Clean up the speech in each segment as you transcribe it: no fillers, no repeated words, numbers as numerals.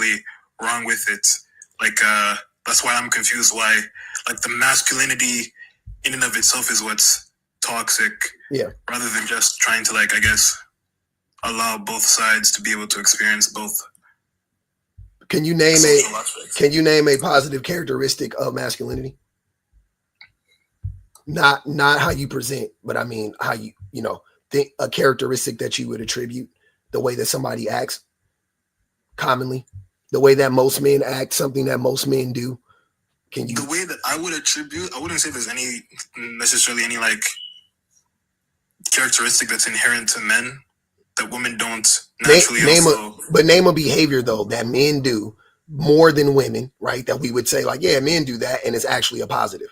necessarily wrong with it. Like, that's why I'm confused why, like, the masculinity in and of itself is what's toxic. Yeah. Rather than just trying to, like, I guess, allow both sides to be able to experience both. Can you name a positive characteristic of masculinity? Not how you present, but I mean how you think a characteristic that you would attribute, the way that somebody acts commonly, the way that most men act, something that most men do. Can you? The way that I would attribute, I wouldn't say there's necessarily any like characteristic that's inherent to men that women don't naturally name a behavior though that men do more than women, right? That we would say like, yeah, men do that, and it's actually a positive.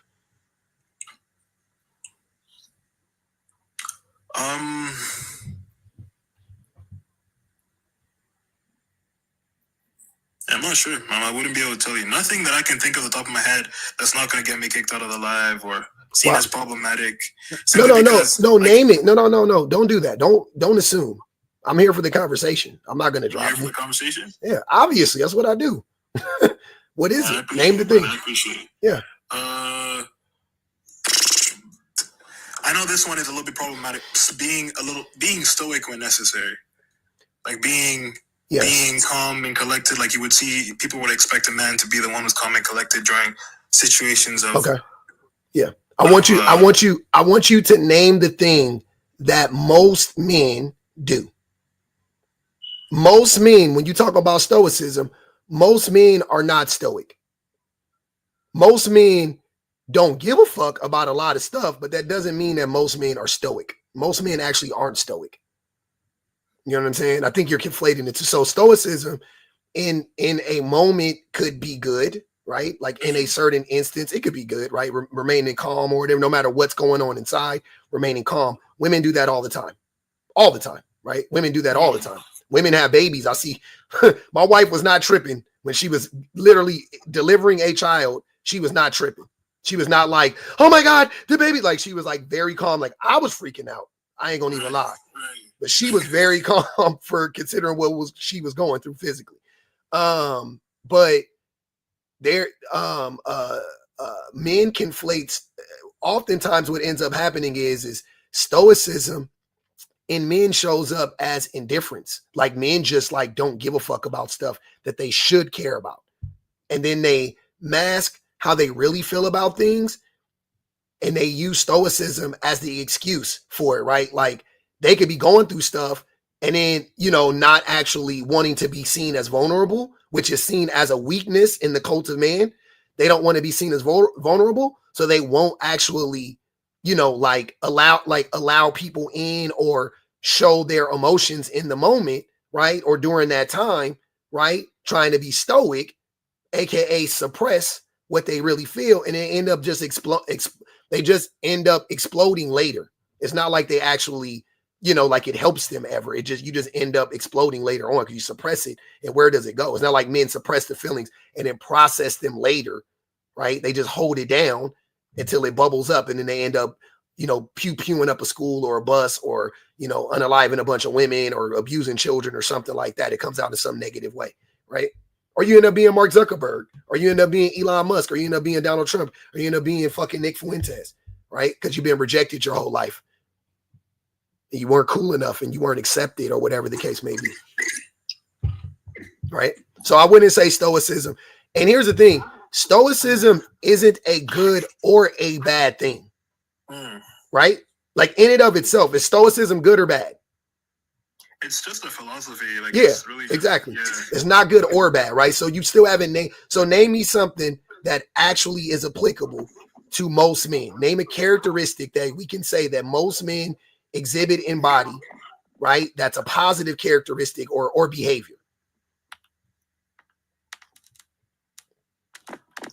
I'm not sure. I wouldn't be able to tell you. Nothing that I can think of the top of my head that's not going to get me kicked out of the live or seen as problematic. No. Name it. No. Don't do that. Don't assume. I'm here for the conversation. I'm not going to drop you. Here for the conversation? Yeah, obviously. That's what I do. What is it? Name the thing. I appreciate it. Yeah. I know this one is a little bit problematic. Being stoic when necessary. Like being calm and collected, like you would see, people would expect a man to be the one who's calm and collected during situations of. Okay. Yeah, I want you to name the thing that most men do. Most men, when you talk about stoicism, most men are not stoic. Most men don't give a fuck about a lot of stuff, but that doesn't mean that most men are stoic. Most men actually aren't stoic. You know what I'm saying? I think you're conflating it. So stoicism in a moment could be good, right? Like in a certain instance, it could be good, right? Remaining calm or whatever, no matter what's going on inside, remaining calm. Women do that all the time, right? Women do that all the time. Women have babies. I see my wife was not tripping when she was literally delivering a child. She was not tripping. She was not like, oh my God, the baby. Like she was like very calm. Like I was freaking out. I ain't gonna even lie. But she was very calm for considering she was going through physically. But there, men conflate. Oftentimes, what ends up happening is stoicism in men shows up as indifference. Like men just like don't give a fuck about stuff that they should care about, and then they mask how they really feel about things, and they use stoicism as the excuse for it, right? Like they could be going through stuff and then, not actually wanting to be seen as vulnerable, which is seen as a weakness in the cult of man. They don't want to be seen as vulnerable. So they won't actually, allow people in or show their emotions in the moment, right? Or during that time, right? Trying to be stoic, AKA suppress what they really feel. And they end up just they just end up exploding later. It's not like they actually, like it helps them ever. You just end up exploding later on because you suppress it. And where does it go? It's not like men suppress the feelings and then process them later, right? They just hold it down until it bubbles up. And then they end up, pew-pewing up a school or a bus or, unaliving a bunch of women or abusing children or something like that. It comes out in some negative way, right? Or you end up being Mark Zuckerberg, or you end up being Elon Musk, or you end up being Donald Trump, or you end up being fucking Nick Fuentes, right? Because you've been rejected your whole life. You weren't cool enough and you weren't accepted or whatever the case may be. Right? So I wouldn't say stoicism. And here's the thing. Stoicism isn't a good or a bad thing. Right? Like in and of itself, is stoicism good or bad? It's just a philosophy. Like yeah, it's really exactly. Yeah. It's not good or bad, right? So you still haven't named. So name me something that actually is applicable to most men. Name a characteristic that we can say that most men exhibit in body, right? That's a positive characteristic or behavior.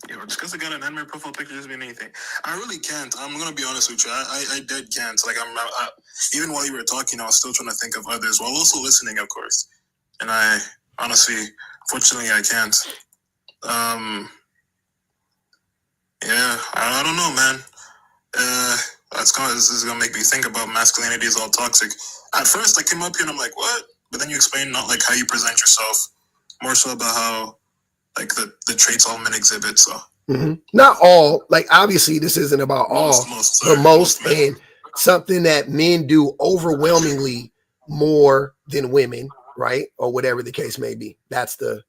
Yeah, just because I got an anime profile picture doesn't mean anything. I really can't. I'm gonna be honest with you. I dead can't. Like even while you were talking, I was still trying to think of others while also listening, of course. And I honestly, fortunately, I can't. Yeah, I don't know, man. This is gonna make me think about masculinity is all toxic. At first, I came up here and I'm like, what? But then you explain not like how you present yourself more so about how like the traits all men exhibit. So not all, like obviously this isn't about all, but most, men. and something that men do overwhelmingly more than women, right? Or whatever the case may be. That's the,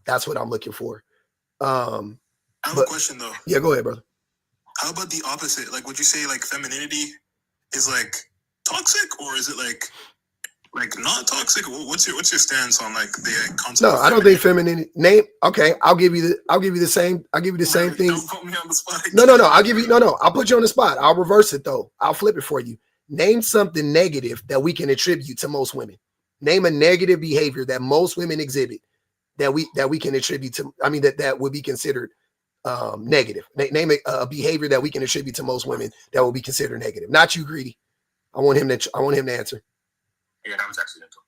that's what I'm looking for. I have a question though. Yeah, go ahead, brother. How about the opposite? Like, would you say like femininity is like toxic, or is it like not toxic? What's your stance on like the concept? No, I don't think femininity. Okay, I'll give you the same thing. Don't put me on the spot. No. I'll give you I'll put you on the spot. I'll reverse it though. I'll flip it for you. Name something negative that we can attribute to most women. Name a negative behavior that most women exhibit that we can attribute to. I mean that would be considered negative. Name a behavior that we can attribute to most women that will be considered negative. Not you, Greedy. I want him to answer. Yeah, that was accidental.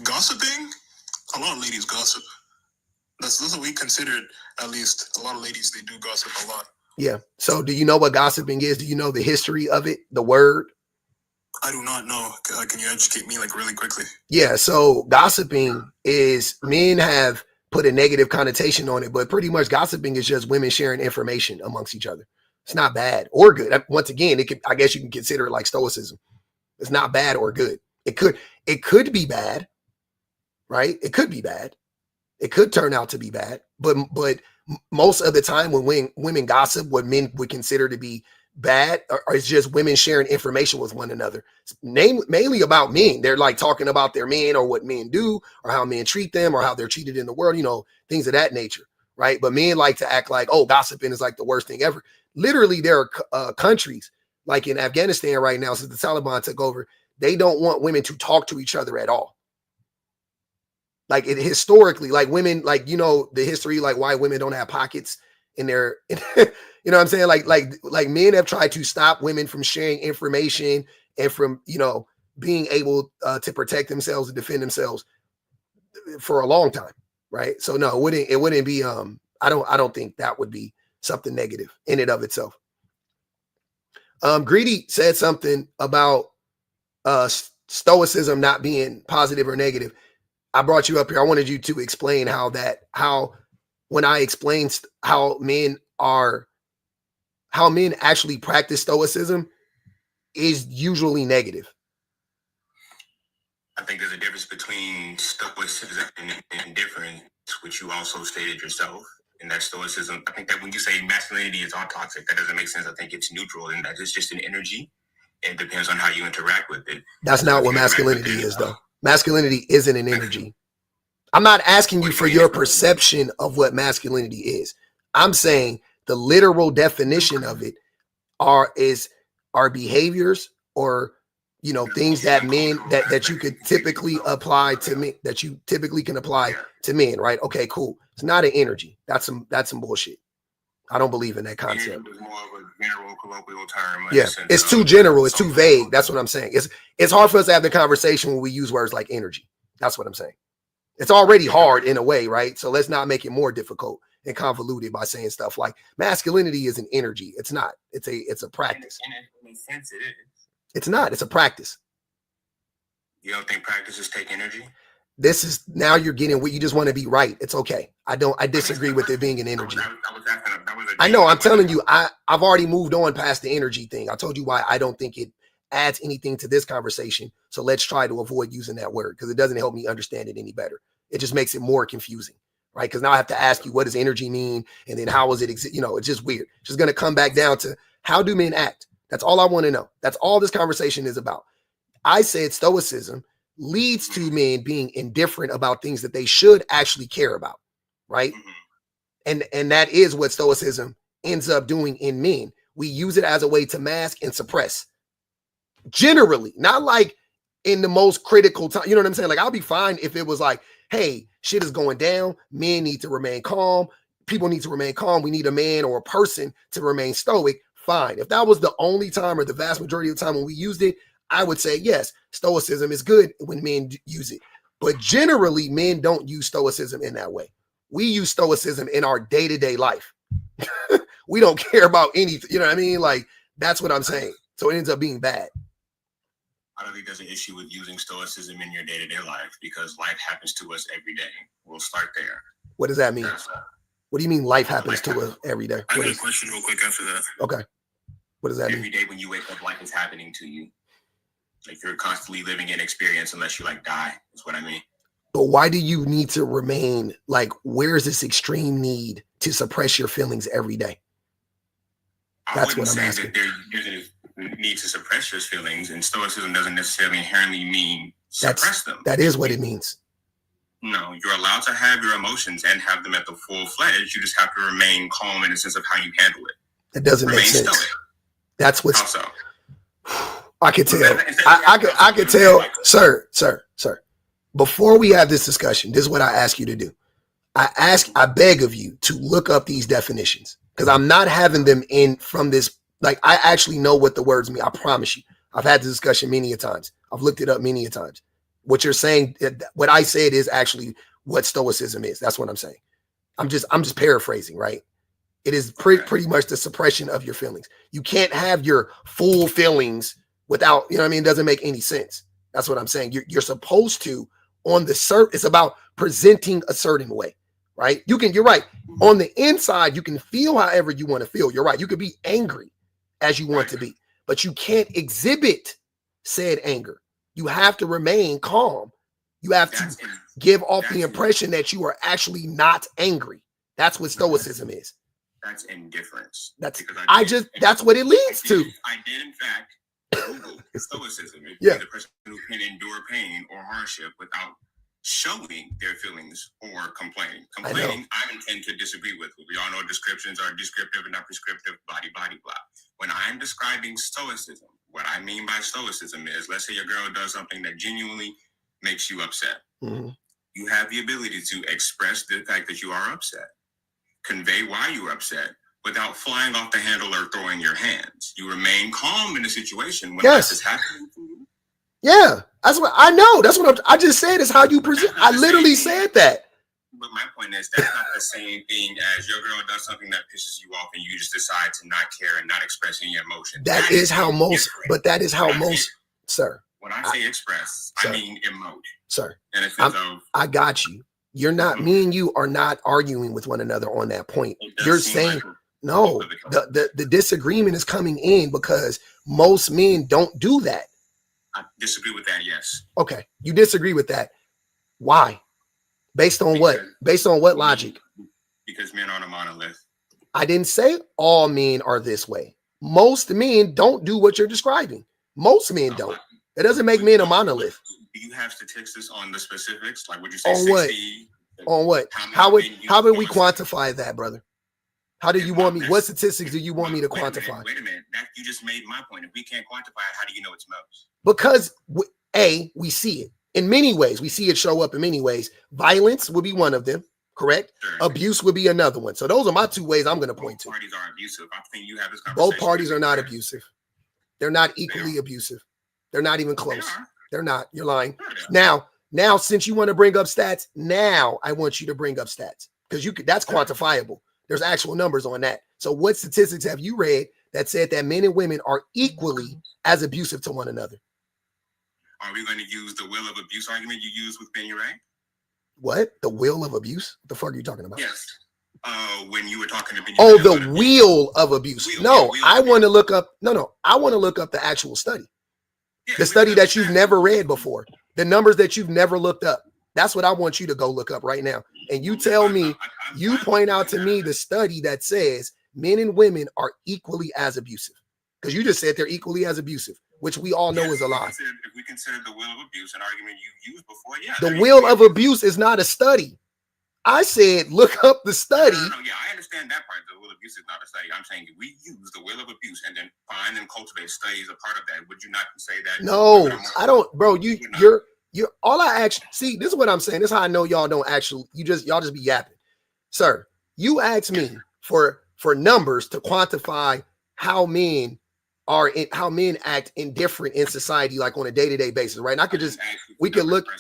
Gossiping. A lot of ladies gossip. That's what we considered. At least a lot of ladies, they do gossip a lot. Yeah. So do you know what gossiping is? Do you know the history of it? The word? I do not know. Can you educate me like really quickly? Yeah. So gossiping is, men have put a negative connotation on it, but pretty much gossiping is just women sharing information amongst each other. It's not bad or good. Once again, I guess you can consider it like Stoicism. It's not bad or good. It could be bad, right? It could be bad. It could turn out to be bad, but most of the time when women gossip, what men would consider to be bad, or it's just women sharing information with one another. Mainly about men. They're like talking about their men or what men do or how men treat them or how they're treated in the world, things of that nature, right? But men like to act like, oh, gossiping is like the worst thing ever. Literally, there are countries like in Afghanistan right now, since the Taliban took over, they don't want women to talk to each other at all. Like historically, like women, like, the history, like why women don't have pockets in their, you know what I'm saying? Like men have tried to stop women from sharing information and from, being able to protect themselves and defend themselves for a long time. Right. So no, it wouldn't be, I don't think that would be something negative in and of itself. Greedy said something about Stoicism not being positive or negative. I brought you up here. I wanted you to explain how when I explained how men actually practice Stoicism is usually negative. I think there's a difference between Stoicism and indifference, which you also stated yourself. And that Stoicism, I think that when you say masculinity is all toxic, that doesn't make sense. I think it's neutral, and that is just an energy. It depends on how you interact with it. That's not what masculinity is, though. Masculinity isn't an energy. I'm not asking you for your perception of what masculinity is. I'm saying the literal definition of it are behaviors or, things that men that you could typically apply to me, that you typically can apply to men, right? Okay, cool. It's not an energy. That's some bullshit. I don't believe in that concept. It's more of a general colloquial term. Yeah, it's too general. It's too vague. That's what I'm saying. It's hard for us to have the conversation when we use words like energy. That's what I'm saying. It's already hard in a way, right? So let's not make it more difficult and convoluted by saying stuff like masculinity is an energy. It's not. It's a practice. In a sense, it is. It's not. It's a practice. You don't think practices take energy? This is, now you're getting what you just want to be right. It's okay. I disagree with it being an energy. I know. I'm telling you, I've already moved on past the energy thing. I told you why I don't think it adds anything to this conversation. So let's try to avoid using that word because it doesn't help me understand it any better. It just makes it more confusing, right? Because now I have to ask you, what does energy mean? And then how is it, it's just weird. It's just going to come back down to, how do men act? That's all I want to know. That's all this conversation is about. I said Stoicism leads to men being indifferent about things that they should actually care about, right? And that is what Stoicism ends up doing in men. We use it as a way to mask and suppress. Generally, not like in the most critical time. You know what I'm saying? Like, I'll be fine if it was like, hey, shit is going down. Men need to remain calm. People need to remain calm. We need a man or a person to remain stoic. Fine. If that was the only time or the vast majority of the time when we used it, I would say, yes, Stoicism is good when men use it. But generally, men don't use Stoicism in that way. We use Stoicism in our day-to-day life. We don't care about anything. You know what I mean? Like, that's what I'm saying. So it ends up being bad. I don't think there's an issue with using Stoicism in your day-to-day life because life happens to us every day. We'll start there. What does that mean? What do you mean life happens to us every day? I got a question real quick after that. Okay. What does that mean? Every day when you wake up, life is happening to you. Like you're constantly living in experience unless you like die. That's what I mean. But why do you need to remain like, where's this extreme need to suppress your feelings every day? That's what I'm asking. There's a need to suppress your feelings, and Stoicism doesn't necessarily inherently mean suppress them. That is what it means. No, you're allowed to have your emotions and have them at the full fledged. You just have to remain calm in the sense of how you handle it. It doesn't make sense. Stoic. That's what's. Also, I could tell. I could tell, sir. Before we have this discussion, this is what I ask you to do. I beg of you to look up these definitions because I'm not having them in from this. Like, I actually know what the words mean. I promise you. I've had this discussion many a times. I've looked it up many a times. What you're saying, what I said is actually what Stoicism is. That's what I'm saying. I'm just paraphrasing, right? It is pretty much the suppression of your feelings. You can't have your full feelings without, you know what I mean? It doesn't make any sense. That's what I'm saying. You're supposed to, on the surface, it's about presenting a certain way, right? You're right. On the inside, you can feel however you want to feel. You're right. You could be angry as you want to be, but you can't exhibit said anger. You have to remain calm. You have to give off the impression that you are actually not angry. That's what Stoicism is. That's indifference. That's what it leads to. I did, in fact, Google Stoicism. Yeah. The person who can endure pain or hardship without showing their feelings or complaining. Complaining, I intend to disagree with. We all know descriptions are descriptive and not prescriptive, blah, blah. When I'm describing Stoicism, what I mean by Stoicism is, let's say your girl does something that genuinely makes you upset. Mm-hmm. You have the ability to express the fact that you are upset, convey why you are upset, without flying off the handle or throwing your hands. You remain calm in the situation when this is happening to you. Yeah, that's what I know. That's what I just said is how you present. I literally said that. But my point is that's not the same thing as your girl does something that pisses you off and you just decide to not care and not express any emotion. That is how most, but that is how most, sir. When I say express, I mean emote. Sir, in a sense of, I got you. You're not, me and you are not arguing with one another on that point. You're saying, no, the disagreement is coming in because most men don't do that. I disagree with that, yes. Okay, you disagree with that. Why? Based on what? Based on what logic? Because men aren't a monolith. I didn't say all men are this way. Most men don't do what you're describing. Most men don't. It doesn't make men a monolith. Do you have statistics on the specifics? Like, would you say on 60? On what? How would we quantify that, brother? How do you want me? What statistics do you want me to quantify? Wait a minute. You just made my point. If we can't quantify it, how do you know it's most? Because we see it in many ways. We see it show up in many ways. Violence would be one of them, correct? Sure. Abuse would be another one. So those are my two ways I'm going to point to. Both parties are abusive. I think you have this conversation. Both parties are not abusive. They're not equally abusive. They're not even close. They're not. You're lying. Now, since you want to bring up stats, now I want you to bring up stats because that's quantifiable. There's actual numbers on that. So what statistics have you read that said that men and women are equally as abusive to one another? Are we going to use the will of abuse argument you used with Benny Ray? What? The will of abuse? What the fuck are you talking about? Yes. When you were talking to Benny Ray. Oh, the wheel of abuse. I want to look up. I want to look up the actual study. Yeah, the study that you've never read before. The numbers that you've never looked up. That's what I want you to go look up right now. And you tell me, you point out to me the study that says men and women are equally as abusive. Because you just said they're equally as abusive, which we all know is a lie. If we consider the will of abuse an argument you've used before, yeah. The will of abuse is not a study. I said, look up the study. No, yeah, I understand that part. The will of abuse is not a study. I'm saying if we use the will of abuse and then find and cultivate studies a part of that, would you not say that? No, I don't, bro. You're all I actually see. This is what I'm saying. This is how I know y'all don't actually. Y'all just be yapping, sir. You asked me for numbers to quantify how men act indifferent in society, like on a day-to-day basis, right? And I could we could look. My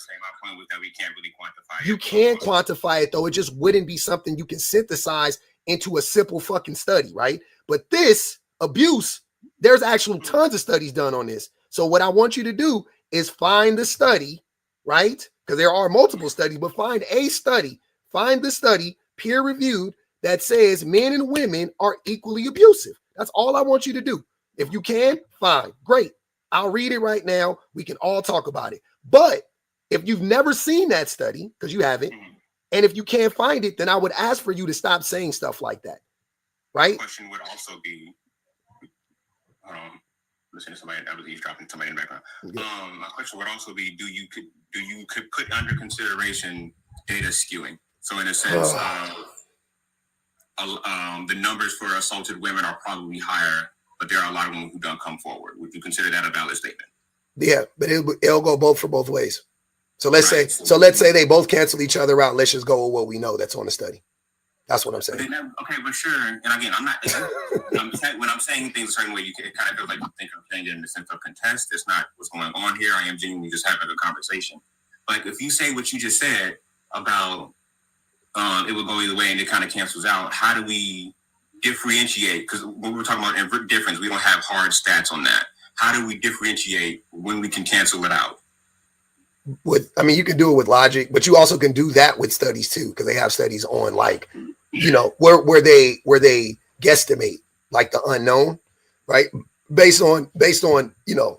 point was that we can't really quantify it. You can quantify it though. It just wouldn't be something you can synthesize into a simple fucking study, right? But this abuse, there's actual tons of studies done on this. So what I want you to do is find the study, right? Because there are multiple studies, but find a study, find the study peer reviewed that says men and women are equally abusive. That's all I want you to do. If you can, fine, great. I'll read it right now. We can all talk about it. But if you've never seen that study, because you haven't, and if you can't find it, then I would ask for you to stop saying stuff like that. Right? The question would also be, listen to somebody that was eavesdropping somebody in the background. My question would also be, do you put under consideration data skewing? So in a sense, the numbers for assaulted women are probably higher, but there are a lot of women who don't come forward. Would you consider that a valid statement? Yeah, but it'll go both ways. So let's say they both cancel each other out. Let's just go with what we know that's on the study. That's what I'm saying. But sure. And again, I'm not. When I'm saying things a certain way, it kind of feels like you think I'm saying it in the sense of contest. It's not what's going on here. I am genuinely just having a conversation. Like if you say what you just said about it will go either way and it kind of cancels out. How do we differentiate? Because when we're talking about difference, we don't have hard stats on that. How do we differentiate when we can cancel it out? You can do it with logic, but you also can do that with studies too, because they have studies on where they guesstimate like the unknown, right? Based on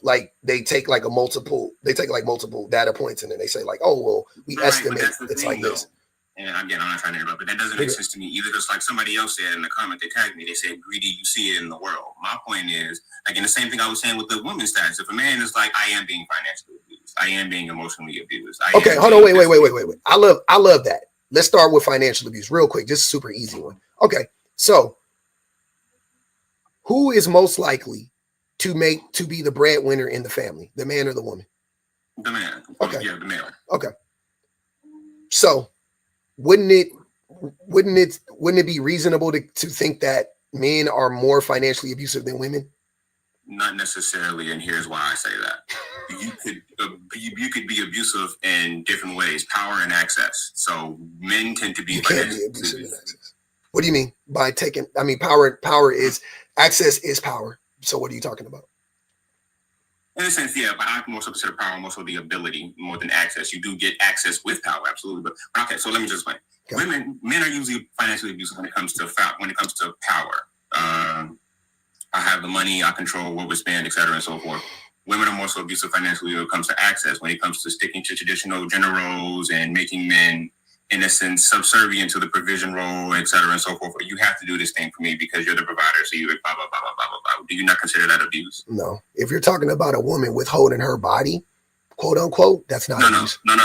like they take multiple data points and then they say like, oh well, we estimate it's like this. And again, I'm not trying to interrupt, but that doesn't make sense to me either. Just like somebody else said in the comment, they tagged me. They said, "Greedy, you see it in the world." My point is, again, the same thing I was saying with the women's stats. If a man is like, "I am being financially abused. I am being emotionally abused." Okay, hold on, wait. I love that. Let's start with financial abuse real quick. Just a super easy one. Okay, so who is most likely to be the breadwinner in the family, the man or the woman? The man. Okay. Yeah, the male. Okay. So wouldn't it be reasonable to think that men are more financially abusive than women? Not necessarily, and here's why I say that. You could be abusive in different ways, power and access. So men tend to be financially abusive in access. What do you mean by taking? Power is access is power. So what are you talking about? In a sense, yeah, but I more so consider power more so the ability more than access. You do get access with power, absolutely. But okay, so let me just explain. Okay. Men are usually financially abusive when it comes to power. I have the money, I control what we spend, etc., and so forth. Women are more so abusive financially when it comes to access, when it comes to sticking to traditional gender roles and making men, in a sense, subservient to the provision role, etc., and so forth. You have to do this thing for me because you're the provider, so you blah, blah, blah, blah, blah, blah. Do you not consider that abuse? No. If you're talking about a woman withholding her body, quote unquote, that's not abuse. No.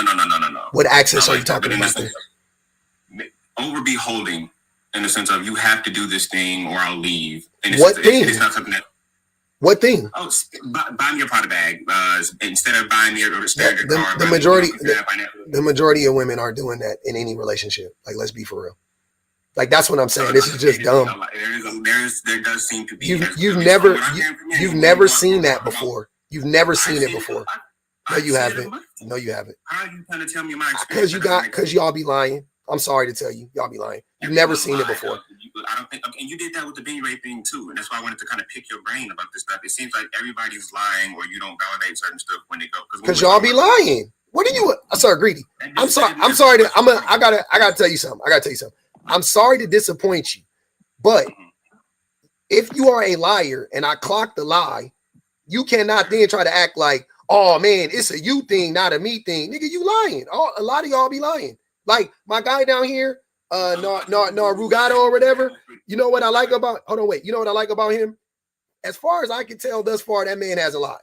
What access are you talking about there? Over beholding, in the sense of you have to do this thing or I'll leave. What thing? It's not something that. What thing? Oh, buy me a Prada bag instead of buying me a standard car. The majority of women are doing that in any relationship. Like, let's be for real. Like, that's what I'm saying. This is just dumb. There does seem to be. You've never seen that before. You've never seen it before. No, you haven't. No, you haven't. How are you trying to tell me my experience? Because y'all be lying. I'm sorry to tell you, y'all be lying. You've never seen it before. I don't think, and you did that with the being rape thing too, and that's why I wanted to kind of pick your brain about this stuff. It seems like everybody's lying, or you don't validate certain stuff when they go. Because y'all be lying. What are you? Sorry, greedy. I'm sorry. I gotta tell you something. I'm sorry to disappoint you, but if you are a liar and I clock the lie, you cannot then try to act like, oh man, it's a you thing, not a me thing. Nigga, you lying. A lot of y'all be lying. Like my guy down here, Rugato or whatever. You know what I like about? Hold on, wait. You know what I like about him? As far as I can tell, thus far, that man hasn't lied.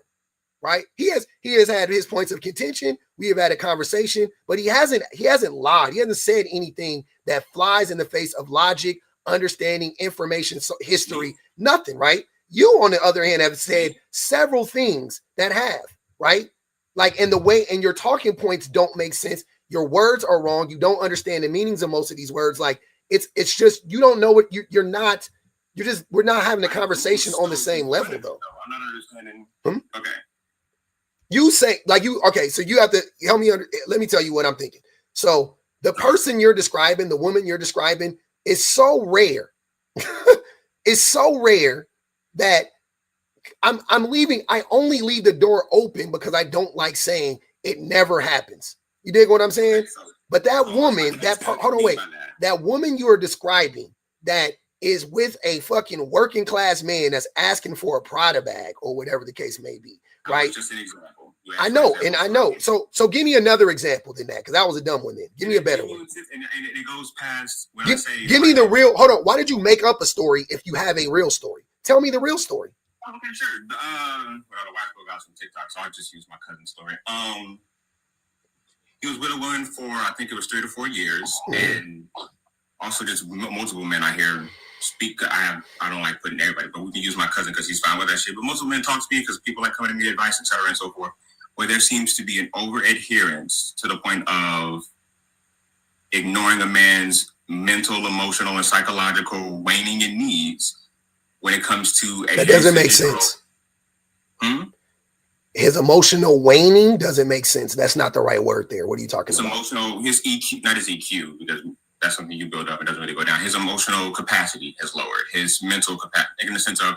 Right? He has had his points of contention. We have had a conversation, but he hasn't lied. He hasn't said anything that flies in the face of logic, understanding, information, history, nothing. Right? You, on the other hand, have said several things that have. Right? Like in the way, and your talking points don't make sense. Your words are wrong. You don't understand the meanings of most of these words. Like it's just, you don't know what we're not having a conversation on the same level though. I'm not understanding. Okay. You say so you have to help me let me tell you what I'm thinking. So the person you're describing, the woman you're describing is so rare. It's so rare that I'm leaving. I only leave the door open because I don't like saying it never happens. You dig what I'm saying? But that woman, hold on, wait. That woman you are describing that is with a fucking working class man that's asking for a Prada bag or whatever the case may be, right? Just an example. I know, and I know. So give me another example than that, because that was a dumb one then. Give me a better one. And it goes past when I say... Give me the real... Hold on. Why did you make up a story if you have a real story? Tell me the real story. Okay, sure. The white boy got some TikTok, so I'll just use my cousin's story. He was with a woman for, I think it was 3 to 4 years, and also just multiple men I hear speak. I don't like putting everybody, but we can use my cousin because he's fine with that shit. But multiple men talk to me because people like coming to me advice, etc., and so forth, where there seems to be an over adherence to the point of ignoring a man's mental, emotional, and psychological waning in needs when it comes to... That doesn't make sense. His emotional waning doesn't make sense. That's not the right word there. What are you talking about? Emotional, his EQ, not his EQ, because that's something you build up. It doesn't really go down. His emotional capacity has lowered. His mental capacity, in the sense of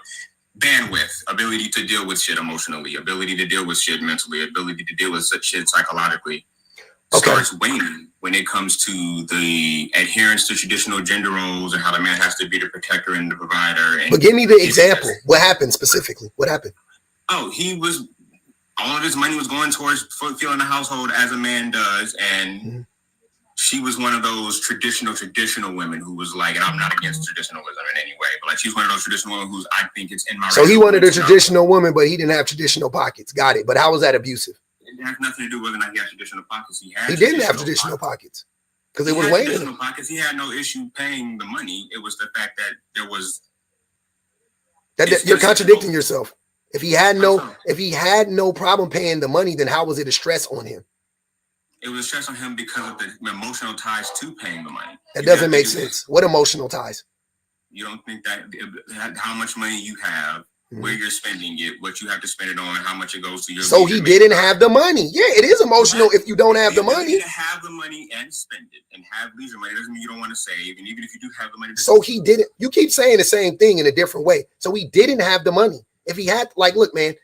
bandwidth, ability to deal with shit emotionally, ability to deal with shit mentally, ability to deal with such shit psychologically, starts waning when it comes to the adherence to traditional gender roles and how the man has to be the protector and the provider. And but give me the example. What happened specifically? What happened? Oh, all of his money was going towards fulfilling the household as a man does, and she was one of those traditional women who was like, and I'm not against traditionalism in any way, but like she's one of those traditional women who's, I think it's in my... So he wanted a traditional woman, but he didn't have traditional pockets. Got it. But how was that abusive? It has nothing to do with whether or not he had traditional pockets. He didn't have traditional pockets because it was waning. Traditional pockets. He had no issue paying the money. It was the fact that there was... You're contradicting yourself. If he had no problem paying the money, then how was it a stress on him? It was a stress on him because of the emotional ties to paying the money. That doesn't make sense. What emotional ties? You don't think that how much money you have, where you're spending it, what you have to spend it on, how much it goes to your... So he didn't have the money. Yeah, it is emotional if you don't have the money. To have the money and spend it and have leisure money doesn't mean you don't want to save. And even if you do have the money... So he didn't... You keep saying the same thing in a different way. So he didn't have the money. If he had, like, look, man,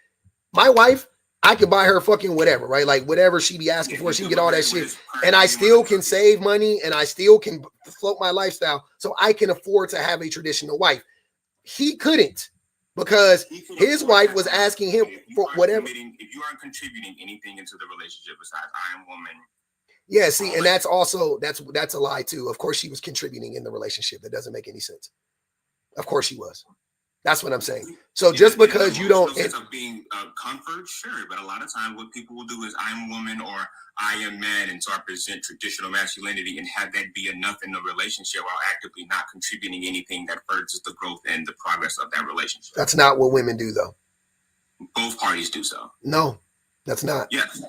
my wife, I could buy her fucking whatever, right? Like whatever she be asking for, she can get all that shit. And I still can save money and I still can float my lifestyle. So I can afford to have a traditional wife. He couldn't because his wife was asking him for whatever. If you aren't contributing anything into the relationship besides I am woman. Yeah, see, and that's also, that's a lie too. Of course she was contributing in the relationship. That doesn't make any sense. Of course she was. That's what I'm saying. So just because you don't... sense of being comfort, sure. But a lot of times what people will do is I'm a woman or I am man. And so I present traditional masculinity and have that be enough in the relationship while actively not contributing anything that furthers the growth and the progress of that relationship. That's not what women do, though. Both parties do so. No, that's not. Yes.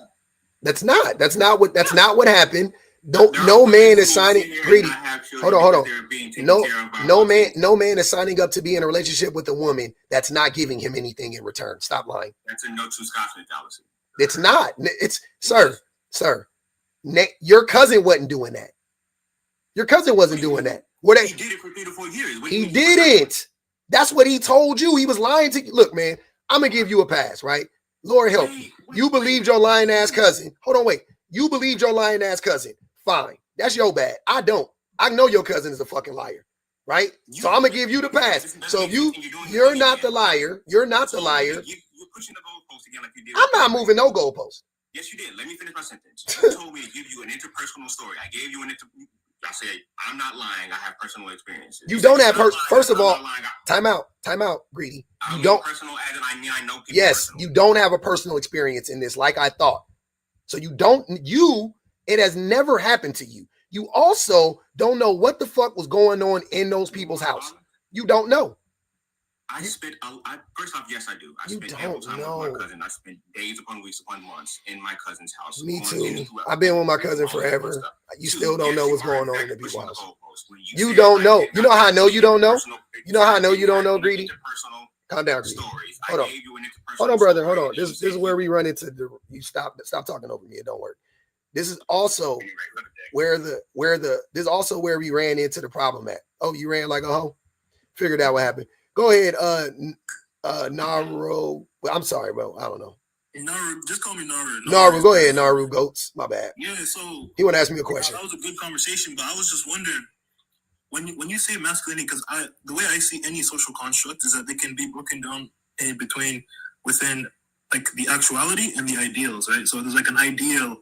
That's not what happened. No man is signing... Greedy. Hold on. No man is signing up to be in a relationship with a woman that's not giving him anything in return. Stop lying. That's a no true Scotsman fallacy. It's not. It's sir. Your cousin wasn't doing that. Your cousin wasn't doing that. He did it for 3 to 4 years. He didn't. That's what he told you. He was lying to you. Look, man, I'm gonna give you a pass, right? Lord help you. You believed your lying ass cousin. Hold on, wait. You believed your lying ass cousin. Fine. That's your bad. I don't. I know your cousin is a fucking liar, right? So I'm gonna give you the pass. So if you're not the liar, you're not the liar. You're pushing the goalpost again like you did. I'm not moving no goalpost. Yes, you did. Let me finish my sentence. You told me to give you an interpersonal story. I gave you I said, I'm not lying. I have personal experiences. You don't have first of all, time out, Greedy. You don't personal as in I know people. Yes, you don't have a personal experience in this, like I thought. So it has never happened to you. You also don't know what the fuck was going on in those people's house. You don't know. First off, yes, I do. I spent ample time with my cousin. I spent days upon weeks upon months in my cousin's house. Me too. I've been with my cousin forever. You still don't know what's going on in the people's house. You don't know. You know how I know you don't know? You know how I know you don't know, Greedy? Calm down, Greedy. Hold on, brother. Hold on. This is where we run into you stop talking over me. It don't work. This is also where we ran into the problem at. Oh, you ran like a hoe? Figured out what happened. Go ahead. Naru. Well, I'm sorry, bro. I don't know. Naru, just call me Naru. Naru, go ahead, Naru Goats. My bad. Yeah, so he want to ask me a question. That was a good conversation, but I was just wondering when you say masculinity, because the way I see any social construct is that they can be broken down within like the actuality and the ideals, right? So there's like an ideal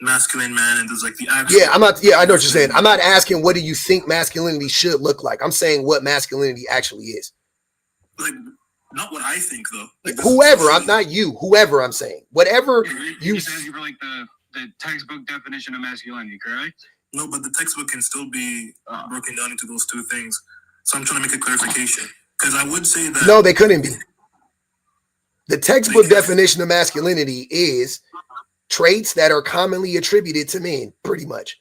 masculine man, and there's like the actual. Yeah, I know what you're saying. I'm not asking what do you think masculinity should look like. I'm saying what masculinity actually is. Like, not what I think though. Like, whoever, I'm not you. Whoever I'm saying, whatever you asking for like the textbook definition of masculinity, correct? No, but the textbook can still be broken down into those two things. So I'm trying to make a clarification because I would say that no, they couldn't be. The textbook definition of masculinity is traits that are commonly attributed to men, pretty much.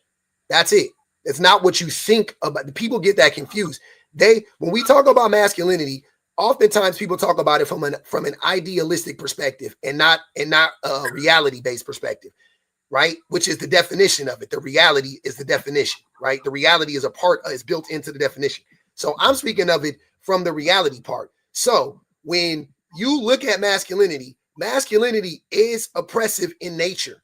That's it. It's not what you think about. People get that confused. When we talk about masculinity, oftentimes people talk about it from an idealistic perspective and not a reality-based perspective, right? Which is the definition of it. The reality is the definition, right? The reality is is built into the definition. So I'm speaking of it from the reality part. So when you look at masculinity is oppressive in nature.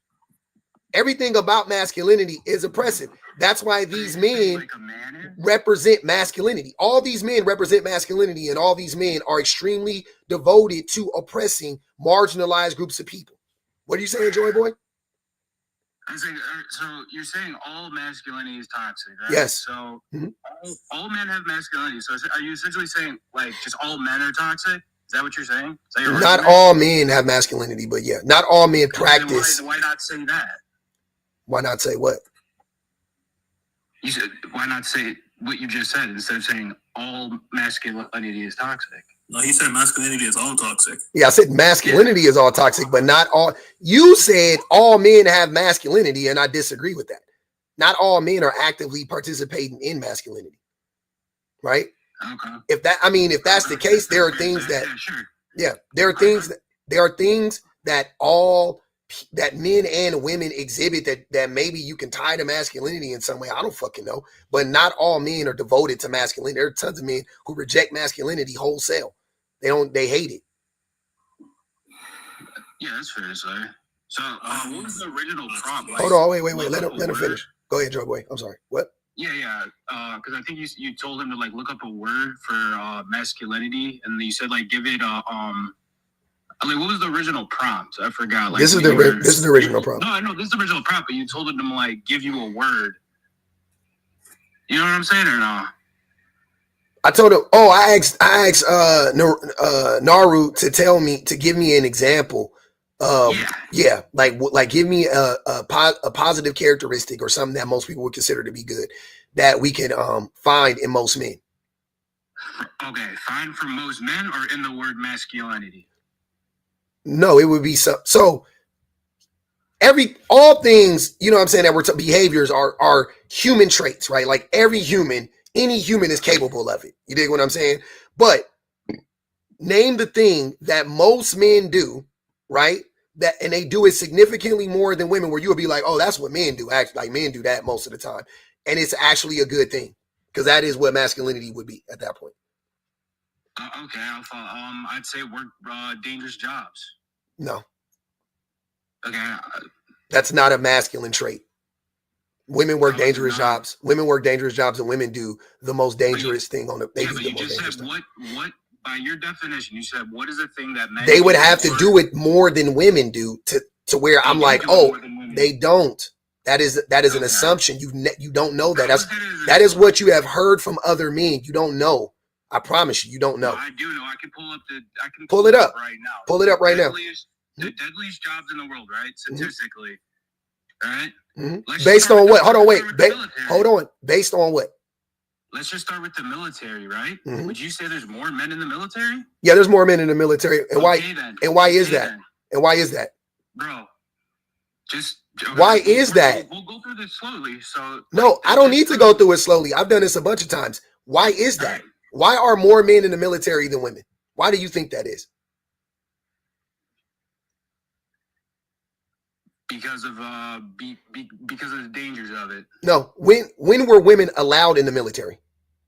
Everything about masculinity is oppressive. That's why these men represent masculinity. All these men represent masculinity, and all these men are extremely devoted to oppressing marginalized groups of people. What are you saying, Joy Boy? I'm saying, so you're saying all masculinity is toxic, right? Yes. So all men have masculinity. So are you essentially saying like just all men are toxic? Is that what you're saying? Not all men have masculinity, but yeah, not all men practice. Why not say that? Why not say what? You said, why not say what you just said instead of saying all masculinity is toxic? No, he said masculinity is all toxic. Yeah, I said masculinity is all toxic, but not all. You said all men have masculinity, and I disagree with that. Not all men are actively participating in masculinity, right? Okay. If that's the case, there are things that, there are things that men and women exhibit that maybe you can tie to masculinity in some way. I don't fucking know, but not all men are devoted to masculinity. There are tons of men who reject masculinity wholesale. They hate it. Yeah, that's fair to say. So, what was the original prompt? Hold on, wait. Let him finish. Go ahead, Joe Boy. I'm sorry. What? Yeah. Because I think you told him to like look up a word for masculinity, and you said like give it like what was the original prompt? I forgot. Like this is the original prompt. No, I know this is the original prompt, but you told him to like give you a word. You know what I'm saying or no? I told him. Oh, I asked Naru to give me an example. Like give me a positive characteristic or something that most people would consider to be good that we can find in most men. Okay, find for most men or in the word masculinity? No, it would be so all things, you know what I'm saying, that behaviors are human traits, right? Like any human is capable of it. You dig what I'm saying? But name the thing that most men do, right? And they do it significantly more than women, where you would be like, oh, that's what men do. Actually, like men do that most of the time. And it's actually a good thing because that is what masculinity would be at that point. Okay, I'd say work dangerous jobs. No. Okay. That's not a masculine trait. Women work dangerous jobs. Women work dangerous jobs, and women do the most dangerous thing on the. They do but the you most just dangerous said thing. What by your definition? You said what is a thing that men they would have to do it more than women do to where I'm like, oh, they don't. That is an assumption. You don't know that. That is what you have heard from other men. You don't know. I promise you don't know. No, I do know. I can pull it up right now. Pull it up right now. The deadliest jobs in the world, right? Statistically, right? Mm-hmm. Based on what? Hold on, wait. Hold on. Based on what? Let's just start with the military, right? Mm-hmm. Would you say there's more men in the military? Yeah, there's more men in the military. And why? And why is that? And why is that? Bro, why is that? We'll go through this slowly. So no, I don't need to go through it slowly. I've done this a bunch of times. Why is that? Right. Why are more men in the military than women? Why do you think that is? Because of because of the dangers of it. No, when were women allowed in the military?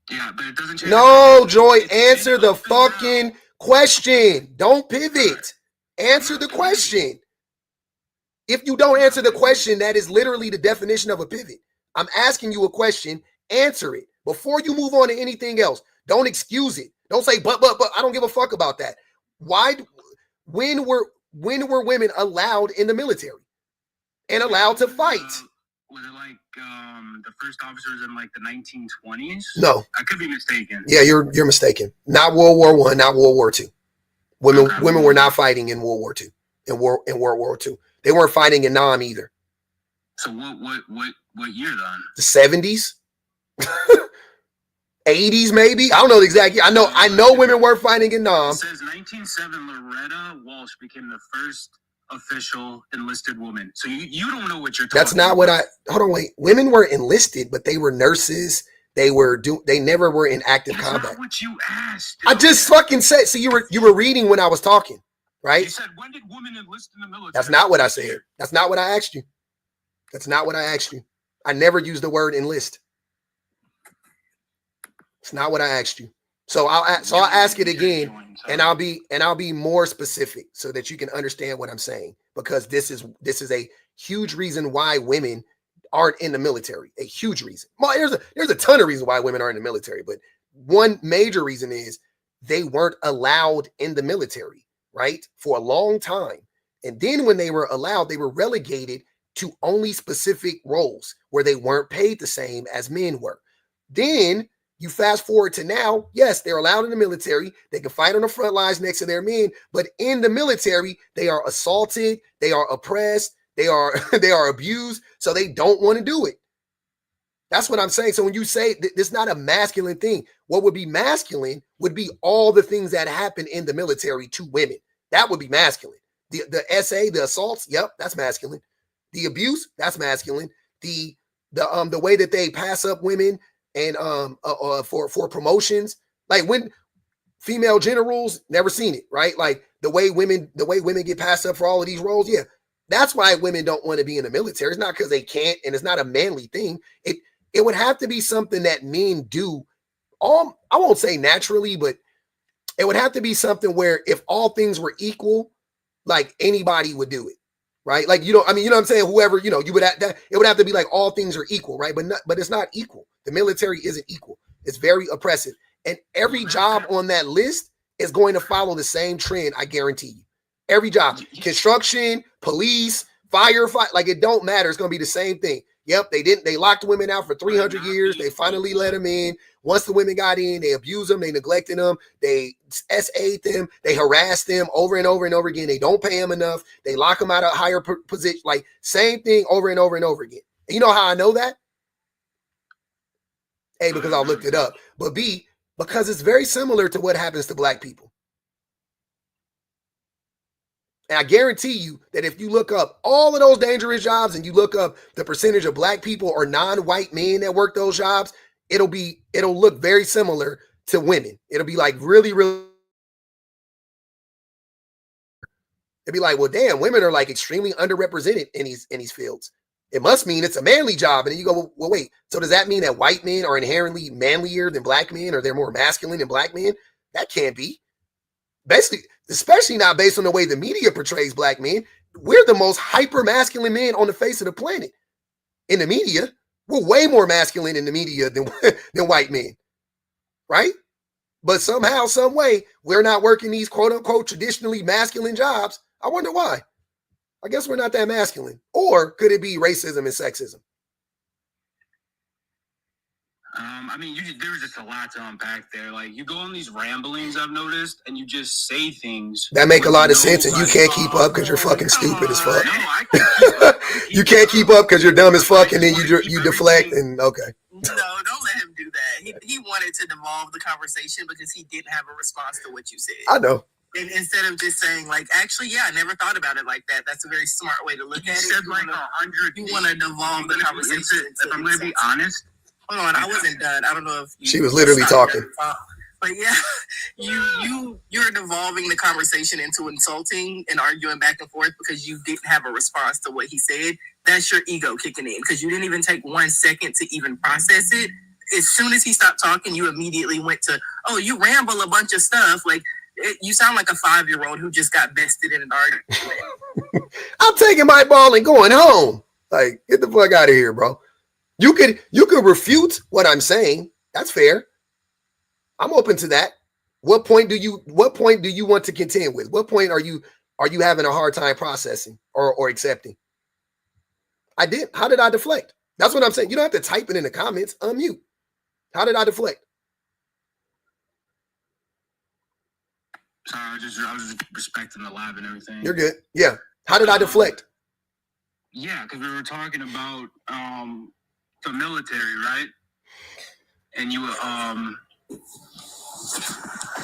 Yeah, but it doesn't change. No, Joy, answer the fucking Question. Don't pivot. Answer the question. If you don't answer the question, that is literally the definition of a pivot. I'm asking you a question. Answer it before you move on to anything else. Don't excuse it. Don't say but. I don't give a fuck about that. Why? When were women allowed in the military and allowed to fight? Was it like the first officers in like the 1920s? No, I could be mistaken. Yeah, you're mistaken. Not World War I, not World War II. Women were not fighting in World War II. In World War II, they weren't fighting in Nam either. So what year then? The 70s, 80s maybe. I don't know the exact year. I know women were fighting in Nam. It says 1907. Loretta Walsh became the first official enlisted woman. So you don't know what you're talking. That's not about. what I. Hold on, wait. Women were enlisted, but they were nurses. They never were in active combat. That's not what you asked. I just fucking said. So you were reading when I was talking, right? You said, when did women enlist in the military? That's not what I said. That's not what I asked you. That's not what I asked you. I never used the word enlist. It's not what I asked you. So I'll ask it again, and I'll be more specific so that you can understand what I'm saying, because this is a huge reason why women aren't in the military. A huge reason. Well, there's a ton of reasons why women aren't in the military, but one major reason is they weren't allowed in the military, right? For a long time. And then when they were allowed, they were relegated to only specific roles where they weren't paid the same as men were. Then you fast forward to now, yes, they're allowed in the military. They can fight on the front lines next to their men, but in the military, they are assaulted, they are oppressed, they are abused, so they don't want to do it. That's what I'm saying. So when you say this is not a masculine thing, what would be masculine would be all the things that happen in the military to women. That would be masculine. The SA, the assaults, yep, that's masculine. The abuse, that's masculine. The way that they pass up women and for promotions, like when female generals, never seen it, right? Like the way women get passed up for all of these roles, yeah. That's why women don't want to be in the military. It's not because they can't, and it's not a manly thing. It would have to be something that men do. I won't say naturally, but it would have to be something where if all things were equal, like anybody would do it, right? Like, you know what I'm saying? Whoever, you would have that, it would have to be like all things are equal, right? But it's not equal. The military isn't equal. It's very oppressive. And every job on that list is going to follow the same trend, I guarantee you. Every job, construction, police, firefight, like it don't matter. It's going to be the same thing. Yep, they locked women out for 300 years. They finally let them in. Once the women got in, they abused them. They neglected them. They SA'd them. They harassed them over and over and over again. They don't pay them enough. They lock them out of higher position. Like same thing over and over and over again. And you know how I know that? A, because I looked it up. But B, because it's very similar to what happens to black people. And I guarantee you that if you look up all of those dangerous jobs and you look up the percentage of black people or non-white men that work those jobs, it'll look very similar to women. It'll be like really, really. It'd be like, well, damn, women are like extremely underrepresented in these fields. It must mean it's a manly job. And then you go, well, wait, so does that mean that white men are inherently manlier than black men, or they're more masculine than black men? That can't be. Basically, especially not based on the way the media portrays black men. We're the most hyper masculine men on the face of the planet. In the media, we're way more masculine in the media than white men, right? But somehow, some way, we're not working these quote unquote traditionally masculine jobs. I wonder why. I guess we're not that masculine. Or could it be racism and sexism? There's just a lot to unpack there. Like, you go on these ramblings, I've noticed, and you just say things that make a lot of sense, and you can't keep up because you're fucking stupid as fuck. No, I can't keep up. You can't keep up because you're dumb as fuck, and then you deflect, and okay. No, don't let him do that. He wanted to devolve the conversation because he didn't have a response to what you said. I know. And instead of just saying, like, actually, yeah, I never thought about it like that. That's a very smart way to look at it. You want to devolve the conversation. If I'm going to be honest. Hold on, I wasn't done. I don't know if she was literally talking. But yeah, you're devolving the conversation into insulting and arguing back and forth because you didn't have a response to what he said. That's your ego kicking in because you didn't even take 1 second to even process it. As soon as he stopped talking, you immediately went to, oh, you ramble a bunch of stuff. Like, You sound like a 5-year-old who just got bested in an argument. I'm taking my ball and going home. Like, get the fuck out of here, bro. You could refute what I'm saying. That's fair. I'm open to that. What point do you want to contend with? What point are you having a hard time processing or accepting? I did. How did I deflect? That's what I'm saying. You don't have to type it in the comments. Unmute. How did I deflect? Sorry, I was just respecting the live and everything. You're good. Yeah. How did I deflect? Yeah, because we were talking about the military, right? And you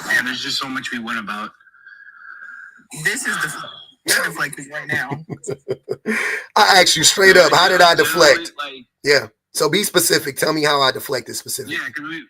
and there's just so much we went about. This is you're deflecting right now. I asked you straight up, how did I deflect? Yeah. So be specific. Tell me how I deflected specifically. Yeah, because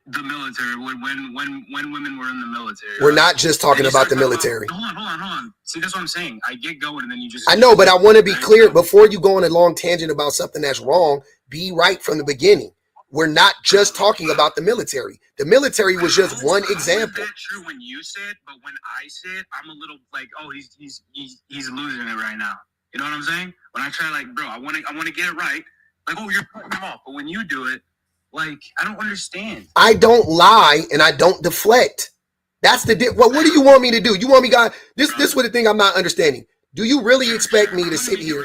the military, when women were in the military. We're not just talking about the military. Hold on. See, that's what I'm saying. I get going and then you just. I know, but I want to be clear before you go on a long tangent about something that's wrong. Be right from the beginning. We're not just talking about the military. The military was just one example. That's true when you said, but when I said, I'm a little like, oh, he's losing it right now. You know what I'm saying? When I try, like, bro, I want to get it right. Like, oh, you're cutting him off. But when you do it, like, I don't understand. I don't lie and I don't deflect. That's the what do you want me to do? You want me, God? This is what the thing I'm not understanding. Do you really expect me to sit here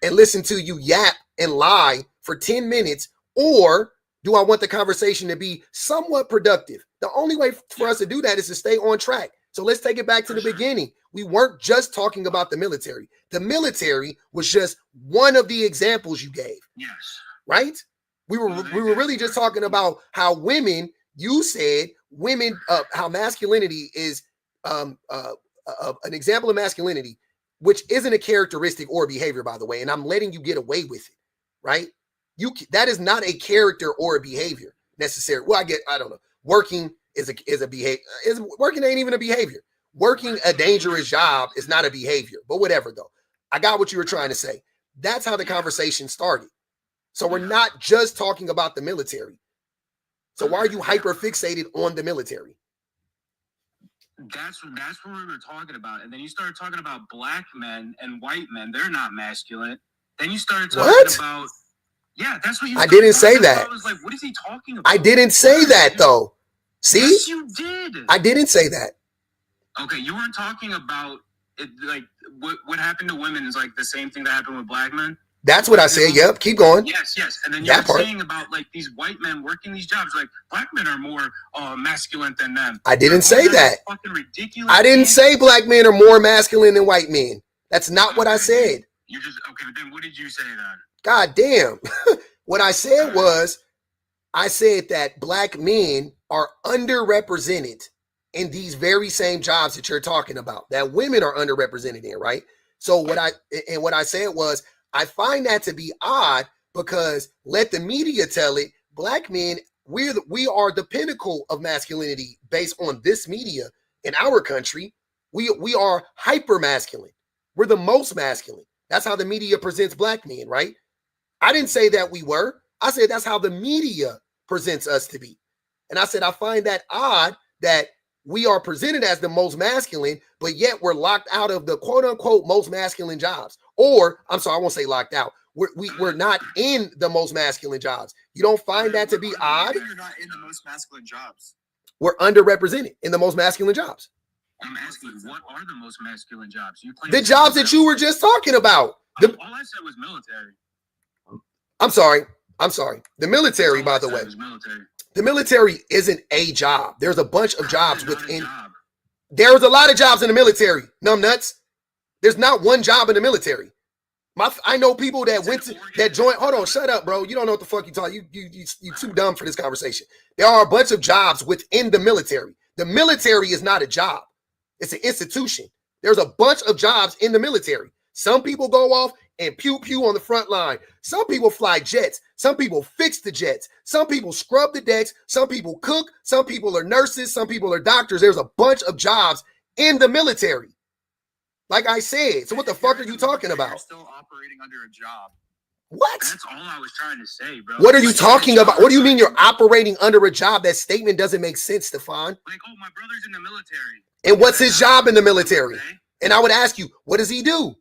and listen to you yap and lie for 10 minutes? Or do I want the conversation to be somewhat productive? The only way for us to do that is to stay on track. So let's take it back to the beginning. We weren't just talking about the military. The military was just one of the examples you gave. Yes. Right? We were really just talking about how women, you said women, how masculinity is an example of masculinity, which isn't a characteristic or behavior, by the way. And I'm letting you get away with it, right? That is not a character or a behavior necessarily. Well, I don't know. Working is a behavior. Working ain't even a behavior. Working a dangerous job is not a behavior, but whatever though. I got what you were trying to say. That's how the conversation started. So we're not just talking about the military. So why are you hyper fixated on the military? That's what we were talking about. And then you started talking about black men and white men. They're not masculine. Then you started talking about. Yeah, that's what you. I didn't say that. I was like, what is he talking about? I didn't say that though. See? Yes, you did. I didn't say that. Okay, you weren't talking about it. Like what happened to women is like the same thing that happened with black men. That's what I said. Yep. Keep going. Yes. And then you're saying about like these white men working these jobs. Like black men are more masculine than them. I didn't say that. Fucking ridiculous. I didn't say black men are more masculine than white men. That's not what I said. You just okay. But then what did you say then? God damn. What I said was, I said that black men are underrepresented in these very same jobs that you're talking about, that women are underrepresented in, right? So what I said was, I find that to be odd because let the media tell it, black men, we are the pinnacle of masculinity based on this media in our country. We are hyper masculine. We're the most masculine. That's how the media presents black men, right? I didn't say that we were. I said that's how the media presents us to be. And I said, I find that odd that we are presented as the most masculine, but yet we're locked out of the quote unquote most masculine jobs. Or I'm sorry, I won't say locked out. We're not in the most masculine jobs. You don't find that to be odd? You're not in the most masculine jobs. We're underrepresented in the most masculine jobs. I'm asking, what are the most masculine jobs? The jobs that you were just talking about. All I said was military. I'm sorry. The military, by the way. The military isn't a job. There's a bunch of jobs within. There's a lot of jobs in the military. Numbnuts. There's not one job in the military. I know people that joined. Hold on, shut up, bro. You don't know what the fuck you talk. You too dumb for this conversation. There are a bunch of jobs within the military. The military is not a job. It's an institution. There's a bunch of jobs in the military. Some people go off and pew pew on the front line. Some people fly jets. Some people fix the jets. Some people scrub the decks. Some people cook. Some people are nurses. Some people are doctors. There's a bunch of jobs in the military. Like I said. So what the fuck are you talking about? You're still operating under a job. What? That's all I was trying to say, bro. What are you talking about? What do you mean you're operating under a job? That statement doesn't make sense, Stefan. Like, oh, my brother's in the military. And what's his job in the military? And I would ask you, what does he do?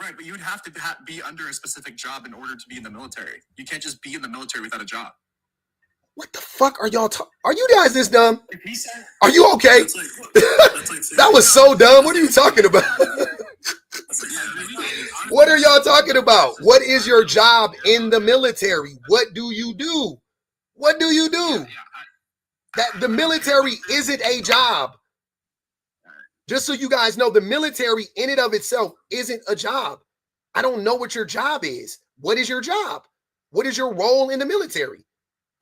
Right, but you'd have to be under a specific job in order to be in the military. You can't just be in the military without a job. What the fuck are y'all talking? Are you guys this dumb? Are you okay? That's like That was so dumb. What are you talking about? What are y'all talking about? What is your job in the military? What do you do? What do you do? That the military isn't a job. Just so you guys know, the military in and of itself isn't a job. I don't know what your job is. What is your job? What is your role in the military?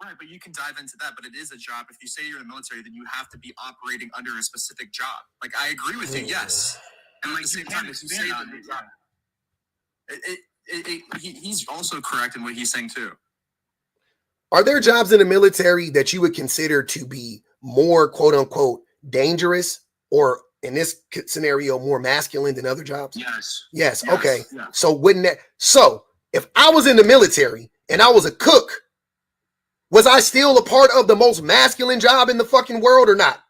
Right, but you can dive into that, but it is a job. If you say you're in the military, then you have to be operating under a specific job. Like, I agree with you, yes. And like, at the same time, if you say that, he's also correct in what he's saying too. Are there jobs in the military that you would consider to be more, quote unquote, dangerous, or in this scenario, more masculine than other jobs? Yes. Okay. Yeah. So wouldn't that, so if I was in the military and I was a cook, was I still a part of the most masculine job in the fucking world or not?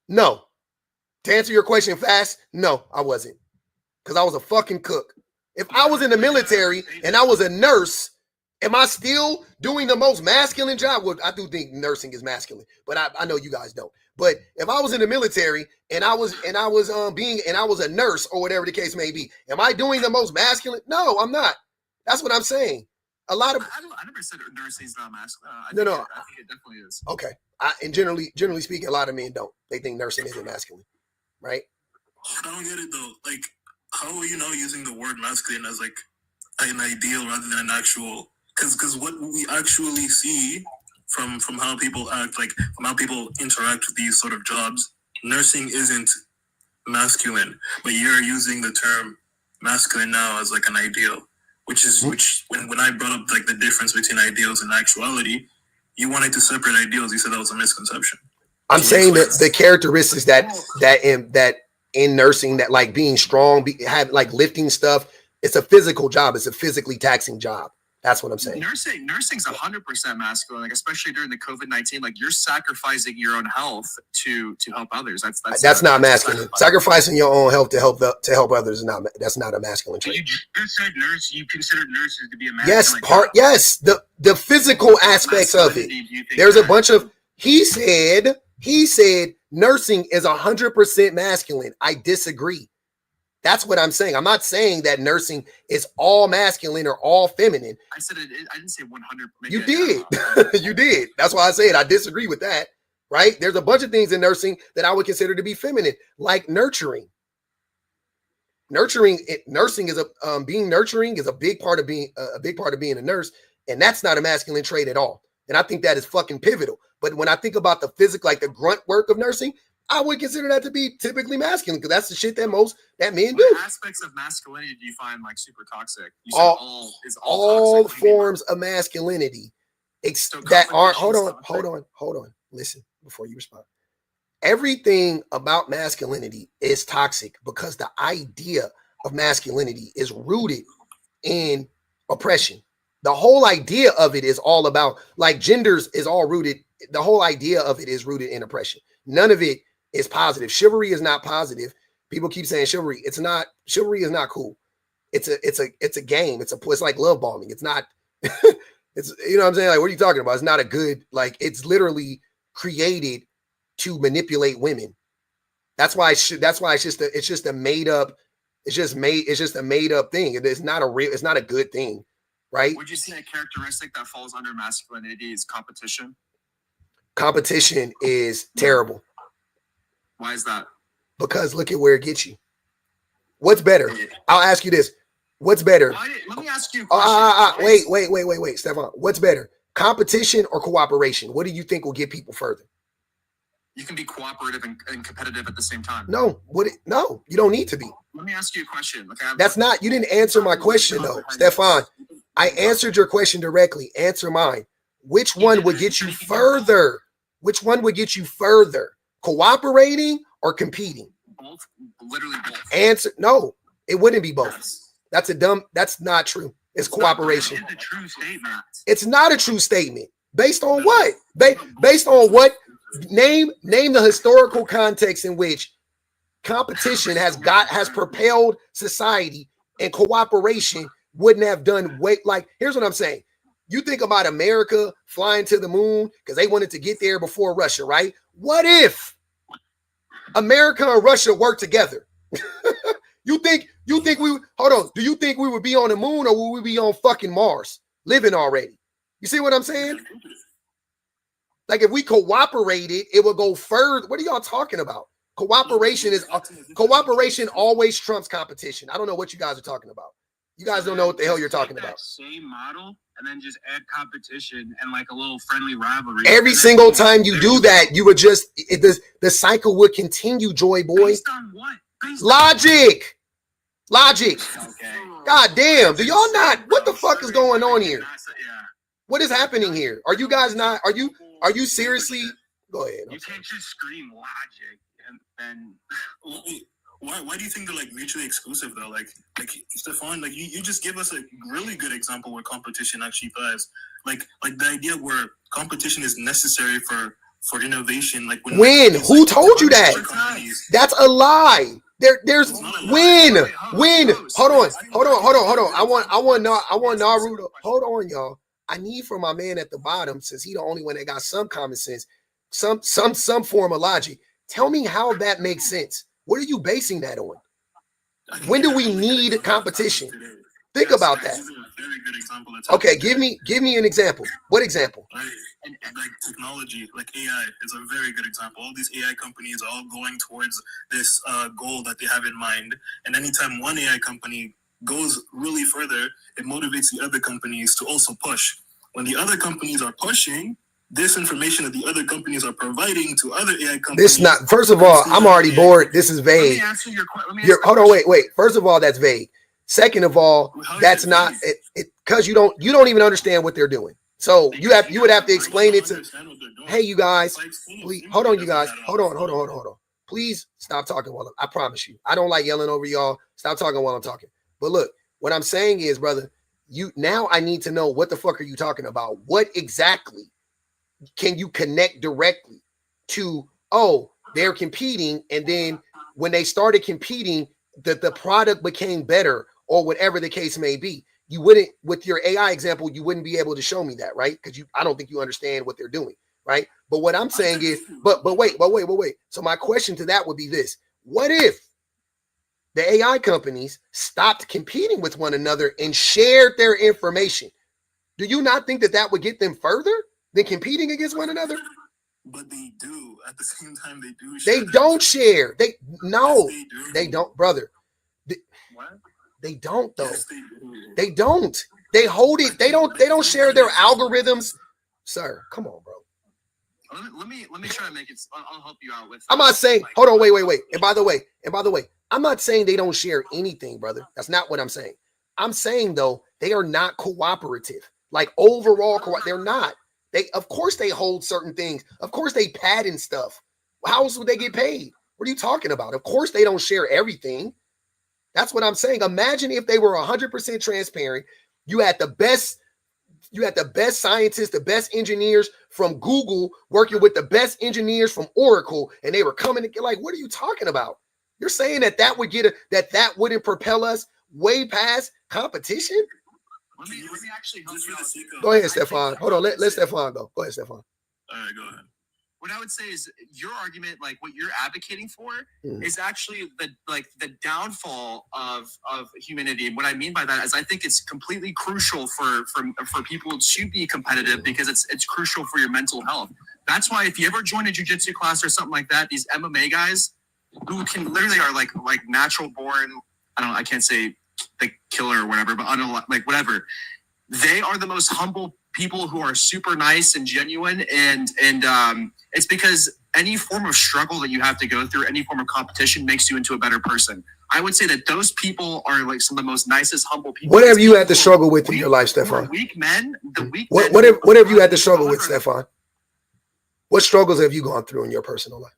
No. To answer your question fast, no, I wasn't. Because I was a fucking cook. If I was in the military and I was a nurse, am I still doing the most masculine job? Well, I do think nursing is masculine, but I know you guys don't. But if I was in the military and I was a nurse or whatever the case may be, am I doing the most masculine? No, I'm not. That's what I'm saying. A lot of I never said nursing is not masculine. I think it definitely is. Okay. And generally speaking, a lot of men don't. They think nursing isn't masculine, right? I don't get it though. Like, how are you now using the word masculine as like an ideal rather than an actual? Because what we actually see from how people act, like from how people interact with these sort of jobs, nursing isn't masculine, but you're using the term masculine now as like an ideal. Which when I brought up like the difference between ideals and actuality, you wanted to separate ideals. You said that was a misconception. I'm saying that the characteristics that in nursing, that like being strong, have like lifting stuff, it's a physical job. It's a physically taxing job. That's what I'm saying. Nursing's 100% masculine, like especially during the COVID-19. Like you're sacrificing your own health to help others. That's not masculine. Sacrificing your own health to help others is not. That's not a masculine trait. You just said nurse. You consider nurses to be a masculine. Yes, the physical aspects of it. There's a bunch of. He said nursing is 100% masculine. I disagree. That's what I'm saying. I'm not saying that nursing is all masculine or all feminine. I said it. I didn't say 100. You did. You did. That's why I said I disagree with that. Right? There's a bunch of things in nursing that I would consider to be feminine, like nurturing. Nursing is being nurturing is a big part of being a nurse, and that's not a masculine trait at all. And I think that is fucking pivotal. But when I think about the physical, like the grunt work of nursing, I would consider that to be typically masculine because that's the shit that men do. What aspects of masculinity do you find like super toxic? You said all toxic. Forms of masculinity that aren't. Hold on. Listen before you respond. Everything about masculinity is toxic because the idea of masculinity is rooted in oppression. The whole idea of it is all about, like, genders is all rooted. The whole idea of it is rooted in oppression. None of it is positive. Chivalry is not positive. People keep saying chivalry. It's not. Chivalry is not cool. It's a game. It's like love bombing. It's not. It's, you know what I'm saying? Like, what are you talking about? It's not a good, like, it's literally created to manipulate women. That's why it's just a made up thing. It's not a good thing, right? Would you say a characteristic that falls under masculinity is competition? Competition is terrible. Why is that? Because look at where it gets you. What's better? I'll ask you this. What's better? Let me ask you a question. Wait, Stefan. What's better? Competition or cooperation? What do you think will get people further? You can be cooperative and competitive at the same time. No, you don't need to be. Let me ask you a question. You didn't answer my question though, Stefan. I answered your question directly. Answer mine. Which one would get you further? Which one would get you further? Cooperating or competing? Both. Literally both. Answer. No, it wouldn't be both. Yes. That's not true. It's cooperation. It's a true statement. It's not a true statement. Based on what? Based on what? Name the historical context in which competition has propelled society, and cooperation wouldn't have done like, here's what I'm saying. You think about America flying to the moon because they wanted to get there before Russia, right? What if America and Russia work together? You think we hold on? Do you think we would be on the moon, or would we be on fucking Mars living already? You see what I'm saying? Like, if we cooperated, it would go further. What are y'all talking about? Cooperation always trumps competition. I don't know what you guys are talking about. You guys don't know what the hell you're talking about. Same model, and then just add competition and like a little friendly rivalry. Every single time you do that, you would just the cycle would continue, Joy Boy. Based on what? Logic. Okay. God damn. Do y'all not? What the fuck is going on here? What is happening here? Are you guys not? Are you seriously? Go ahead. You can't just scream logic and then. Why do you think they're like mutually exclusive though? Like Stefan, like you just give us a really good example where competition actually thrives. Like the idea where competition is necessary for innovation. Like when who told you that? That's a lie. There's when. Hold on. I want Naruto. Hold on, y'all. I need for my man at the bottom, since he the only one that got some common sense, some form of logic. Tell me how that makes sense. What are you basing that on? When do we need competition? Think about that. Okay, give me an example. What example? Like technology, like AI is a very good example. All these AI companies are all going towards this goal that they have in mind. And anytime one AI company goes really further, it motivates the other companies to also push. When the other companies are pushing, this information that the other companies are providing to other AI companies. First of all, I'm already bored. This is vague. Let me answer your question. Hold on, wait. First of all, that's vague. Second of all, that's not it because you don't even understand what they're doing. So you would have to explain it to. Hey, you guys, please hold on, you guys. Hold on. Please stop talking while I promise you. I don't like yelling over y'all. Stop talking while I'm talking. But look, what I'm saying is, brother, I need to know, what the fuck are you talking about? What exactly can you connect directly to? Oh, they're competing, and then when they started competing, the product became better, or whatever the case may be. You wouldn't, with your AI example, you wouldn't be able to show me that, right? Because I don't think you understand what they're doing, right? But what I'm saying is, but wait. So my question to that would be this: what if the AI companies stopped competing with one another and shared their information? Do you not think that would get them further than competing against one another? But they do. At the same time, they do. They don't share. They don't, brother. They don't though. Yes, they don't. They hold it. They don't share their algorithms. Sir, come on, bro. Let me try to make it. I'll help you out with. I'm not saying. Hold on, wait. And by the way, I'm not saying they don't share anything, brother. That's not what I'm saying. I'm saying though, they are not cooperative. Like overall, they're not. Of course they hold certain things. Of course they patent stuff. How else would they get paid? What are you talking about? Of course they don't share everything. That's what I'm saying. Imagine if they were 100% transparent. You had the best scientists, the best engineers from Google working with the best engineers from Oracle, and they were coming to get like, what are you talking about? You're saying that wouldn't propel us way past competition? Let me actually help you out. Go ahead, Stefan. Hold on. Let Stefan go. Go ahead, Stefan. All right, go ahead. What I would say is your argument, like what you're advocating for, is actually the downfall of humanity. And what I mean by that is I think it's completely crucial for people to be competitive because it's crucial for your mental health. That's why if you ever join a jiu-jitsu class or something like that, these MMA guys who can literally are like natural born, I can't say the killer or whatever, but like whatever. They are the most humble people who are super nice and genuine, and it's because any form of struggle that you have to go through, any form of competition makes you into a better person. I would say that those people are like some of the most nicest, humble people. What have you had to struggle with in your life, Stefan? Weak men. What have you had to struggle with, Stefan? What struggles have you gone through in your personal life?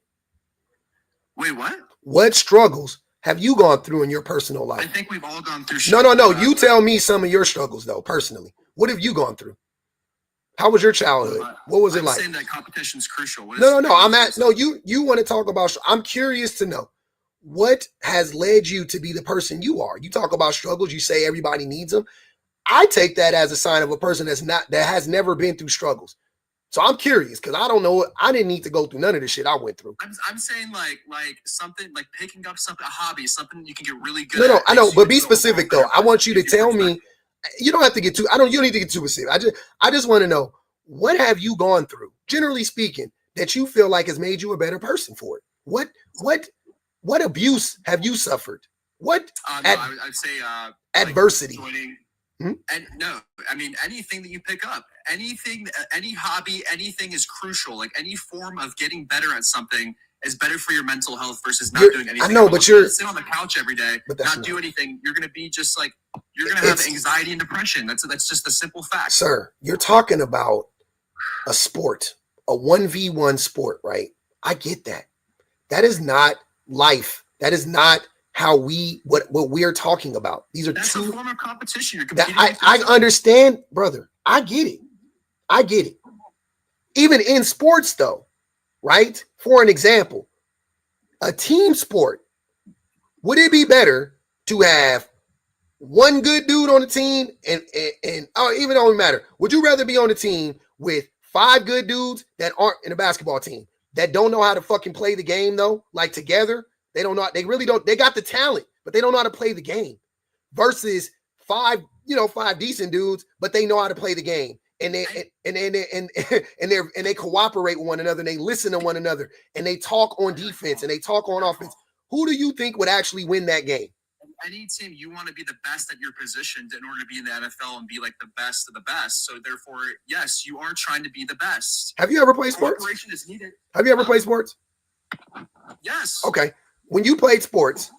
Wait, what? What struggles have you gone through in your personal life? I think we've all gone through. No. You tell me some of your struggles though, personally. What have you gone through? How was your childhood? What was it like? I'm saying that competition's crucial. No. You want to talk about. I'm curious to know what has led you to be the person you are. You talk about struggles. You say everybody needs them. I take that as a sign of a person that has never been through struggles. So I'm curious because I don't know. I didn't need to go through none of the shit I went through. I'm saying like something like picking up something, a hobby, something you can get really good. No, I know, but be specific though. I want you to tell me. You don't have to get too. You don't need to get too specific. I just want to know, what have you gone through, generally speaking, that you feel like has made you a better person for it? What abuse have you suffered? What I'd say adversity. And no, I mean anything that you pick up, anything, any hobby, anything is crucial. Like any form of getting better at something is better for your mental health versus not doing anything. I know, but you're sit on the couch every day, not do anything. You're gonna be just like you're gonna have anxiety and depression. That's just a simple fact. Sir, you're talking about a sport, a 1v1 sport, right? I get that. That is not life. That is not how what we're talking about. These are That's two a form of competition. You're that competing. I understand, brother. I get it. Even in sports, though, right? For an example, a team sport, would it be better to have one good dude on the team and even don't matter? Would you rather be on the team with 5 good dudes that aren't in a basketball team that don't know how to fucking play the game though? Like together, they don't know. They really don't. They got the talent, but they don't know how to play the game. Versus 5 decent dudes, but they know how to play the game, and they cooperate with one another, and they listen to one another, and they talk on defense, and they talk on offense. Who do you think would actually win that game? Any team, you want to be the best at your position in order to be in the NFL and be like the best of the best. So therefore, yes, you are trying to be the best. Have you ever played sports? Cooperation is needed. Have you ever played sports? Yes. Okay. When you played sports,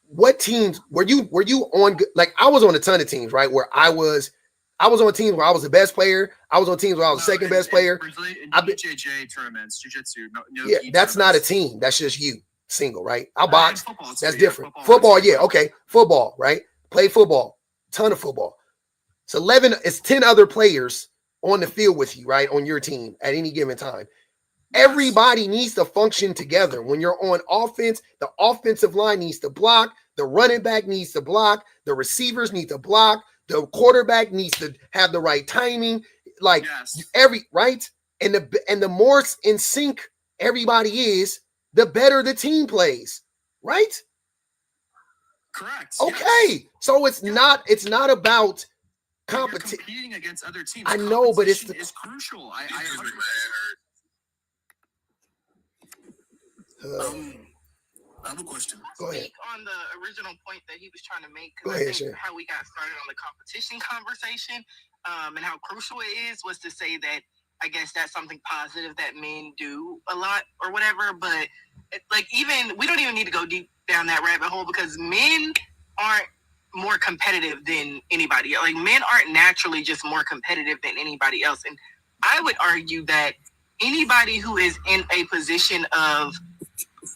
what teams were you on? Like I was on a ton of teams, right? Where I was on teams where I was the best player. I was on teams where I was the second best player. In BJJ tournaments, jiu-jitsu. That's not a team. That's just you. Single, right? I'll box. That's different. Yeah, football, yeah, okay. Football, right? Play football. Ton of football. It's 10 other players on the field with you, right? On your team at any given time. Everybody needs to function together. When you're on offense, the offensive line needs to block, the running back needs to block, the receivers need to block, the quarterback needs to have the right timing. Like right? And the more in sync everybody is, the better the team plays, right? Correct. Okay, yes. So it's not about competition. Competing against other teams. I know, but it's crucial. I have a question. Go ahead. On the original point that he was trying to make, Go ahead, Shane. How we got started on the competition conversation, and how crucial it is was to say that I guess that's something positive that men do a lot or whatever, but even we don't even need to go deep down that rabbit hole because men aren't more competitive than anybody else. Like men aren't naturally just more competitive than anybody else. And I would argue that anybody who is in a position of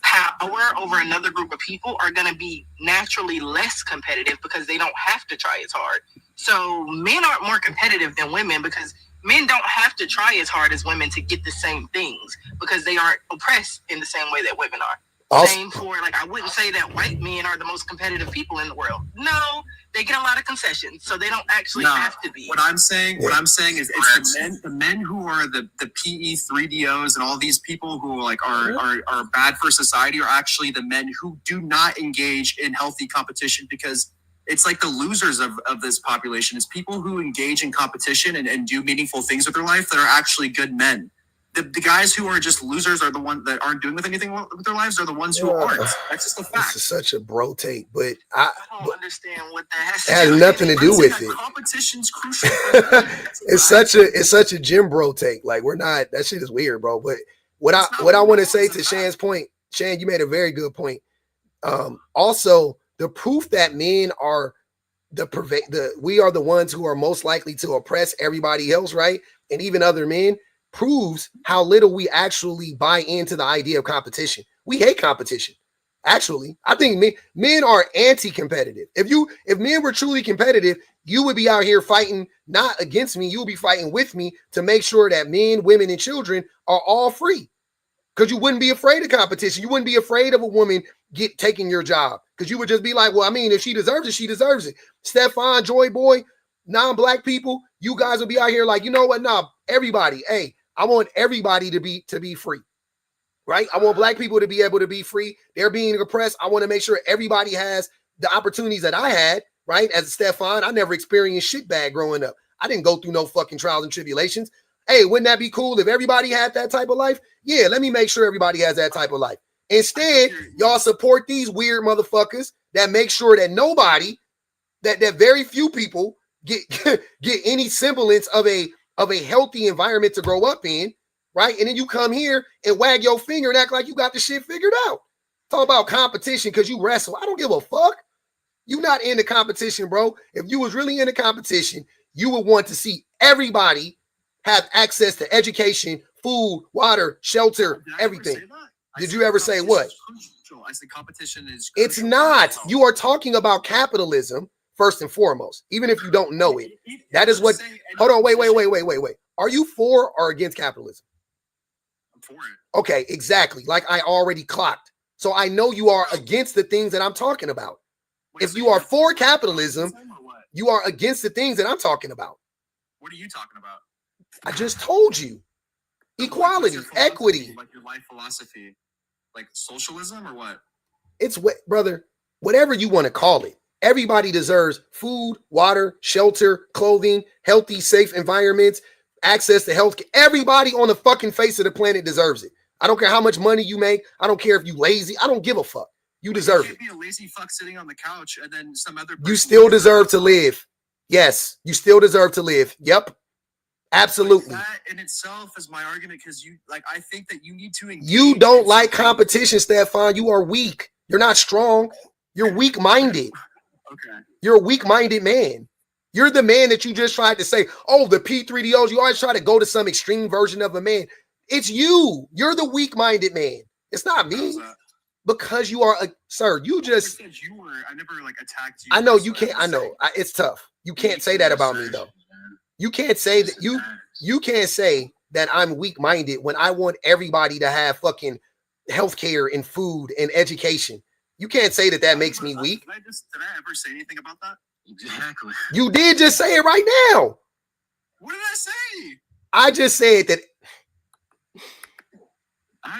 power over another group of people are going to be naturally less competitive because they don't have to try as hard. So men aren't more competitive than women because men don't have to try as hard as women to get the same things because they aren't oppressed in the same way that women are. Same for, I wouldn't say that white men are the most competitive people in the world. No, they get a lot of concessions, so they don't actually have to be. What I'm saying is it's the men who are the PE 3DOs and all these people who are bad for society are actually the men who do not engage in healthy competition because it's like the losers of this population. It's people who engage in competition and do meaningful things with their life that are actually good men. The guys who are just losers are the ones that aren't doing anything with their lives are the ones who aren't. That's just a fact. This is such a bro take, but I don't understand what that has nothing to do with it. Competition's crucial. It's such a gym bro take. Like we're not. That shit is weird, bro. But what I want to say to Shan's point, Shan, you made a very good point. Also, the proof that men are we are the ones who are most likely to oppress everybody else, right? And even other men proves how little we actually buy into the idea of competition. We hate competition. Actually, I think men are anti-competitive. If men were truly competitive, you would be out here fighting not against me. You'll be fighting with me to make sure that men, women, and children are all free. Because you wouldn't be afraid of competition. You wouldn't be afraid of a woman taking your job. Because you would just be like, well, I mean, if she deserves it, she deserves it. Stefan, Joy Boy, non-black people, you guys will be out here like, you know what? Nah, everybody. Hey, I want everybody to be free. Right? I want black people to be able to be free. They're being oppressed. I want to make sure everybody has the opportunities that I had, right? As a Stefan, I never experienced shit bad growing up. I didn't go through no fucking trials and tribulations. Hey, wouldn't that be cool if everybody had that type of life? Yeah, let me make sure everybody has that type of life. Instead, y'all support these weird motherfuckers that make sure that nobody, that very few people get any semblance of a healthy environment to grow up in. Right? And then you come here and wag your finger and act like you got the shit figured out. Talk about competition because you wrestle. I don't give a fuck. You not in the competition, bro. If you was really in the competition, you would want to see everybody have access to education, food, water, shelter, everything. Did you ever say what? I said competition is crucial. It's not. You are talking about capitalism first and foremost, even if you don't know it. That is what. Hold on. Wait. Are you for or against capitalism? For it. Okay, exactly. Like I already clocked. So I know you are against the things that I'm talking about. If you are for capitalism, you are against the things that I'm talking about. What are you talking about? I just told you. Equality, equity. Like your life philosophy. Like socialism or what? It's what, brother, whatever you want to call it. Everybody deserves food, water, shelter, clothing, healthy, safe environments, access to health. Everybody on the fucking face of the planet deserves it. I don't care how much money you make. I don't care if you lazy. I don't give a fuck. You deserve it. You can't be a lazy fuck sitting on the couch and then some other person. You still deserve to live. Yes, you still deserve to live. Yep. Absolutely. Like that in itself is my argument because I think that you need to engage. You don't like competition, Stefan. You are weak. You're not strong. You're weak-minded. Okay. You're a weak-minded man. You're the man that you just tried to say, oh, the P3DOs. You always try to go to some extreme version of a man. It's you. You're the weak-minded man. It's not me. Because you are sir, you just. I never attacked you. I know you can't. I know. It's tough. You can't say that about me, though. You can't say that you can't say that I'm weak-minded when I want everybody to have fucking healthcare and food and education. You can't say that makes me weak. Did I ever say anything about that? Exactly. You did just say it right now. What did I say? I just said that.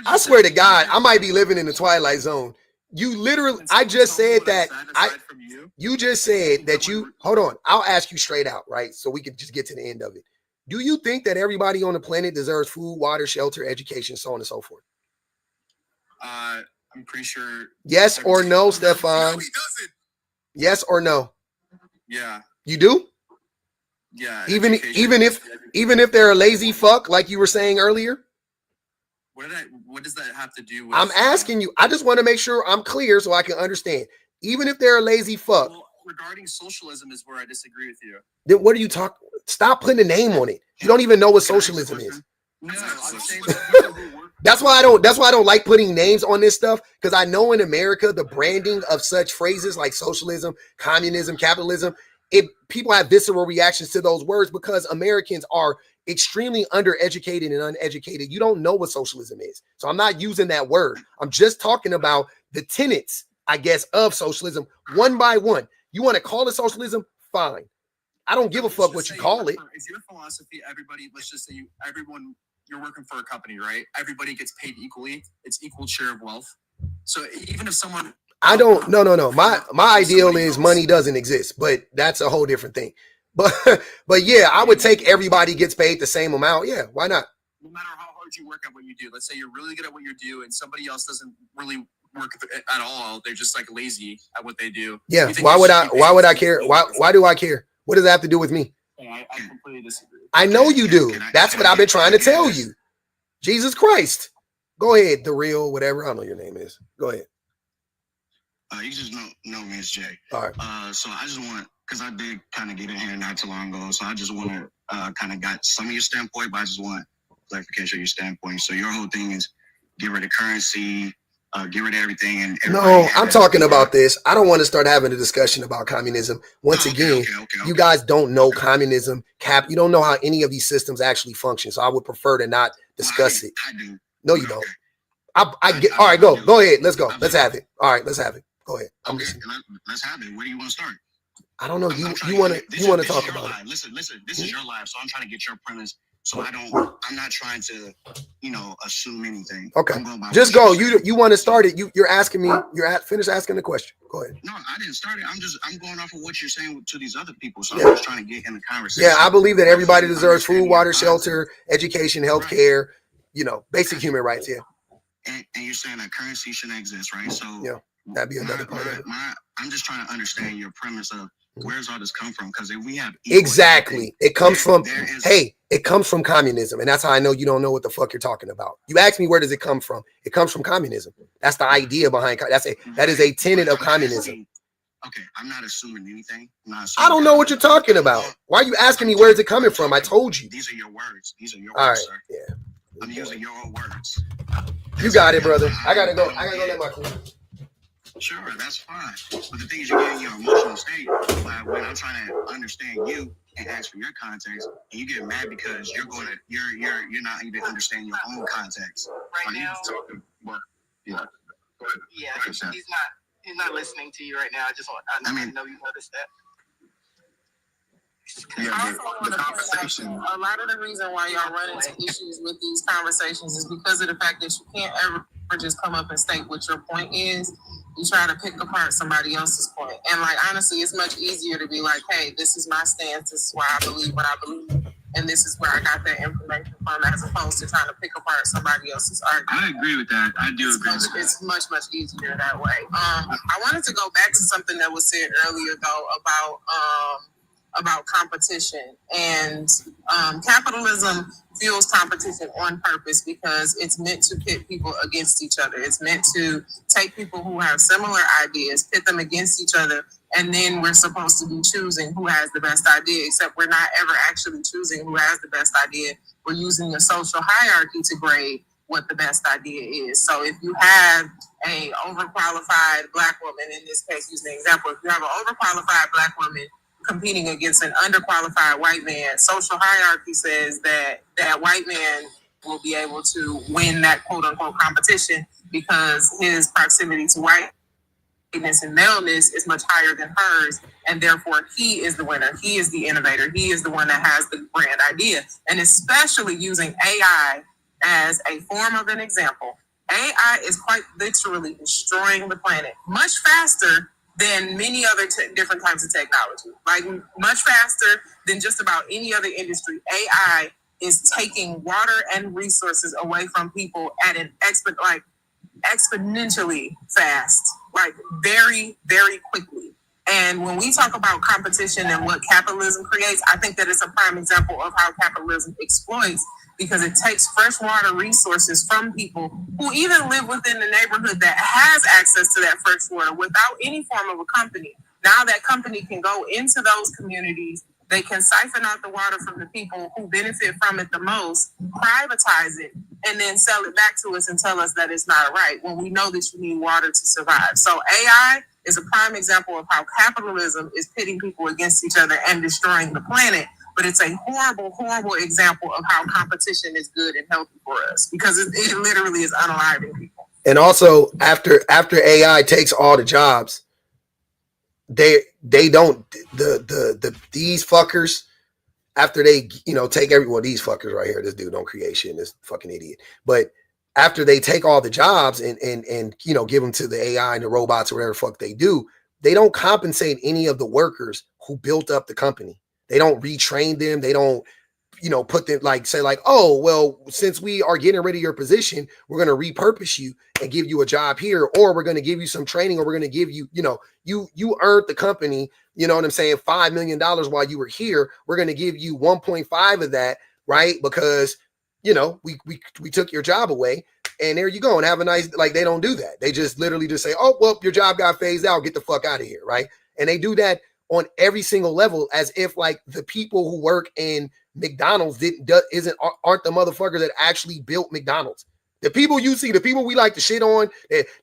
I swear to God, I might be living in the Twilight Zone. You literally, I just said that. You just said that you, hold on. I'll ask you straight out, right? So we can just get to the end of it. Do you think that everybody on the planet deserves food, water, shelter, education, so on and so forth? I'm pretty sure. Yes or no, Stefan? No, he doesn't. Yes or no? Yeah. You do? Yeah. Even if they're a lazy fuck, like you were saying earlier? What does that have to do with? I'm asking you. I just want to make sure I'm clear so I can understand. Even if they're a lazy fuck. Well, regarding socialism is where I disagree with you. Then what are you talking? Stop putting a name on it. You don't even know what socialism is. No, I'm saying That's why I don't like putting names on this stuff, because I know in America the branding of such phrases like socialism, communism, capitalism, people have visceral reactions to those words because Americans are extremely undereducated and uneducated. You don't know what socialism is. So I'm not using that word. I'm just talking about the tenets, I guess, of socialism one by one. You want to call it socialism? Fine. I don't give a fuck what you call it. Is your philosophy everybody, let's just say you're working for a company, right? Everybody gets paid equally. It's equal share of wealth. So even if someone... No. My ideal is money doesn't exist, but that's a whole different thing. But yeah, I would take everybody gets paid the same amount. Yeah, why not? No matter how hard you work at what you do. Let's say you're really good at what you do and somebody else doesn't really work at all. They're just lazy at what they do. Yeah, why would I care? Why do I care? What does that have to do with me? I completely disagree. I know you do. That's what I've been trying to tell you. Jesus Christ. Go ahead, the real whatever. I don't know your name is. Go ahead. You just know me as Jay. All right. So I just want, because I did kind of get in here not too long ago, so I just want to kind of got some of your standpoint, but I just want clarification of your standpoint. So your whole thing is get rid of currency, get rid of everything and no, I'm talking about this. I don't want to start having a discussion about communism. Once again, you guys don't know communism, you don't know how any of these systems actually function. So I would prefer to not discuss it. I do. No, you don't. I get all right, go ahead. Let's go. Let's have it. All right, let's have it. Go ahead. I'm listening. Let's have it. Where do you want to start? I don't know. You want to talk about it. Listen. This is your live, so I'm trying to get your premise. So I'm not trying to, assume anything. Okay. Just go. You want to start it. You're asking me. Finish asking the question. Go ahead. No, I didn't start it. I'm going off of what you're saying to these other people. So I'm just trying to get in the conversation. Yeah, I believe that everybody deserves food, water, shelter, education, healthcare, basic human rights. Yeah. And you're saying that currency shouldn't exist, right? So yeah, that'd be another part of it. I'm just trying to understand your premise of where's all this come from? Because if we have exactly, it comes from it comes from communism, and that's how I know you don't know what the fuck you're talking about. You ask me where does it come from? It comes from communism. That's the idea behind that is a tenet of communism. Okay, I'm not assuming anything. I don't know what you're talking about. Why are you asking me where is it coming from? I told you. These are your words. All words, right, sir. Yeah. I'm using your own words. You got it, brother. I gotta go let my cool. Sure, that's fine. But the thing is, you're getting your emotional state when I'm trying to understand you and ask for your context, and you get mad because you're not even understanding your own context. Right now, talking, but yeah, yeah, he's not listening to you right now. I know you noticed that. Yeah, the conversation. A lot of the reason why y'all run into issues with these conversations is because of the fact that you can't ever just come up and state what your point is. You try to pick apart somebody else's point. And honestly, it's much easier to be like, hey, this is my stance. This is why I believe what I believe. And this is where I got that information from, as opposed to trying to pick apart somebody else's argument. I agree with that. I do agree with that. It's much, much easier that way. I wanted to go back to something that was said earlier, though, about competition. And capitalism fuels competition on purpose because it's meant to pit people against each other. It's meant to take people who have similar ideas, pit them against each other, and then we're supposed to be choosing who has the best idea, except we're not ever actually choosing who has the best idea. We're using a social hierarchy to grade what the best idea is. So if you have a overqualified Black woman, in this case, using an example, if you have an overqualified Black woman competing against an underqualified white man, social hierarchy says that that white man will be able to win that quote unquote competition because his proximity to whiteness and maleness is much higher than hers, and therefore he is the winner. He is the innovator. He is the one that has the grand idea. And especially using AI as a form of an example, AI is quite literally destroying the planet much faster than many other different types of technology, much faster than just about any other industry. AI is taking water and resources away from people at an exponentially fast, very, very quickly. And when we talk about competition and what capitalism creates, I think that it's a prime example of how capitalism exploits, because it takes freshwater resources from people who even live within the neighborhood that has access to that fresh water without any form of a company. Now that company can go into those communities, they can siphon out the water from the people who benefit from it the most, privatize it, and then sell it back to us and tell us that it's not right when we know that you need water to survive. So AI is a prime example of how capitalism is pitting people against each other and destroying the planet. But it's a horrible, horrible example of how competition is good and healthy for us, because it literally is unaliving people. And also, after AI takes all the jobs, they don't these fuckers, after they take these fuckers right here, this dude don't create shit, this fucking idiot. But after they take all the jobs and give them to the AI and the robots or whatever the fuck they do, they don't compensate any of the workers who built up the company. They don't retrain them. They don't, put them say oh, well, since we are getting rid of your position, we're going to repurpose you and give you a job here, or we're going to give you some training, or we're going to give you, you earned the company, $5 million while you were here. We're going to give you 1.5 of that, right? Because, we took your job away, and there you go, and have a nice, they don't do that. They just literally just say, oh, well, your job got phased out. Get the fuck out of here, right? And they do that on every single level, as if the people who work in McDonald's aren't the motherfuckers that actually built McDonald's. The people you see, the people we like to shit on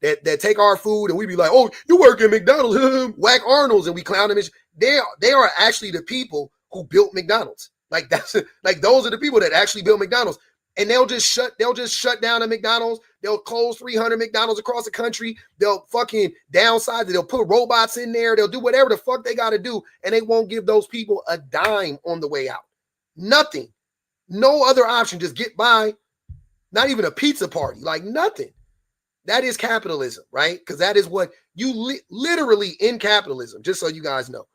that take our food and we be like, oh, you work at McDonald's, whack Arnold's, and we clown them. They are actually the people who built McDonald's. Like that's like those are the people that actually built McDonald's. And they'll just shut down a McDonald's. They'll close 300 McDonald's across the country. They'll fucking downsize it. They'll put robots in there. They'll do whatever the fuck they got to do. And they won't give those people a dime on the way out. Nothing. No other option. Just get by. Not even a pizza party. Like nothing. That is capitalism, right? Because that is what you literally in capitalism, just so you guys know.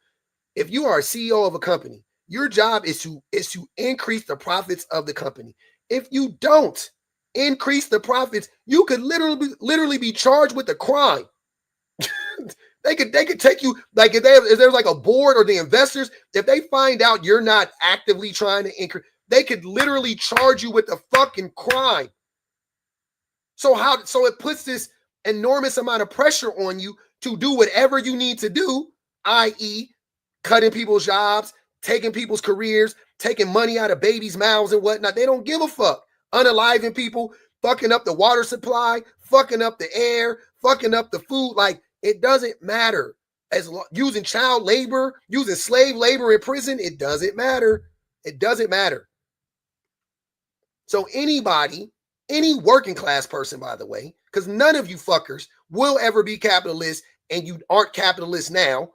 If you are a CEO of a company, your job is to increase the profits of the company. If you don't increase the profits, you could literally be charged with a crime. They could take you, like if there's like a board or the investors, if they find out you're not actively trying to increase, they could literally charge you with a fucking crime. So it puts this enormous amount of pressure on you to do whatever you need to do, i.e., cutting people's jobs, taking people's careers, taking money out of babies' mouths and whatnot. They don't give a fuck. Unaliving people, fucking up the water supply, fucking up the air, fucking up the food. Like, it doesn't matter. Using child labor, using slave labor in prison, it doesn't matter. It doesn't matter. So anybody, any working class person, by the way, because none of you fuckers will ever be capitalists, and you aren't capitalists now.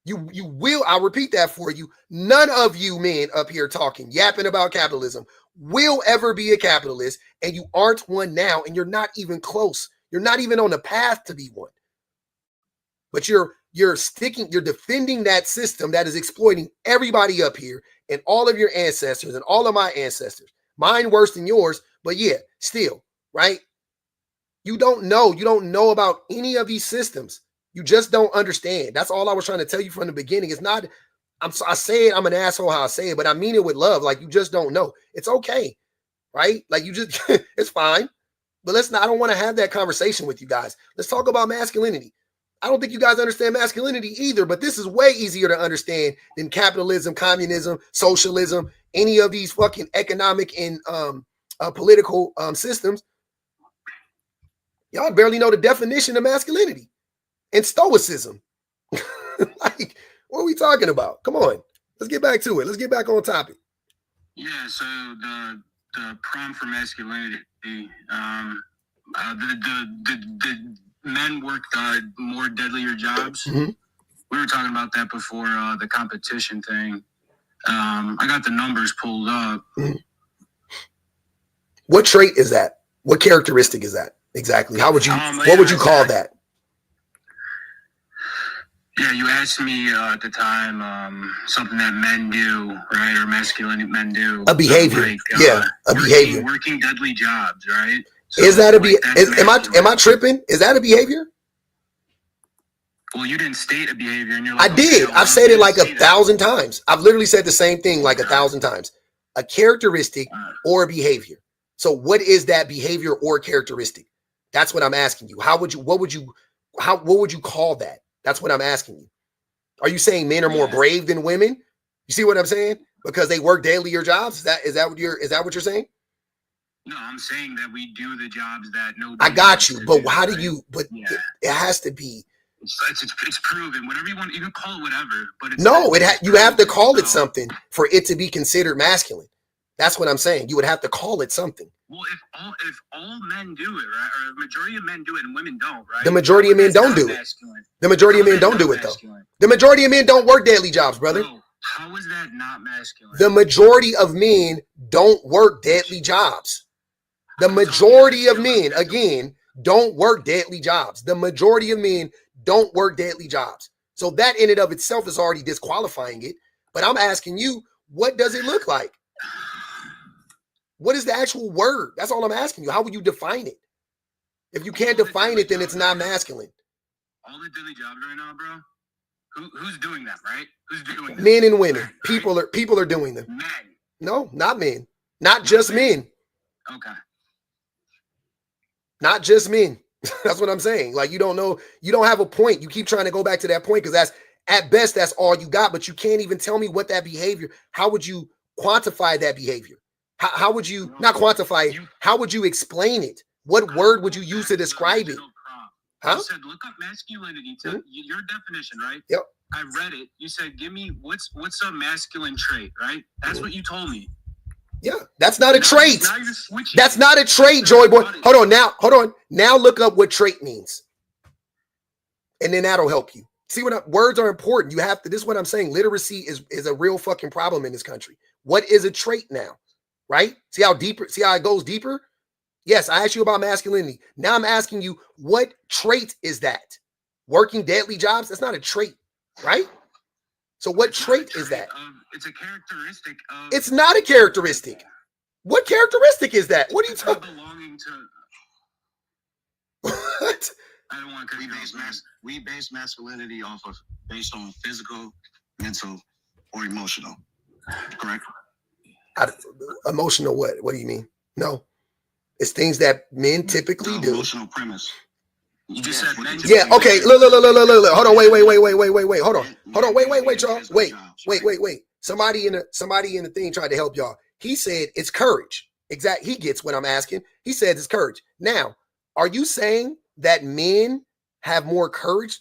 You will, I'll repeat that for you. None of you men up here talking, yapping about capitalism will ever be a capitalist, and you aren't one now, and you're not even close. You're not even on the path to be one. But you're defending that system that is exploiting everybody up here and all of your ancestors and all of my ancestors. Mine worse than yours, but yeah, still, right? You don't know about any of these systems. You just don't understand. That's all I was trying to tell you from the beginning. It's not, I say it, I'm an asshole how I say it, but I mean it with love. Like, you just don't know. It's okay, right? Like, you just, it's fine. But I don't want to have that conversation with you guys. Let's talk about masculinity. I don't think you guys understand masculinity either, but this is way easier to understand than capitalism, communism, socialism, any of these fucking economic and political systems. Y'all barely know the definition of masculinity and stoicism. Like, what are we talking about? Come on, let's get back to it. Let's get back on topic. Yeah, so the prompt for masculinity, the men work more deadlier jobs. Mm-hmm. We were talking about that before the competition thing. I got the numbers pulled up. Mm-hmm. What trait is that? What characteristic is that? Exactly. How would you? What would you call that? Yeah, you asked me at the time something that men do, right, or masculine men do. A behavior. Like, a behavior. Working deadly jobs, right? So, is that am I tripping? Is that a behavior? Well, you didn't state a behavior, and you're like, I did. I've said it like 1,000 times. I've literally said the same thing like 1,000 times. A characteristic or a behavior. So what is that behavior or characteristic? That's what I'm asking you. What would you call that? That's what I'm asking you. Are you saying men are more brave than women? You see what I'm saying? Because they work deadlier jobs? Is that what you're saying? No, I'm saying that we do the jobs that nobody. I got you, but how do you? But it has to be. It's proven. Whatever you want, you can call it whatever. But you have to call it something for it to be considered masculine. That's what I'm saying. You would have to call it something. Well, if all men do it, right, or the majority of men do it and women don't, right? The majority of men don't do it. The majority of men don't do it, though. The majority of men don't work deadly jobs, brother. Bro, how is that not masculine? The majority of men don't work deadly jobs. The majority of men, again, don't work deadly jobs. The majority of men don't work deadly jobs. So that in and of itself is already disqualifying it. But I'm asking you, what does it look like? What is the actual word? That's all I'm asking you. How would you define it? If you can't define it, then it's not masculine. All the deadly jobs right now, bro. Who's doing that, right? Who's doing that? Men and women. People are doing them. Men. No, not men. Not just men. Okay. Not just men. That's what I'm saying. Like, you don't know. You don't have a point. You keep trying to go back to that point because that's, at best, that's all you got. But you can't even tell me what that behavior, how would you quantify that behavior? How would you not quantify it? How would you explain it? What word would you use to describe it? Huh? You said look up masculinity to your definition, right? Yep. I read it. You said give me what's a masculine trait, right? That's what you told me. Yeah, that's not a trait. Now you're switching. That's not a trait, Joy Boy. Hold on. Now look up what trait means. And then that'll help you. See words are important. You have to, this is what I'm saying. Literacy is a real fucking problem in this country. What is a trait now? Right? See how it goes deeper? Yes, I asked you about masculinity. Now I'm asking you, what trait is that? Working deadly jobs? That's not a trait, right? So what trait is that? It's a characteristic of... It's not a characteristic. What characteristic is that? What are you talking about? Belonging to... What? I don't want to... We base masculinity based on physical, mental, or emotional. Correct? Emotional what? What do you mean? No. It's things that men typically do. Emotional premise. You just said men. Yeah, okay. Look. Hold on, wait. Hold on, wait, Charles. Wait. Somebody in the thing tried to help y'all. He said it's courage. He gets what I'm asking. He said it's courage. Now, are you saying that men have more courage?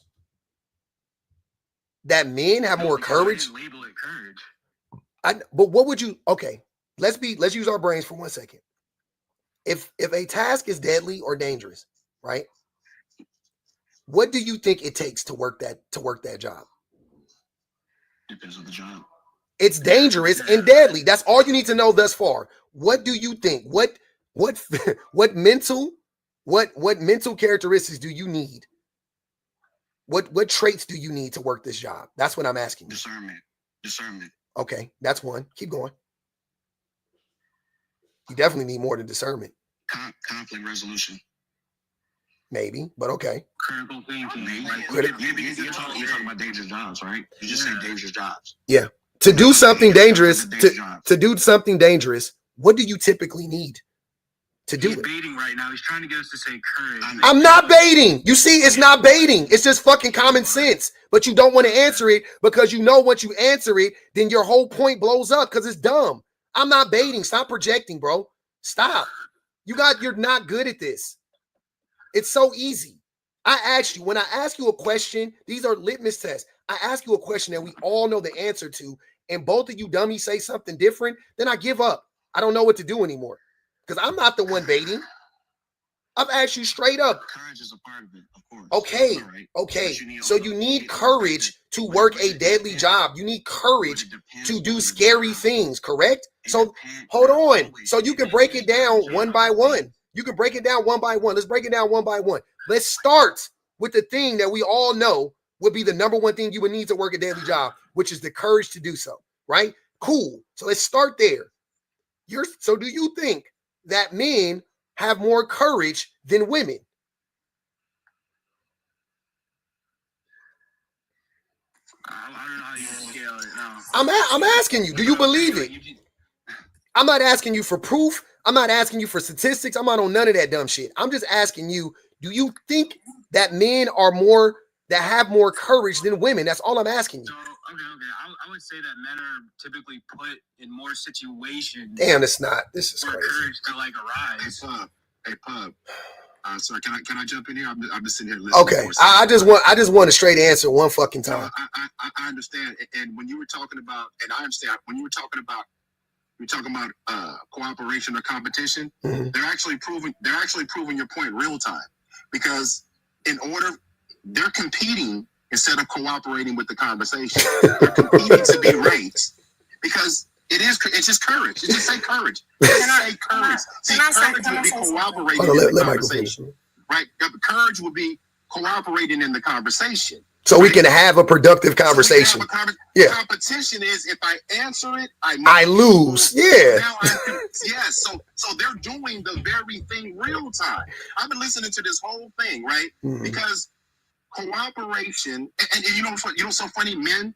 That men have more courage? Label it courage. But what would you? Okay, let's use our brains for 1 second. If a task is deadly or dangerous, right? What do you think it takes to work that job? Depends on the job. It's dangerous and deadly. That's all you need to know thus far. What do you think? What mental characteristics do you need? What traits do you need to work this job? That's what I'm asking you. Discernment. Okay, that's one. Keep going. You definitely need more than discernment. Conflict resolution. Maybe, but okay. Critical thinking. Maybe. You're talking about dangerous jobs, right? You just said dangerous jobs. Yeah. To do something dangerous, to do something dangerous, what do you typically need to do it? He's baiting right now. He's trying to get us to say courage. I'm not baiting. You see, it's not baiting. It's just fucking common sense. But you don't want to answer it because you know once you answer it, then your whole point blows up because it's dumb. I'm not baiting. Stop projecting, bro. Stop. You're not good at this. It's so easy. I asked you, when I ask you a question, these are litmus tests. I ask you a question that we all know the answer to, and both of you dummies say something different, then I give up. I don't know what to do anymore because I'm not the one baiting. I've asked you straight up. Courage is a part of it, of course. Okay. So you need courage to work a deadly job. You need courage to do scary things, correct? So hold on. So you can break it down one by one. Let's break it down one by one. Let's start with the thing that we all know would be the number one thing you would need to work a daily job, which is the courage to do so, right? Cool. So let's start there. So do you think that men have more courage than women? I don't know how you scale it. No. I'm asking you, do you believe it? I'm not asking you for proof. I'm not asking you for statistics. I'm not on none of that dumb shit. I'm just asking you, do you think that men that have more courage than women? That's all I'm asking you. So, okay. I would say that men are typically put in more situations. Damn, it's not. This is crazy. Courage to arise. Hey, Pub. Sorry, can I jump in here? I'm just sitting here listening. Okay, I just want a straight answer one fucking time. I understand, and when you were talking about, and I understand when you were talking about cooperation or competition, mm-hmm. they're actually proving your point real time, because they're competing instead of cooperating with the conversation. They're competing to be ranked because it's just courage. It's just say courage. Say courage. See, courage would be cooperating in the conversation, right? Courage would be cooperating in the conversation. So we can have a productive conversation. Competition is if I answer it, I lose. Yeah. So they're doing the very thing real time. I've been listening to this whole thing, right? Mm-hmm. Because cooperation, and you know so funny, men,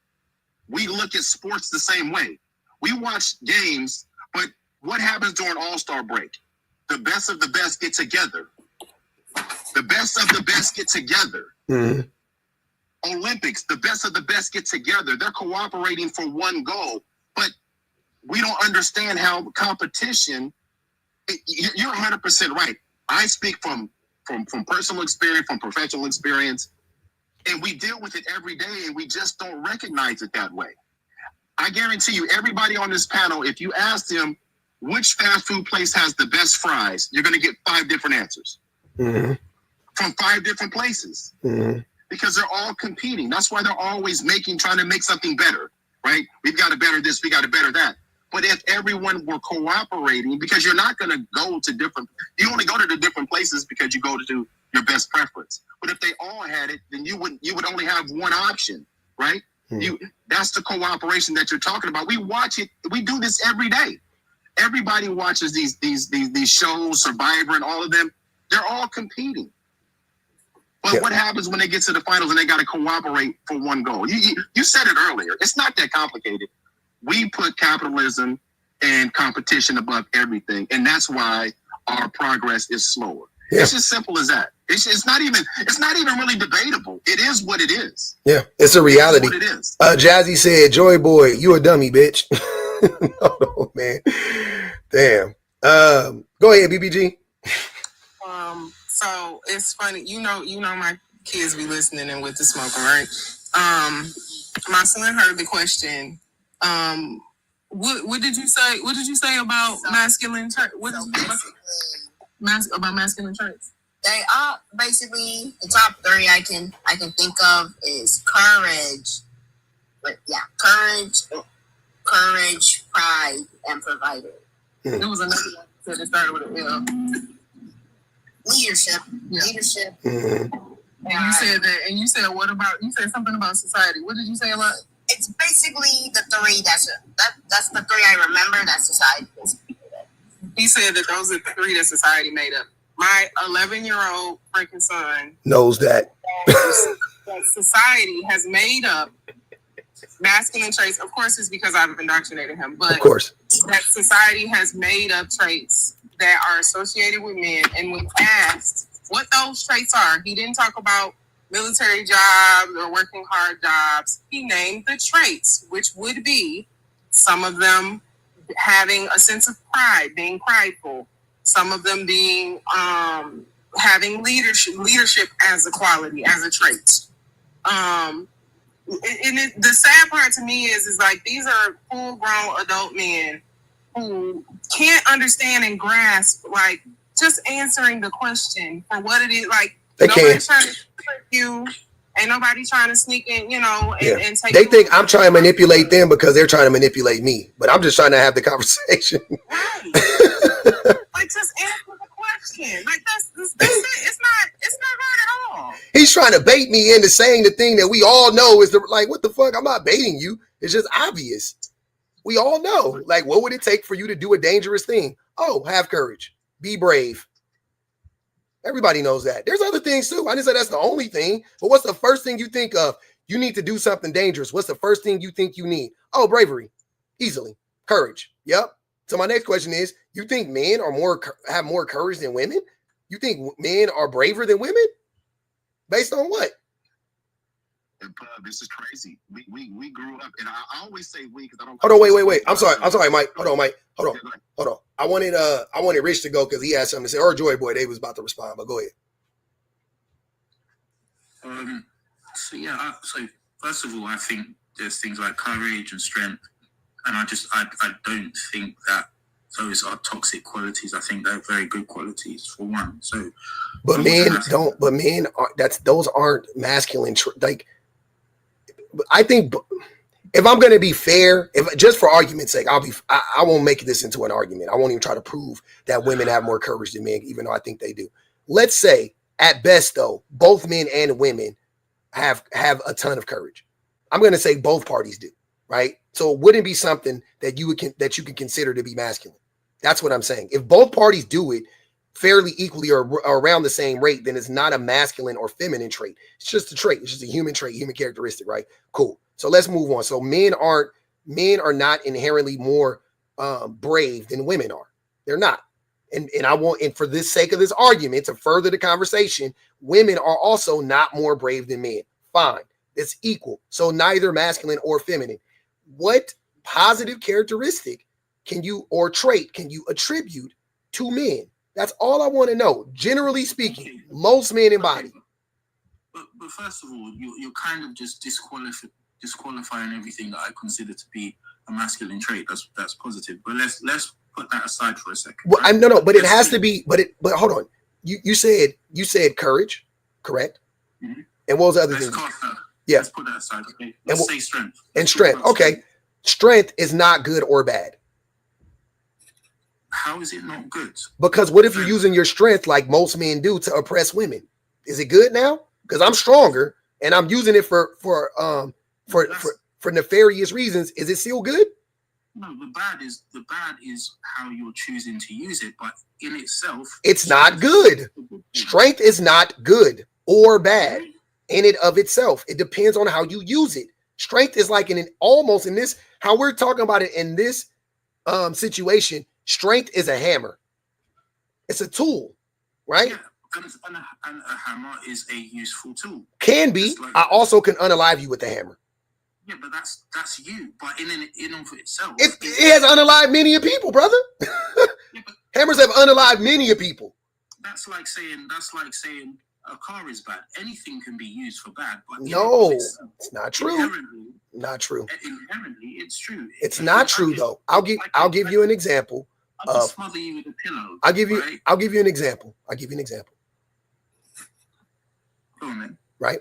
we look at sports the same way. We watch games, but what happens during All-Star break? The best of the best get together. The best of the best get together. Mm-hmm. Olympics, the best of the best get together. They're cooperating for one goal. But we don't understand how competition. You're 100% right. I speak from personal experience, from professional experience, and we deal with it every day, and we just don't recognize it that way. I guarantee you, everybody on this panel, if you ask them which fast food place has the best fries, you're going to get 5 different answers from 5 different places because they're all competing. That's why they're always trying to make something better, right? We've got to better this, we got to better that. But if everyone were cooperating, because you're not going to go to you only go to the different places because you go to your best preference. But if they all had it, then you would only have one option, right? That's the cooperation that you're talking about. We watch it. We do this every day. Everybody watches these shows, Survivor, and all of them. They're all competing. But what happens when they get to the finals and they got to cooperate for one goal? You said it earlier. It's not that complicated. We put capitalism and competition above everything, and that's why our progress is slower. Yeah. It's as simple as that. It's not even really debatable. It is what it is. Yeah, it's a reality. It is. Jazzy said, "Joy boy, you a dummy, bitch." No, man. Damn. Go ahead, BBG. So it's funny, you know, my kids be listening and with the smoking, right? My son heard the question. What did you say? What did you say about masculine traits? What did you say about masculine traits? They are basically the top 3 I can think of is courage. But yeah, courage, pride, and provider. There was another one that started with an L. Leadership. And you said that. And you said what about? You said something about society. What did you say about? It's basically the 3. That's the 3 I remember. That society basically. He said that those are the 3 that society made up. My 11-year-old freaking son knows that society has made up masculine traits. Of course, it's because I've indoctrinated him, but of course, that society has made up traits that are associated with men. And when asked what those traits are, he didn't talk about military jobs or working hard jobs. He named the traits, which would be some of them having a sense of pride, being prideful. Some of them being having leadership as a quality, as a trait. And the sad part to me is like these are full-grown adult men who can't understand and grasp like just answering the question for what it is. Like nobody's trying to trick you, ain't nobody trying to sneak in, and take. They think I'm trying to manipulate them because they're trying to manipulate me, but I'm just trying to have the conversation. Right. Like just answer the question. Like that's it. It's not hard at all. He's trying to bait me into saying the thing that we all know is what the fuck? I'm not baiting you. It's just obvious. We all know. Like, what would it take for you to do a dangerous thing? Oh, have courage. Be brave. Everybody knows that. There's other things too. I didn't say that's the only thing. But what's the first thing you think of? You need to do something dangerous. What's the first thing you think you need? Oh, bravery. Easily. Courage. Yep. So my next question is, you think men have more courage than women? You think men are braver than women? Based on what? This is crazy. We grew up, and I always say we because I don't. Hold on, wait. I'm sorry, Mike. Hold on, Mike. Hold on. I wanted Rich to go because he had something to say. Or Joy Boy, they was about to respond, but go ahead. So first of all, I think there's things like courage and strength, and I don't think that those are toxic qualities. I think they're very good qualities for one. So, but men don't. But men are. Those aren't masculine. I think if I'm going to be fair, if just for argument's sake, I won't make this into an argument. I won't even try to prove that women have more courage than men, even though I think they do. Let's say at best though, both men and women have a ton of courage. I'm going to say both parties do, right? So it wouldn't be something that you could consider to be masculine. That's what I'm saying. If both parties do it fairly equally or around the same rate, then it's not a masculine or feminine trait. It's just a trait. It's just a human trait, human characteristic, right? Cool. So let's move on. So men are not inherently more brave than women are. They're not. And for this sake of this argument, to further the conversation, women are also not more brave than men. Fine. It's equal. So neither masculine or feminine. What positive characteristic or trait can you attribute to men? That's all I want to know. Generally speaking, most men embody. But first of all, you're kind of just disqualifying everything that I consider to be a masculine trait. That's positive. But let's put that aside for a second. Well, right? No, but it has to be. But hold on. You said courage, correct? Mm-hmm. And what was the other thing? Yeah. Let's put that aside. Okay. Let's say strength. And strength. Okay. Strength is not good or bad. How is it not good? Because what if you're using your strength like most men do to oppress women? Is it good now? Because I'm stronger and I'm using it for nefarious reasons. Is it still good? No, the bad is how you're choosing to use it, but in itself, it's not good. Strength is not good or bad in it of itself. It depends on how you use it. Strength is like almost in this, how we're talking about it in this situation. Strength is a hammer. It's a tool, right? Yeah, and a hammer is a useful tool. Can be. Like, I also can unalive you with the hammer. Yeah, but that's you. But in of itself, it has unalived many of people, brother. Yeah, hammers have unalived many of people. That's like saying a car is bad. Anything can be used for bad. But no, it's not true. Not true. Inherently, it's true. It's not true though. I'll give you an example. I'll smother you with a pillow. I'll give you an example. Go on, man. Right?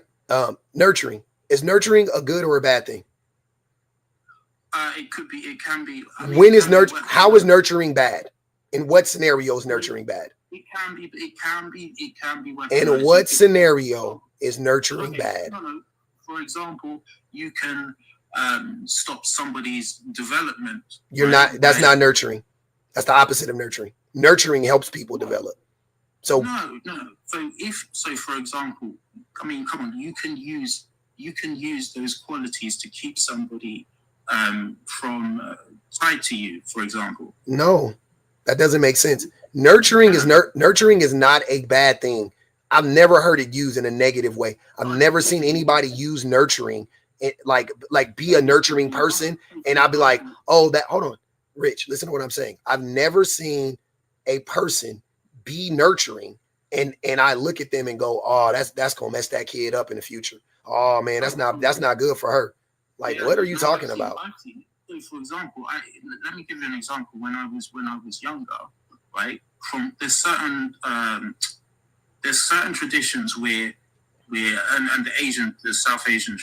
Nurturing. Is nurturing a good or a bad thing? It could be. It can be. How is nurturing bad? In what scenario is nurturing bad? It can be. In what scenario is nurturing bad? No. For example, you can stop somebody's development. That's not nurturing. That's the opposite of nurturing. Nurturing helps people develop. So no. So for example, I mean, come on, you can use those qualities to keep somebody from tied to you, for example. No, that doesn't make sense. Nurturing is not a bad thing. I've never heard it used in a negative way. I've never seen anybody use nurturing, like be a nurturing person, and I'll be like, oh, hold on, Rich, listen to what I'm saying. I've never seen a person be nurturing, and I look at them and go, oh, that's gonna mess that kid up in the future. Oh man, that's not good for her. Like, what are you talking about? For example, let me give you an example. When I was younger, right? There's certain traditions where and the South Asian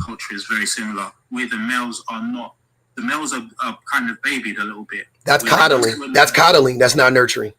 culture is very similar, where the males are kind of babied a little bit. That's coddling. That's coddling. That's not nurturing.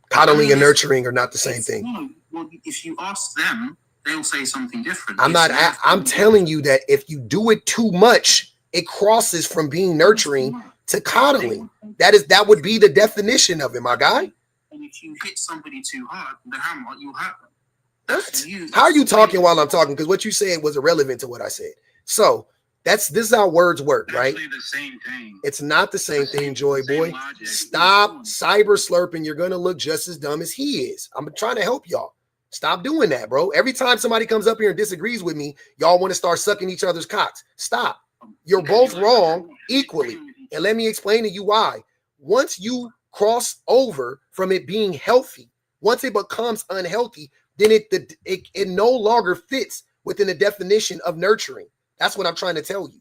Coddling and nurturing are not the same thing. No, well, if you ask them, they'll say something different. I'm telling you that if you do it too much, it crosses from being nurturing to coddling. That would be the definition of it, my guy. And if you hit somebody too hard, the hammer, you'll hurt them. How are you talking while I'm talking? Because what you said was irrelevant to what I said. So this is how words work, right? Actually the same thing. It's not the same thing, Joy Boy. Logic. Stop cyber slurping. You're gonna look just as dumb as he is. I'm trying to help y'all. Stop doing that, bro. Every time somebody comes up here and disagrees with me, y'all want to start sucking each other's cocks. Stop. You're both wrong equally. And let me explain to you why. Once you cross over from it being healthy, once it becomes unhealthy, then it no longer fits within the definition of nurturing. That's what I'm trying to tell you.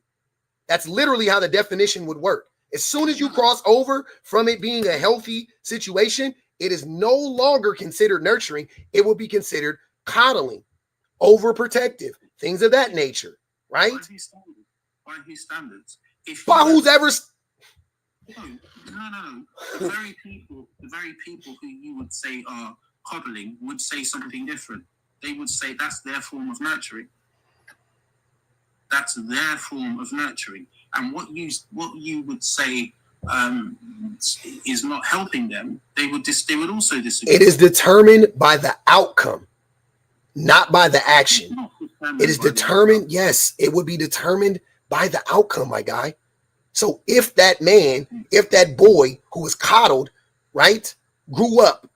That's literally how the definition would work. As soon as you cross over from it being a healthy situation, it is no longer considered nurturing. It will be considered coddling, overprotective, things of that nature, right? By whose standards? By who's ever. No. The very people who you would say are coddling would say something different. They would say that's their form of nurturing. That's their form of nurturing. And what you would say is not helping them, they would also disagree. It is determined by the outcome, not by the action. It is determined. Yes, it would be determined by the outcome, my guy. So if that boy who was coddled, right, grew up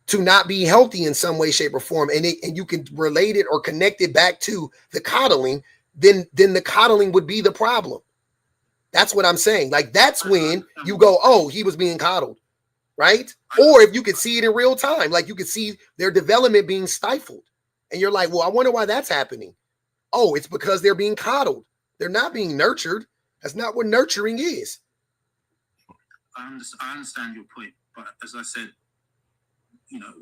to not be healthy in some way, shape, or form, and you can relate it or connect it back to the coddling, then the coddling would be the problem. That's what I'm saying. Like, that's when you go, oh, he was being coddled, right? Or if you could see it in real time, like you could see their development being stifled. And you're like, well, I wonder why that's happening. Oh, it's because they're being coddled. They're not being nurtured. That's not what nurturing is. I understand your point, but as I said, you know,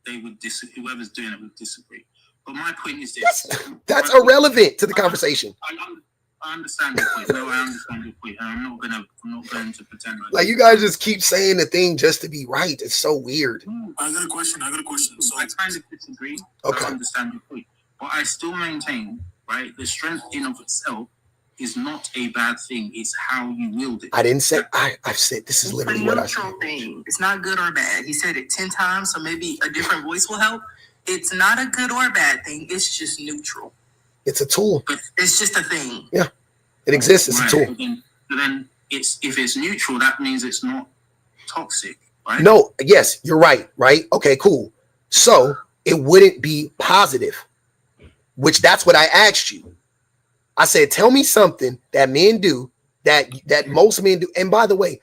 they would disagree. Whoever's doing it would disagree. But my point is this: that's irrelevant to the conversation. I understand your point. No, I understand your point, and I'm not going to pretend like you guys just keep saying the thing just to be right. It's so weird. I got a question. So I kind of disagree. Okay. I understand your point, but I still maintain, right? The strength in of itself is not a bad thing. It's how you wield it. I didn't say. I've said this is literally what I said. Thing. It's not good or bad. He said it 10 times, so maybe a different voice will help. It's not a good or bad thing. It's just neutral. It's a tool. It's just a thing. Yeah, it exists. It's a tool. But then if it's neutral, that means it's not toxic, right? No. Yes, you're right. Right. Okay. Cool. So it wouldn't be positive, which that's what I asked you. I said, tell me something that men do that most men do. And by the way,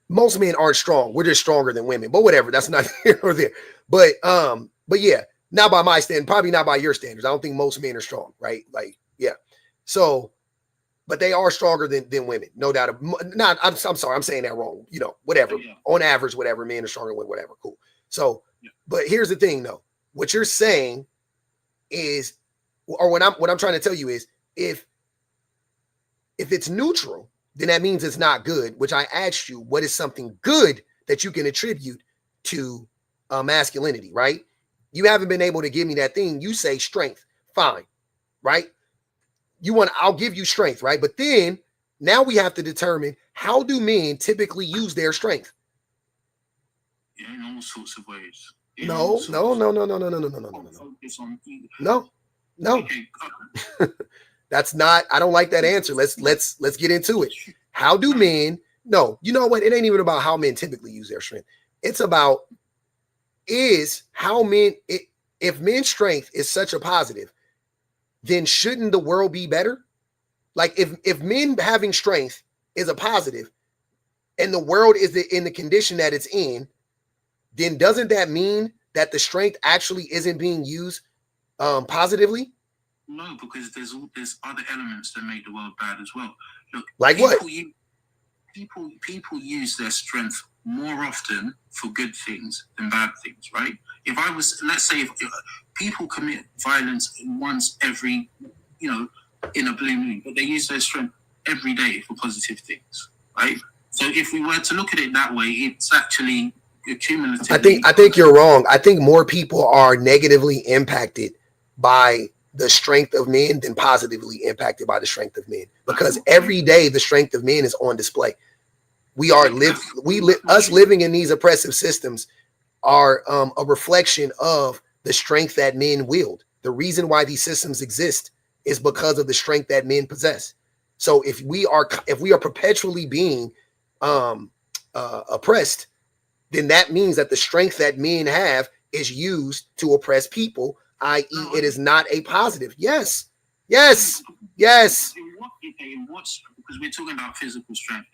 most men aren't strong. We're just stronger than women. But whatever. That's not here or there. But yeah, not by my standard, probably not by your standards. I don't think most men are strong, right? Like, yeah. So, but they are stronger than women, no doubt. I'm sorry, I'm saying that wrong. You know, whatever. Yeah. On average, whatever, men are stronger than whatever. Cool. So, but here's the thing, though. What you're saying is, or what I'm trying to tell you is, if it's neutral, then that means it's not good, which I asked you, what is something good that you can attribute to masculinity, right? You haven't been able to give me that thing. You say strength. Fine, right? I'll give you strength, right? But then now we have to determine, how do men typically use their strength? Yeah, in all sorts of ways. No. That's not, I don't like that answer. Let's get into it. How do men, no, you know what? It ain't even about how men typically use their strength. It's about if men's strength is such a positive, then shouldn't the world be better? Like if men having strength is a positive and the world is in the condition that it's in, then doesn't that mean that the strength actually isn't being used positively? No, because there's other elements that make the world bad as well. Look, like what? People use their strength more often for good things than bad things, right? Let's say if people commit violence once every, in a blue moon, but they use their strength every day for positive things, right? So if we were to look at it that way, it's actually cumulative. I think you're wrong. I think more people are negatively impacted by the strength of men than positively impacted by the strength of men, because every day the strength of men is on display. Us living in these oppressive systems are a reflection of the strength that men wield. The reason why these systems exist is because of the strength that men possess. So if we are perpetually being oppressed, then that means that the strength that men have is used to oppress people, i.e. it is not a positive. Yes. Because we're talking about physical strength.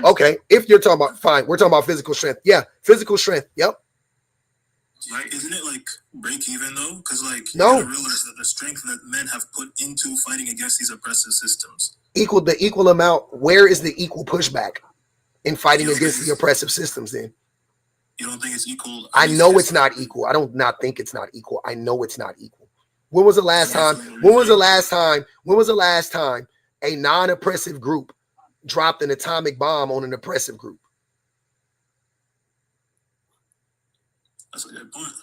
Okay. If you're talking about, fine, we're talking about physical strength. Yeah, physical strength. Yep. Right? Isn't it like break even though? Because you gotta realize that the strength that men have put into fighting against these oppressive systems the equal amount. Where is the equal pushback in fighting against the oppressive systems? Then you don't think it's equal? I know it's not equal. I don't not think it's not equal. I know it's not equal. When was the last time? When was the last time a non-oppressive group dropped an atomic bomb on an oppressive group? That's a good point.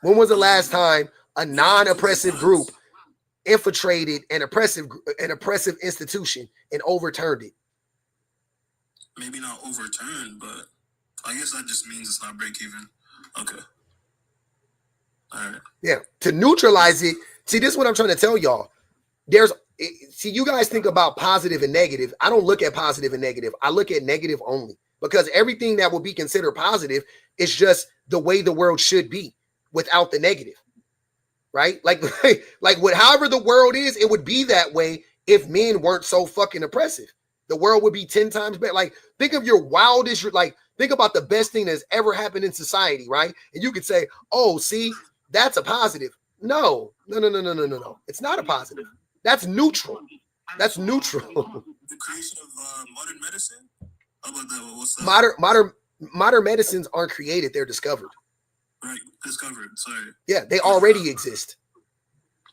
When was the last time a non-oppressive group infiltrated an oppressive institution and overturned it? Maybe not overturned, but I guess that just means it's not break even. Okay. All right. Yeah. To neutralize it. See, this is what I'm trying to tell y'all. You guys think about positive and negative. I don't look at positive and negative. I look at negative only, because everything that will be considered positive is just the way the world should be without the negative, right? Like however the world is, it would be that way if men weren't so fucking oppressive. the world would be 10 times better. Like, think of your wildest, like, think about the best thing that's ever happened in society, right? And you could say, oh, see, that's a positive. No. It's not a positive. That's neutral. That's neutral. The creation of modern medicine? How about that? What's that? Modern medicines aren't created, they're discovered. Right, discovered, sorry. Yeah, they already exist.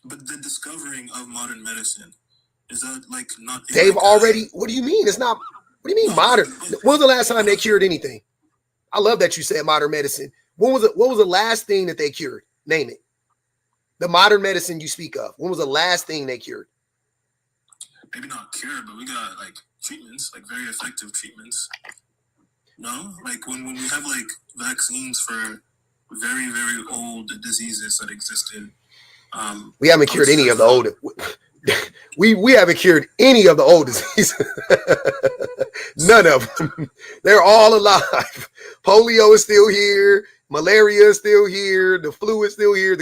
But the discovering of modern medicine, is that like not... They've already, what do you mean? It's not, what do you mean modern? When was the last time they cured anything? I love that you said modern medicine. What was the last thing that they cured? Name it. The modern medicine you speak of. When was the last thing they cured? Maybe not cure, but we got like treatments, like very effective treatments. No? Like when we have like vaccines for very, very old diseases that existed. We haven't cured any of the old. We haven't cured any of the old diseases. None of them. They're all alive. Polio is still here. Malaria is still here. The flu is still here.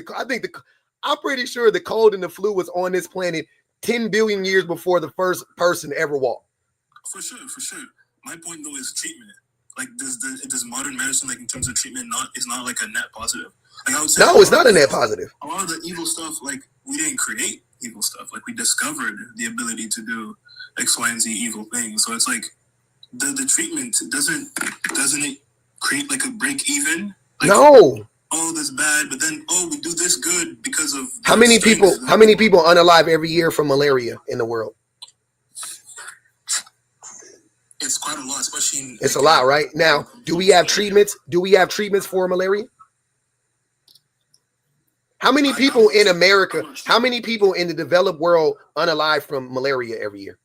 I'm pretty sure the cold and the flu was on this planet 10 billion years before the first person ever walked. For sure. My point though is treatment. Like does modern medicine, like in terms of treatment, is not like a net positive? Like I would say, no, it's not a net positive. A lot of the evil stuff, like we didn't create evil stuff. Like we discovered the ability to do X, Y, and Z evil things. So it's like the treatment doesn't it create like a break even? Like, no. Oh, that's bad, but then we do this good because of how many people unalive every year from malaria in the world? It's quite a lot, especially it's a lot, right? Now, do we have treatments? Do we have treatments for malaria? How many people in America, how many people in the developed world unalive from malaria every year?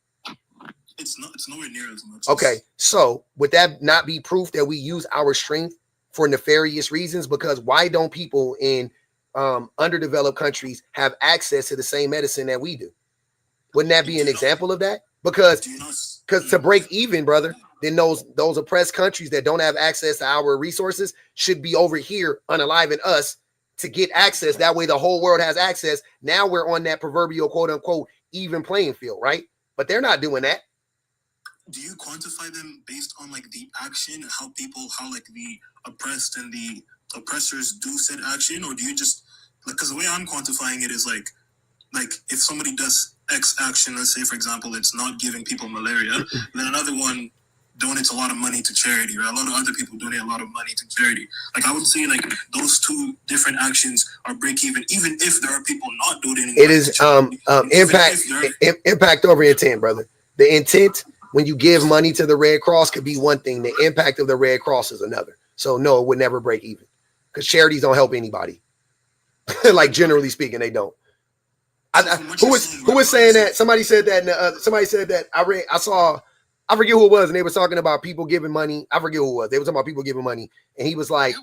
It's nowhere near as much. Okay, so would that not be proof that we use our strength for nefarious reasons? Because why don't people in underdeveloped countries have access to the same medicine that we do? Wouldn't that be an example of that? Because to break even, brother, then those oppressed countries that don't have access to our resources should be over here unaliving us to get access. That way the whole world has access. Now we're on that proverbial quote unquote even playing field, right? But they're not doing that. Do you quantify them based on like the action, how like the oppressed and the oppressors do said action? Or do you just, like, because the way I'm quantifying it is like if somebody does X action, let's say, for example, it's not giving people malaria, then another one donates a lot of money to charity, or a lot of other people donate a lot of money to charity. Like, I would say, like, those two different actions are break even if there are people not donating. It is impact over intent, brother. The intent, when you give money to the Red Cross, could be one thing. The impact of the Red Cross is another. So no, it would never break even, because charities don't help anybody. Like, generally speaking, they don't. Who was saying that? Somebody said that. Somebody said that. I forget who it was, and they were talking about people giving money. I forget who it was. They were talking about people giving money, and he was like,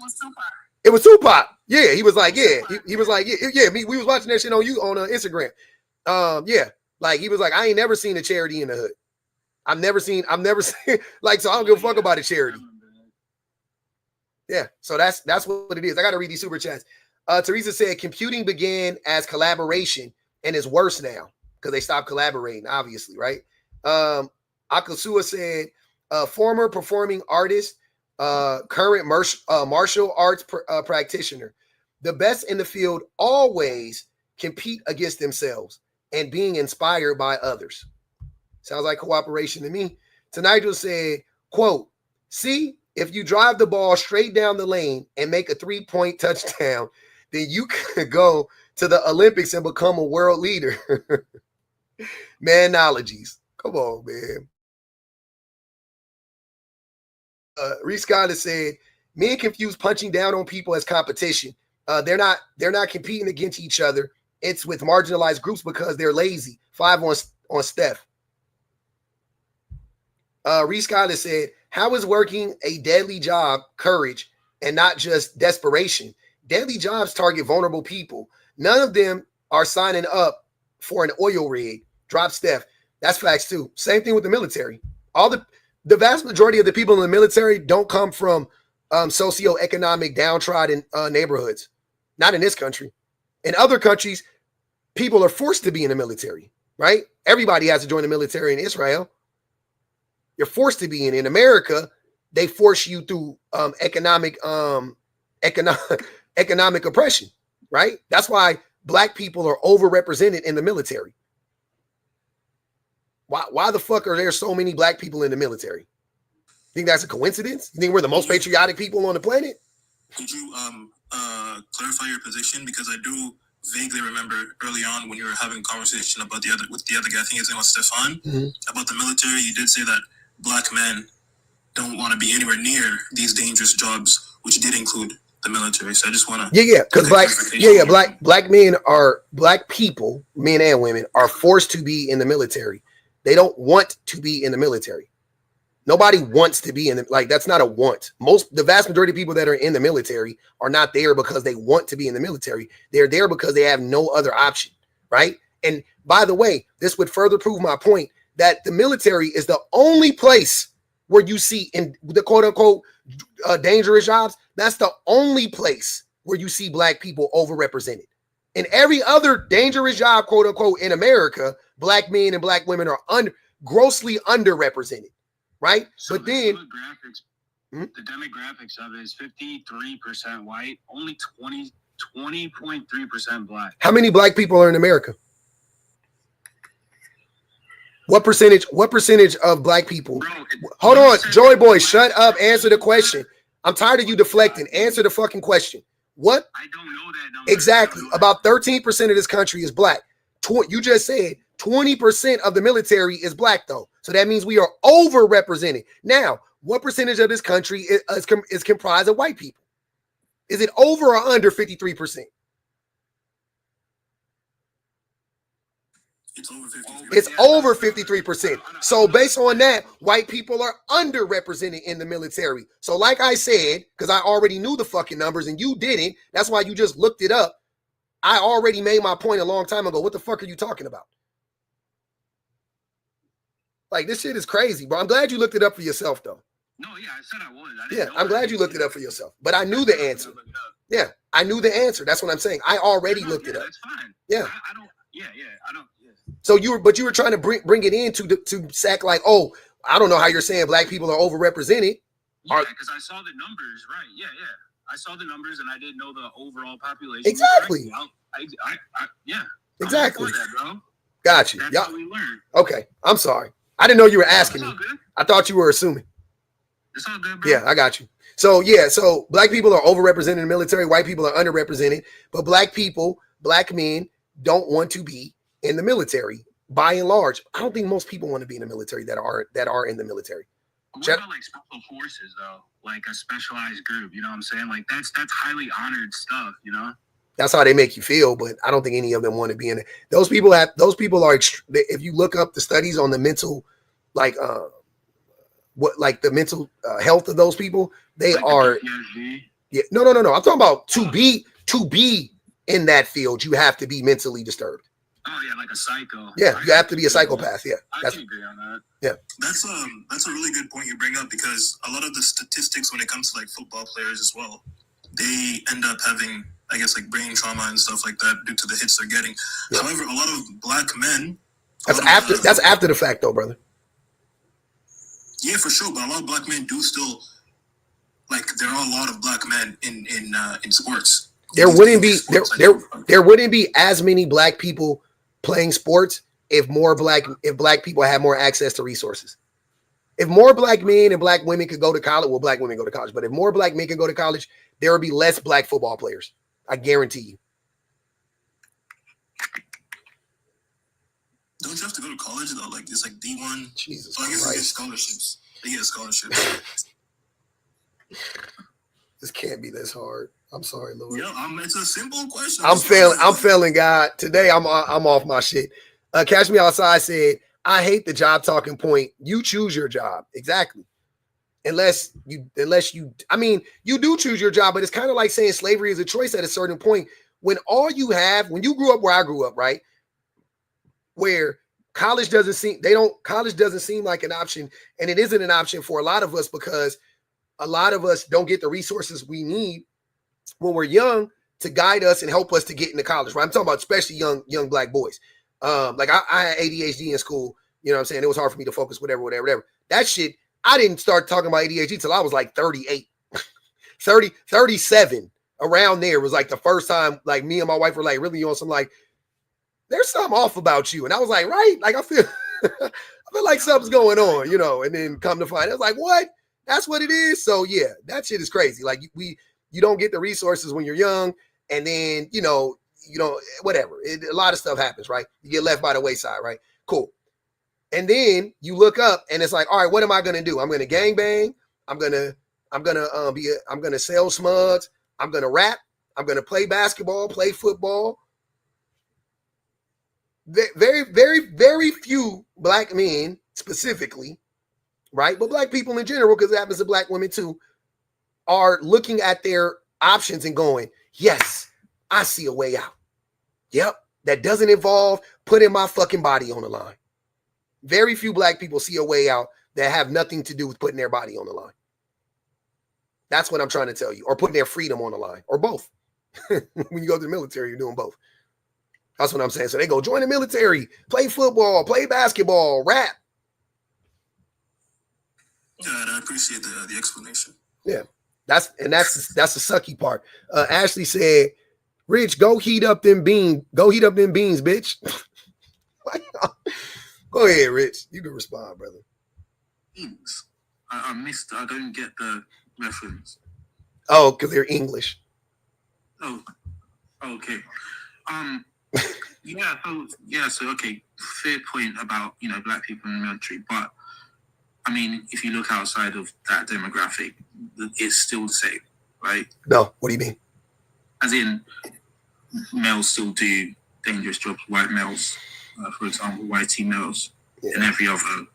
"It was Tupac." Yeah, he was like, "Yeah." He was like, "Yeah." We was watching that shit on Instagram. Yeah, like he was like, "I ain't never seen a charity in the hood. I've never seen like, so I don't give a fuck about a charity." Yeah, so that's what it is. I got to read these super chats. Teresa said, "Computing began as collaboration and is worse now because they stopped collaborating, obviously, right?" Akasua said, "Former performing artist, current martial arts practitioner. The best in the field always compete against themselves and being inspired by others." Sounds like cooperation to me. Nigel said, quote, "See, if you drive the ball straight down the lane and make a 3-point touchdown, then you could go to the Olympics and become a world leader." Man, analogies. Come on, man. Reese Scott has said, "Men confuse punching down on people as competition. They're not competing against each other. It's with marginalized groups because they're lazy." 5 on Steph. Reese Scott has said, "How is working a deadly job courage and not just desperation? Deadly jobs target vulnerable people. None of them are signing up for an oil rig." Drop Steph. That's facts too. Same thing with the military. The vast majority of the people in the military don't come from socioeconomic downtrodden neighborhoods. Not in this country. In other countries, people are forced to be in the military, right? Everybody has to join the military in Israel. You're forced to be in. In America, they force you through economic oppression, right? That's why black people are overrepresented in the military. Why the fuck are there so many black people in the military? Think that's a coincidence? You think we're the most patriotic people on the planet? Could you clarify your position? Because I do vaguely remember early on when you were having a conversation about the other guy, I think his name was Stefan, about the military. You did say that black men don't want to be anywhere near these dangerous jobs, which did include the military. So I just want to because black people, men and women, are forced to be in the military. They don't want to be in the military. Nobody wants to be in the, like, that's not a want. The vast majority of people that are in the military are not there because they want to be in the military. They're there because they have no other option, right? And by the way, this would further prove my point that the military is the only place where you see in the quote unquote dangerous jobs. That's the only place where you see black people overrepresented. In every other dangerous job, quote unquote, in America, black men and black women are grossly underrepresented. Right, so but then the demographics of it is 53% white, only 20.3% black. How many black people are in America? What percentage of black people? Bro, hold on, Joey boy, shut up. Answer the question. I'm tired of you deflecting. Answer the fucking question. What? I don't know that number. Exactly. About 13% of this country is black. You just said 20% of the military is black, though. So that means we are overrepresented. Now, what percentage of this country is comprised of white people? Is it over or under 53%? It's over 53%. It's over 53%. So based on that, white people are underrepresented in the military. So like I said, because I already knew the fucking numbers and you didn't, that's why you just looked it up. I already made my point a long time ago. What the fuck are you talking about? Like, this shit is crazy, bro. I'm glad you looked it up for yourself, though. No, yeah, I said I would. I'm glad you looked it up for yourself. But I knew the answer. Yeah, I knew the answer. That's what I'm saying. I already looked it up. That's fine. Yeah. I don't. Yeah. I don't. Yeah. So you were trying to bring it in to sack like, oh, I don't know how you're saying black people are overrepresented. Yeah, because I saw the numbers, right? Yeah. I saw the numbers and I didn't know the overall population. Exactly. Yeah. Exactly. That, bro. Got you. That's how we learn. Okay. I'm sorry. I didn't know you were asking me. I thought you were assuming. It's all good, bro. Yeah, I got you. So black people are overrepresented in the military. White people are underrepresented. But black men don't want to be in the military by and large. I don't think most people want to be in the military that are in the military. What about like special forces though? Like a specialized group, you know what I'm saying? Like that's highly honored stuff, you know? That's how they make you feel, but I don't think any of them want to be in it. Those people are, if you look up the studies on the mental, the mental health of those people, they like are. Yeah, no. I'm talking about to be in that field, you have to be mentally disturbed. Oh yeah, like a psycho. Yeah, you have to be a psychopath. Yeah, I can agree on that. Yeah, that's a really good point you bring up, because a lot of the statistics when it comes to like football players as well, they end up having, I guess, like brain trauma and stuff like that due to the hits they're getting. Yeah. However, a lot of black men. That's after the fact, though, brother. Yeah, for sure. But a lot of black men do still, like, there are a lot of black men in sports. There wouldn't be as many black people playing sports if black people had more access to resources. If more black men and black women could go to college, well, black women go to college, but if more black men could go to college, there would be less black football players. I guarantee you. Don't you have to go to college though? Like it's like D1. Jesus so I guess Christ. They get scholarships. This can't be this hard. I'm sorry, Lord. Yeah, it's a simple question. I'm failing, God. Today I'm off my shit. Catch Me Outside said, I hate the job talking point. You choose your job. Exactly. Unless you you do choose your job, but it's kind of like saying slavery is a choice at a certain point. When you grew up where I grew up, right? Where college doesn't seem like an option, and it isn't an option for a lot of us because a lot of us don't get the resources we need when we're young to guide us and help us to get into college, right? I'm talking about especially young black boys. Like I had ADHD in school, You know what I'm saying? It was hard for me to focus, whatever. That shit, I didn't start talking about ADHD till I was like 38, 37. Around there was like the first time, like me and my wife were like really on some like, there's something off about you. And I was like, right? Like I feel like something's going on, you know, and then come to find, I was like, what? That's what it is. So yeah, that shit is crazy. Like you don't get the resources when you're young, and then, you know, whatever. A lot of stuff happens, right? You get left by the wayside, right? Cool. And then you look up and it's like, all right, what am I going to do? I'm going to gangbang. I'm going to sell smugs. I'm going to rap. I'm going to play basketball, play football. Very, very, very few black men specifically, right? But black people in general, because it happens to black women too, are looking at their options and going, yes, I see a way out. Yep. That doesn't involve putting my fucking body on the line. Very few black people see a way out that have nothing to do with putting their body on the line. That's what I'm trying to tell you. Or putting their freedom on the line. Or both. When you go to the military, you're doing both. That's what I'm saying. So they go join the military, play football, play basketball, rap. Yeah, I appreciate the explanation. Yeah. That's the sucky part. Ashley said, Rich, go heat up them beans. Go heat up them beans, bitch. Go ahead, Rich. You can respond, brother. Beans. I don't get the reference. Oh, because they're English. Oh, okay. So okay, fair point about, you know, black people in the military, but I mean, if you look outside of that demographic, it's still the same, right? No, what do you mean? As in, males still do dangerous jobs, white males, for example, white males, and every other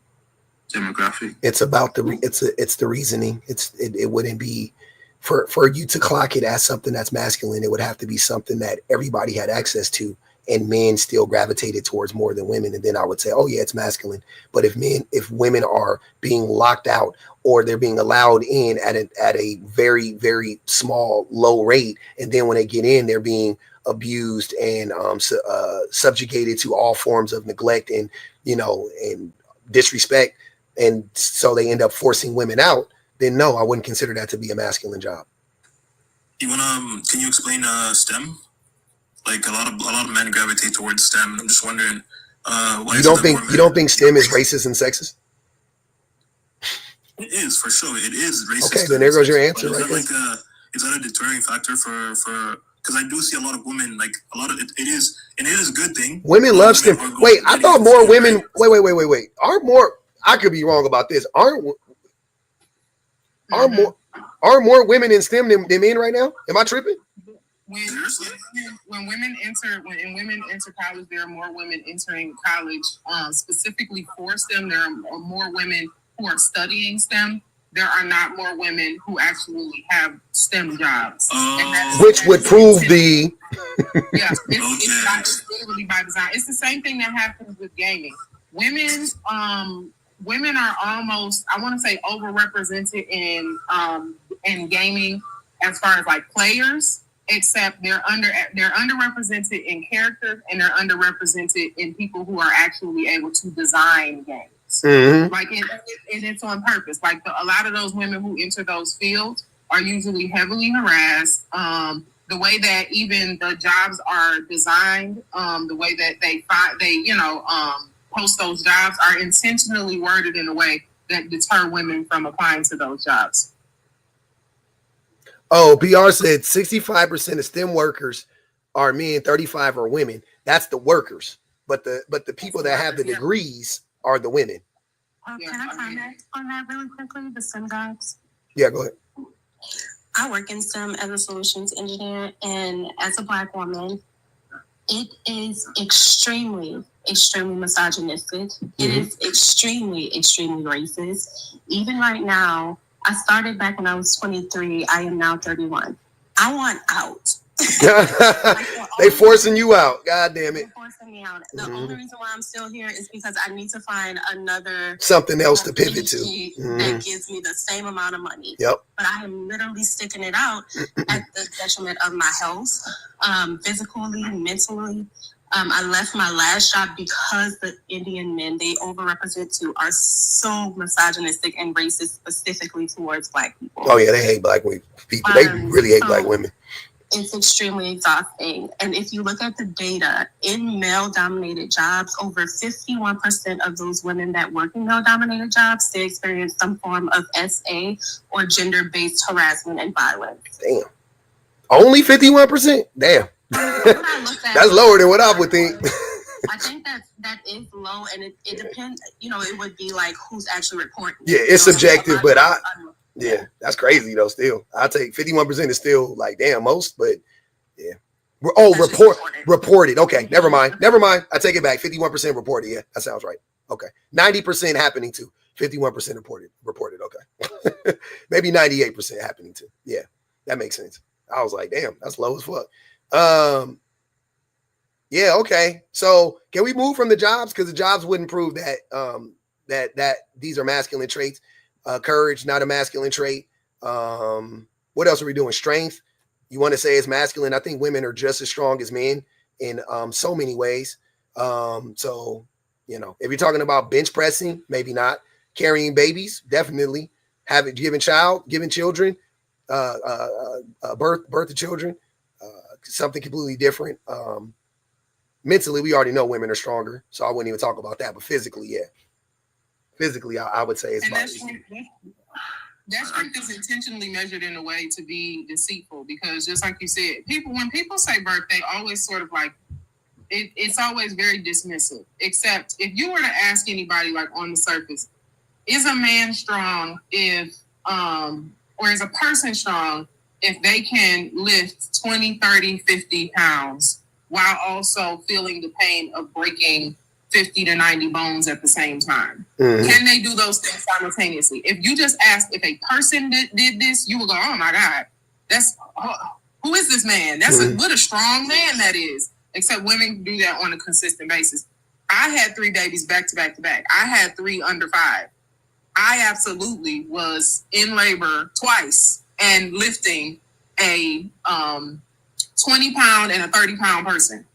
demographic. It's about it's the reasoning. It wouldn't be for you to clock it as something that's masculine. It would have to be something that everybody had access to, and men still gravitated towards more than women. And then I would say, oh yeah, it's masculine. But if women are being locked out, or they're being allowed in at a very, very small, low rate, and then when they get in, they're being abused and subjugated to all forms of neglect and, you know, and disrespect, and so they end up forcing women out, then no, I wouldn't consider that to be a masculine job. Can you explain STEM? Like a lot of men gravitate towards STEM. I'm just wondering, why you don't think STEM is racist and sexist? It is, for sure. It is racist. Okay, then there goes your answer. Is right that is that a deterring factor for? Because I do see a lot of women, like a lot of it is a good thing. Women love STEM. Wait, I thought more women. Wait. Aren't more? I could be wrong about this. Aren't more women in STEM than men right now? Am I tripping? When women enter college, there are more women entering college specifically for STEM. There are more women who are studying STEM. There are not more women who actually have STEM jobs, which would prove the it's literally by design. It's the same thing that happens with gaming. Women are almost, I want to say, overrepresented in gaming as far as like players. Except they're underrepresented in characters, and they're underrepresented in people who are actually able to design games. Mm-hmm. Like it's on purpose. Like a lot of those women who enter those fields are usually heavily harassed. The way that even the jobs are designed, the way that they post those jobs are intentionally worded in a way that deter women from applying to those jobs. Oh, BR said 65% of STEM workers are men, 35 are women. That's the workers. But the people that have the degrees are the women. Can I comment on that really quickly? The STEM jobs? Yeah, go ahead. I work in STEM as a solutions engineer, and as a Black woman, it is extremely, extremely misogynistic. Mm-hmm. It is extremely, extremely racist. Even right now, I started back when I was 23. I am now 31. I want out. They forcing you out. God damn it. They're forcing me out. The only reason why I'm still here is because I need to find something else to pivot to that gives me the same amount of money. Yep. But I am literally sticking it out at the detriment of my health, physically, mentally. I left my last job because the Indian men, they overrepresent too, are so misogynistic and racist specifically towards Black people. Oh yeah, they hate Black people. They really hate Black women. It's extremely exhausting. And if you look at the data, in male-dominated jobs, over 51% of those women that work in male-dominated jobs, they experience some form of SA or gender-based harassment and violence. Damn. Only 51%? Damn. That's lower than what I would think. I think that is low, and it depends. It would be like who's actually reporting. Yeah, it's subjective, but yeah, that's crazy though. Still, I take 51% is still like damn most, but yeah. Oh, reported. Okay, never mind. I take it back. 51% reported. Yeah, that sounds right. Okay, 90% happening too. 51% reported. Okay, maybe 98% happening too. Yeah, that makes sense. I was like, damn, that's low as fuck. Yeah, okay. So can we move from the jobs? Because the jobs wouldn't prove that that these are masculine traits. Courage, not a masculine trait. What else are we doing? Strength. You want to say it's masculine? I think women are just as strong as men in so many ways. So if you're talking about bench pressing, maybe not. Carrying babies, definitely. Giving children, birth to children, something completely different. Mentally, we already know women are stronger, so I wouldn't even talk about that. But physically, yeah. Physically, I would say it's that strength is intentionally measured in a way to be deceitful, because just like you said, when people say birth, they always sort of like it's always very dismissive. Except if you were to ask anybody, like on the surface, is a man strong or is a person strong if they can lift 20, 30, 50 pounds while also feeling the pain of breaking 50 to 90 bones at the same time? Mm-hmm. Can they do those things simultaneously? If you just asked if a person did this, you would go, oh my God, who is this man? What a strong man that is. Except women do that on a consistent basis. I had 3 babies back to back to back. I had 3 under 5. I absolutely was in labor twice and lifting a 20-pound and a 30-pound person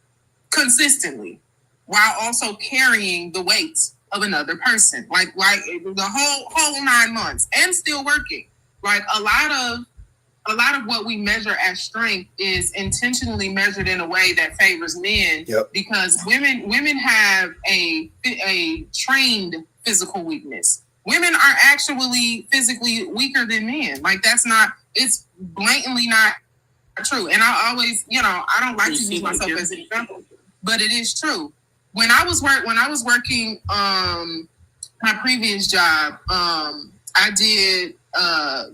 consistently, while also carrying the weight of another person, like the whole 9 months, and still working. Like a lot of what we measure as strength is intentionally measured in a way that favors men. Yep. Because women have a trained physical weakness. Women are actually physically weaker than men. Like it's blatantly not true. And I always, I don't like to use myself as an example, but it is true. When I was working my previous job, I did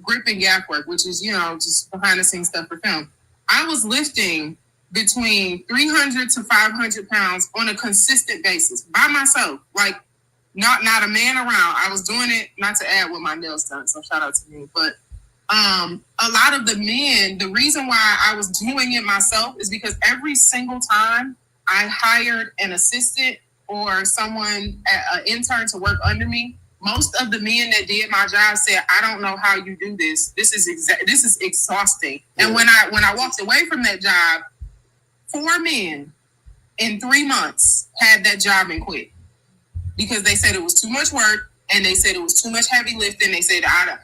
grip and gap work, which is, just behind the scenes stuff for film. I was lifting between 300 to 500 pounds on a consistent basis by myself, like not a man around. I was doing it, not to add with my nails done, so shout out to me. But a lot of the men, the reason why I was doing it myself is because every single time I hired an assistant or someone, an intern to work under me, most of the men that did my job said, I don't know how you do this. This is exhausting. And when I walked away from that job, 4 men in 3 months had that job and quit because they said it was too much work, and they said it was too much heavy lifting. They said I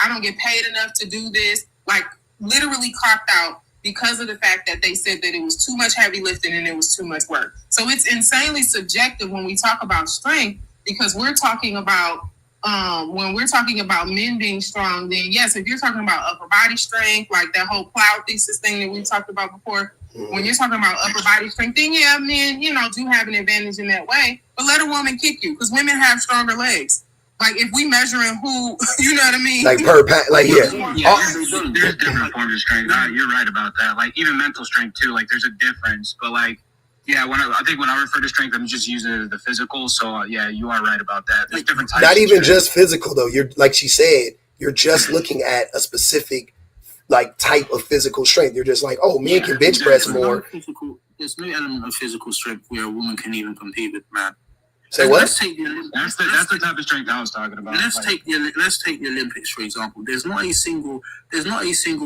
don't get paid enough to do this. Like literally clocked out because of the fact that they said that it was too much heavy lifting and it was too much work. So it's insanely subjective when we talk about strength, because we're talking about when we're talking about men being strong, then yes, if you're talking about upper body strength, like that whole plow thesis thing that we talked about before, when you're talking about upper body strength, then yeah, men, do have an advantage in that way. But let a woman kick you, because women have stronger legs. Like if we measuring who, you know what I mean? Like per pack, like yeah. There's different forms of strength. You're right about that. Like even mental strength too. Like there's a difference. But like, yeah, I think when I refer to strength, I'm just using the physical. So yeah, you are right about that. There's different types. Not even just physical though. You're like she said. You're just looking at a specific type of physical strength. You're just like, oh, men can bench press more. There's no element of physical strength where a woman can even compete with man. Say what? That's the type of strength I was talking about. Let's take the Olympics for example. There's not a single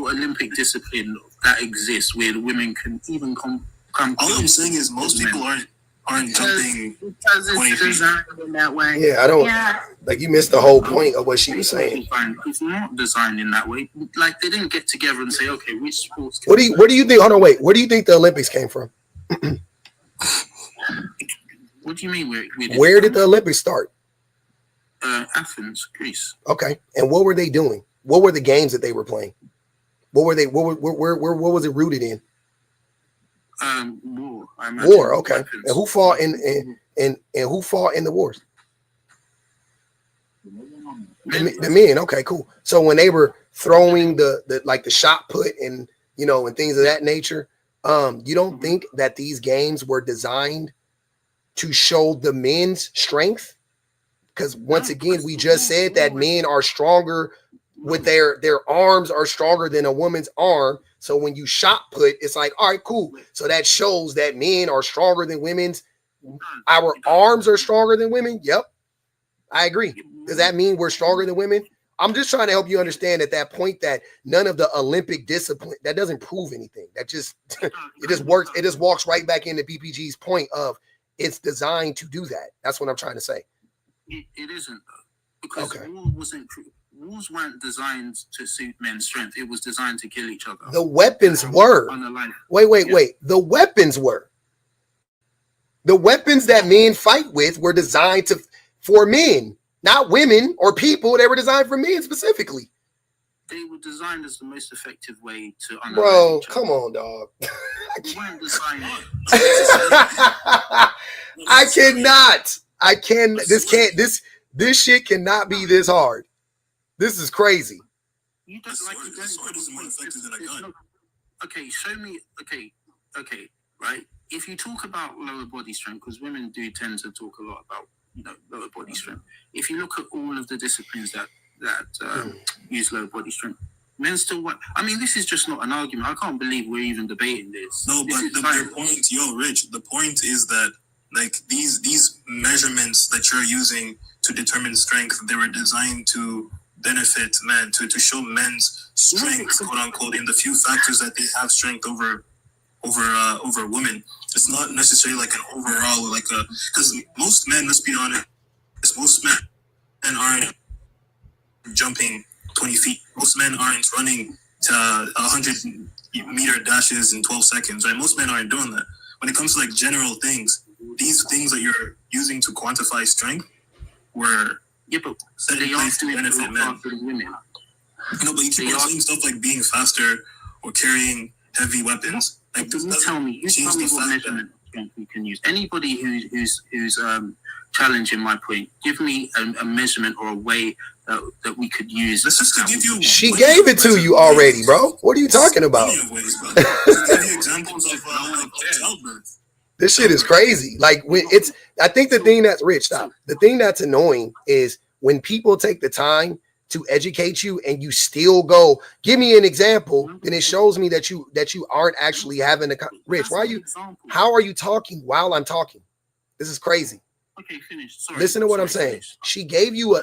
Olympic discipline that exists where the women can even come All I'm saying is most people aren't jumping because 20 it's feet. designed in that way. Yeah, I don't like you missed the whole point of what she was saying. It's not designed in that way. Like they didn't get together and say, okay, which sports? Where do you think? Hold on, wait. Where do you think the Olympics came from? What do you mean? Where did the Olympics start? Athens, Greece. Okay, and what were they doing? What were the games that they were playing? What were they? What was it rooted in? War. War. Okay, weapons. And who fought and who fought in the wars? The men. Okay, cool. So when they were throwing the shot put and and things of that nature, you don't think that these games were designed to show the men's strength? Because once again, we just said that men are stronger with their arms are stronger than a woman's arm. So when you shot put, it's like, all right, cool. So that shows that men are stronger than women's. Our arms are stronger than women. Yep, I agree. Does that mean we're stronger than women? I'm just trying to help you understand at that point that none of the Olympic discipline, that doesn't prove anything. That just it just works. It just walks right back into PPG's point of it's designed to do that. That's what I'm trying to say. It isn't though, because wars weren't designed to suit men's strength. It was designed to kill each other. The weapons were. Wait. The weapons were. The weapons that men fight with were designed for men, not women or people. They were designed for men specifically. They were designed as the most effective way to. Bro, come on, dog. They weren't designed. I cannot. I can. This shit cannot be this hard. This is crazy. You just like the sword is more effective than a gun. Okay, show me. Okay, right. If you talk about lower body strength, because women do tend to talk a lot about lower body strength. If you look at all of the disciplines that use lower body strength, men still work. I mean, this is just not an argument. I can't believe we're even debating this. No, but the point, Rich. The point is that like these measurements that you're using to determine strength, they were designed to benefit men, to show men's strength, quote unquote, in the few factors that they have strength over women. It's not necessarily like an overall, like because most men, let's be honest, most men aren't jumping 20 feet. Most men aren't running to 100-meter dashes in 12 seconds, right? Most men aren't doing that. When it comes to like general things, these things that you're using to quantify strength were set in place to benefit men. No, but you keep on saying stuff like being faster or carrying heavy weapons. Like, you tell me what measurement we can use. Anybody who's challenging my point, give me a measurement or a way that we could use. Let's just give you. She gave it to you already, bro. What are you talking about? Give you examples of childbirth. This shit is crazy. Like when I think the thing that's the thing that's annoying is when people take the time to educate you and you still go, give me an example, then it shows me that you aren't actually having Rich, how are you talking while I'm talking? This is crazy. Okay, finish. Sorry. Listen to what I'm saying. She gave you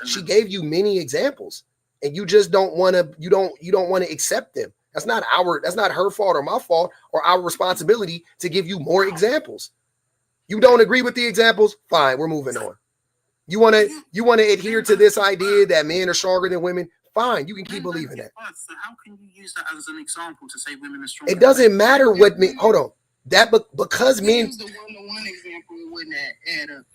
many examples and you just don't want to accept them. That's not her fault or my fault or our responsibility to give you more examples. You don't agree with the examples? Fine, we're moving on. You want to adhere to this idea that men are stronger than women? Fine, you can keep believing that. So how can you use that as an example to say women are stronger? It doesn't matter what men. Hold on. Because men. Use the one-to-one example, it wouldn't add up.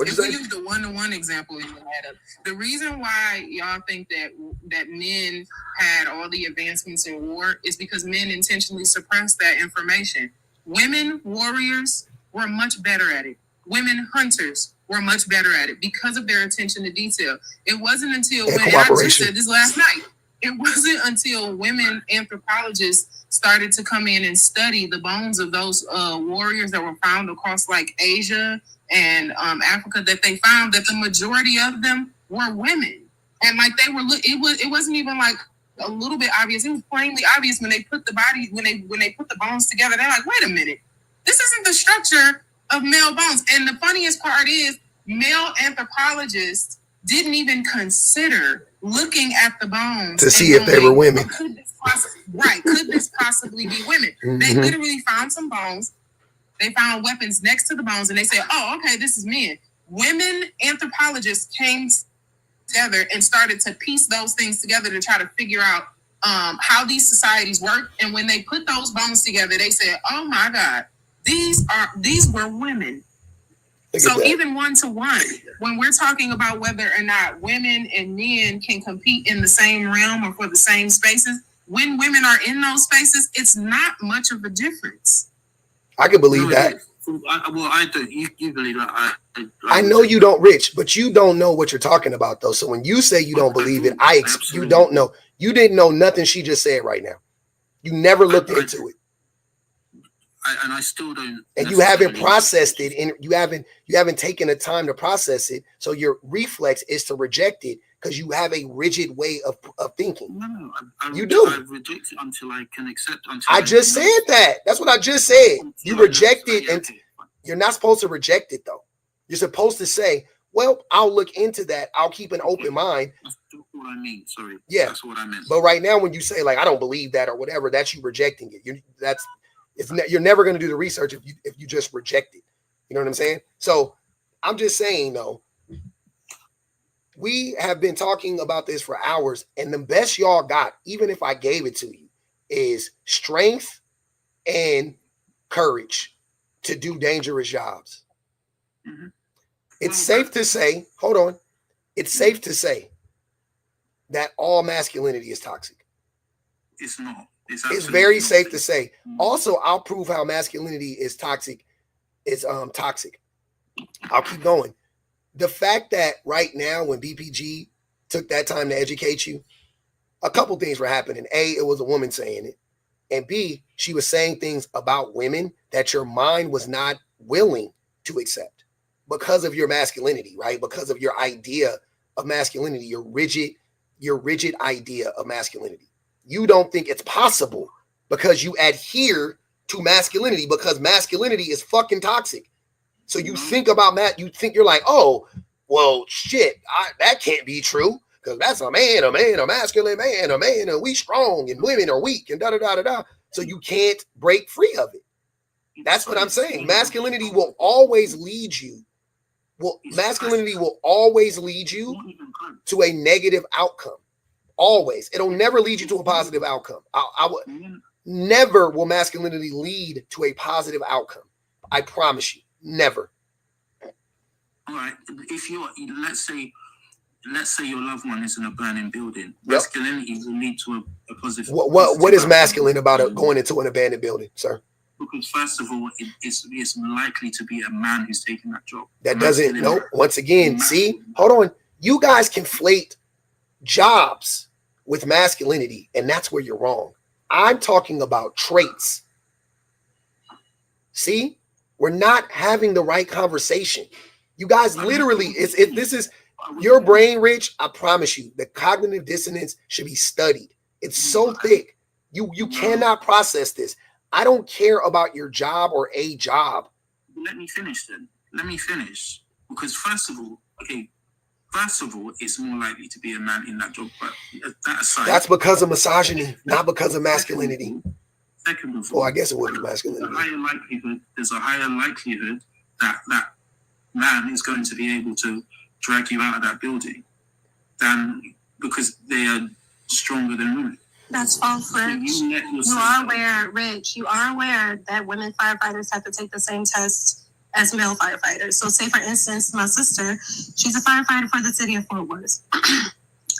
If we use the one-to-one example, it wouldn't add up. The reason why y'all think that men had all the advancements in war is because men intentionally suppressed that information. Women warriors were much better at it. Women hunters were much better at it because of their attention to detail. It wasn't until and I just said this last night. It wasn't until women anthropologists started to come in and study the bones of those warriors that were found across like Asia and Africa that they found that the majority of them were women. And like they were, it wasn't even like a little bit obvious. It was plainly obvious when they put the body, when they put the bones together. They're like, wait a minute, this isn't the structure of male bones. And the funniest part is male anthropologists didn't even consider looking at the bones to see if they were women. Could this possibly be women? Mm-hmm. They literally found some bones. They found weapons next to the bones, and they said, "Oh, okay, this is men." Women anthropologists came together and started to piece those things together to try to figure out how these societies work. And when they put those bones together, they said, "Oh my God, these were women." So even 1-to-1, when we're talking about whether or not women and men can compete in the same realm or for the same spaces, when women are in those spaces, it's not much of a difference. I can believe that. I don't. You believe that? I know you don't, Rich, but you don't know what you're talking about, though. So when you say you don't believe it, you don't know. You didn't know nothing she just said right now. You never looked into it. And I still don't. And you haven't processed it, and you haven't taken the time to process it. So your reflex is to reject it because you have a rigid way of thinking. No, you do. I reject it until I can accept. I just said that. That's what I just said. You reject it, and you're not supposed to reject it, though. You're supposed to say, "Well, I'll look into that. I'll keep an open mind." That's what I mean. Sorry. Yeah, that's what I meant. But right now, when you say like I don't believe that or whatever, that's you rejecting it. You're never going to do the research if you just reject it. You know what I'm saying? So I'm just saying, though, we have been talking about this for hours, and the best y'all got, even if I gave it to you, is strength and courage to do dangerous jobs. Mm-hmm. It's safe to say, hold on, it's safe to say that all masculinity is toxic. It's not. It's very safe to say. Also, I'll prove how masculinity is toxic. It's toxic. I'll keep going. The fact that right now, when BPG took that time to educate you, a couple things were happening. A, it was a woman saying it. And B, she was saying things about women that your mind was not willing to accept because of your masculinity, right? Because of your idea of masculinity, your rigid idea of masculinity. You don't think it's possible because you adhere to masculinity because masculinity is fucking toxic. So you think about that, you're like, oh, well, shit, that can't be true because that's a masculine man, and we strong and women are weak and da-da-da-da-da. So you can't break free of it. That's what I'm saying. Masculinity will always lead you. Masculinity will always lead you to a negative outcome. Always. It'll never lead you to a positive outcome. Never will masculinity lead to a positive outcome. I promise you. Never. All right. If let's say your loved one is in a burning building, masculinity will lead to a positive. What is masculine about going into an abandoned building, sir? Because first of all, it's likely to be a man who's taking that job. That doesn't. Nope. Once again, see, hold on. You guys conflate jobs with masculinity, and that's where you're wrong. I'm talking about traits. See, we're not having the right conversation. You guys literally, this is your brain, Rich. I promise you, the cognitive dissonance should be studied. It's so thick. You cannot process this. I don't care about your job or a job. Let me finish then. Let me finish. Because first of all, it's more likely to be a man in that job. But that aside, that's because of misogyny, not because of masculinity. Second of all, well, I guess it would be masculinity. There's a higher likelihood that that man is going to be able to drag you out of that building than because they are stronger than women. That's false, Rich. You are aware, Rich, that women firefighters have to take the same test as male firefighters. So say, for instance, my sister, she's a firefighter for the city of Fort Worth.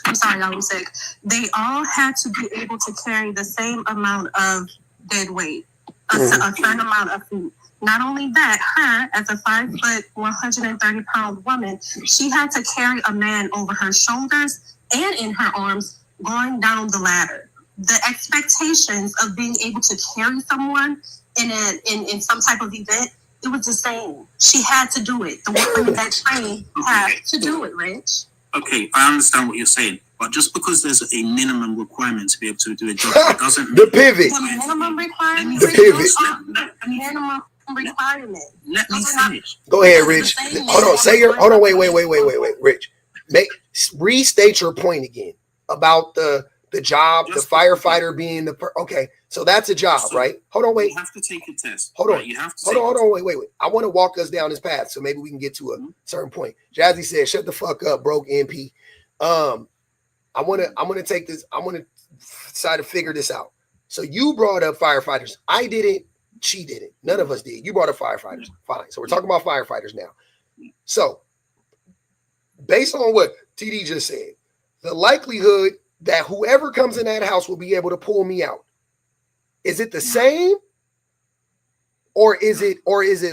I'm sorry, I was sick. They all had to be able to carry the same amount of dead weight, a certain amount of food. Not only that, her, as a 5 foot, 130-pound woman, she had to carry a man over her shoulders and in her arms going down the ladder. The expectations of being able to carry someone in some type of event, it was the same. She had to do it. The women that trained had to do it, Rich. Okay, I understand what you're saying, but just because there's a minimum requirement to be able to do a job, it doesn't mean... The pivot. The minimum requirement. The pivot. Minimum requirement. Let me finish. Go ahead, Rich. Hold on. Wait, Rich. Restate your point again about the job, the firefighter being the okay. So that's a job, right? Hold on, wait. You have to take a test. Hold on. You have to hold on, wait. I want to walk us down this path so maybe we can get to a certain point. Jazzy said, "Shut the fuck up, broke NP." I'm gonna take this. I'm gonna try to figure this out. So you brought up firefighters. I didn't. She didn't. None of us did. You brought up firefighters. Fine. So we're talking about firefighters now. So based on what TD just said, the likelihood that whoever comes in that house will be able to pull me out, is it the same, or is it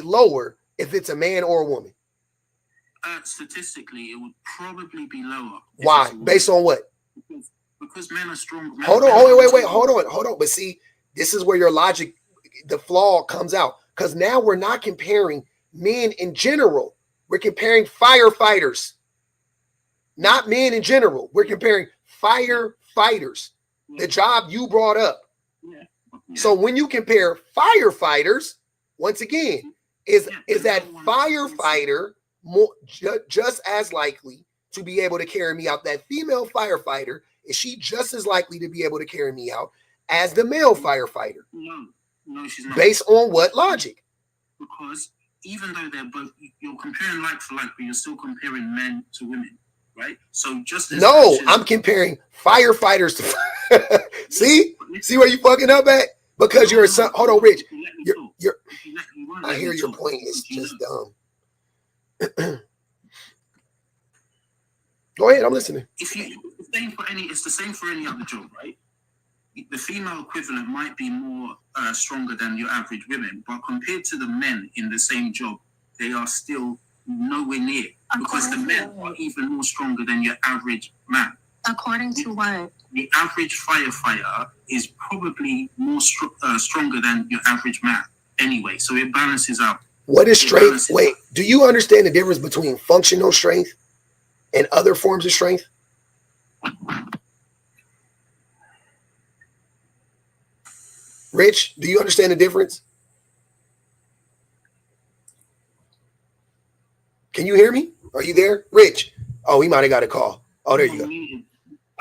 lower if it's a man or a woman? Statistically, it would probably be lower. Why? Based on what? Because men are strong. Hold on. Wait. Hold on. But see, this is where your logic, the flaw comes out. Because now we're not comparing men in general. We're comparing firefighters. Not men in general. We're comparing firefighters. The job you brought up. Yeah. So when you compare firefighters, once again, is that firefighter more just as likely to be able to carry me out? That female firefighter, is she just as likely to be able to carry me out as the male firefighter? No, she's not. Based on what logic? Because even though they're both, you're comparing like for like, but you're still comparing men to women, right? So just as I'm comparing firefighters to see where you fucking up at? Because you're a son. Hold on, Rich. You're I hear your point. It's just dumb. Go ahead, I'm listening. It's the same for any other job, right? The female equivalent might be more stronger than your average women, but compared to the men in the same job, they are still nowhere near, because the men are even more stronger than your average man. According to what? The average firefighter is probably more stronger than your average man anyway, so it balances out. What is strength? Wait, do you understand the difference between functional strength and other forms of strength? Rich, do you understand the difference? Can you hear me? Are you there? Rich? Oh, he might have got a call. Oh, there you go.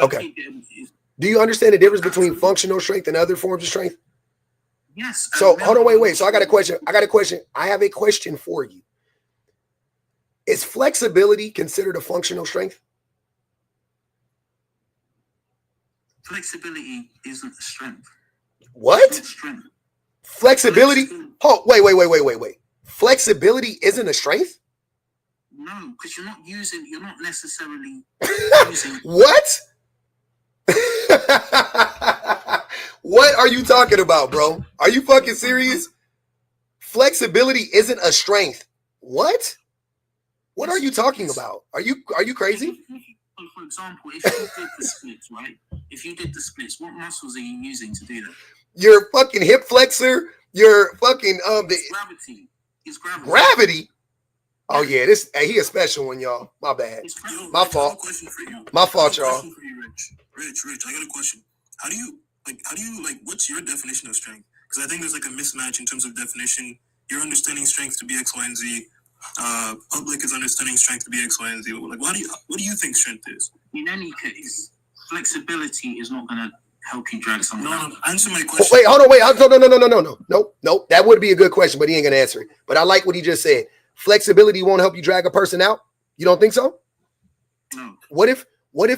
Okay. Do you understand the difference between functional strength and other forms of strength? Yes. So hold on, wait. So I got a question. I have a question for you. Is flexibility considered a functional strength? Flexibility isn't a strength. What? Strength. Flexibility? Oh, wait. Flexibility isn't a strength? No, because you're not necessarily using. What? What are you talking about, bro? Are you fucking serious? Flexibility isn't a strength. What? What are you talking about? Are you crazy? For example, if you did the splits, right? If you did the splits, what muscles are you using to do that? Your fucking hip flexor, your fucking gravity. It's gravity. Gravity? Oh yeah, he a special one, y'all. My bad. My fault. My fault, y'all. Rich, I got a question. How do you what's your definition of strength? Because I think there's like a mismatch in terms of definition. You're understanding strength to be X, Y, and Z. Public is understanding strength to be X, Y, and Z. Like, what do you think strength is? In any case, flexibility is not going to help you drag someone out. No, answer my question. Wait, hold on, wait. No. That would be a good question, but he ain't gonna answer it. But I like what he just said. Flexibility won't help you drag a person out. You don't think so? No. What if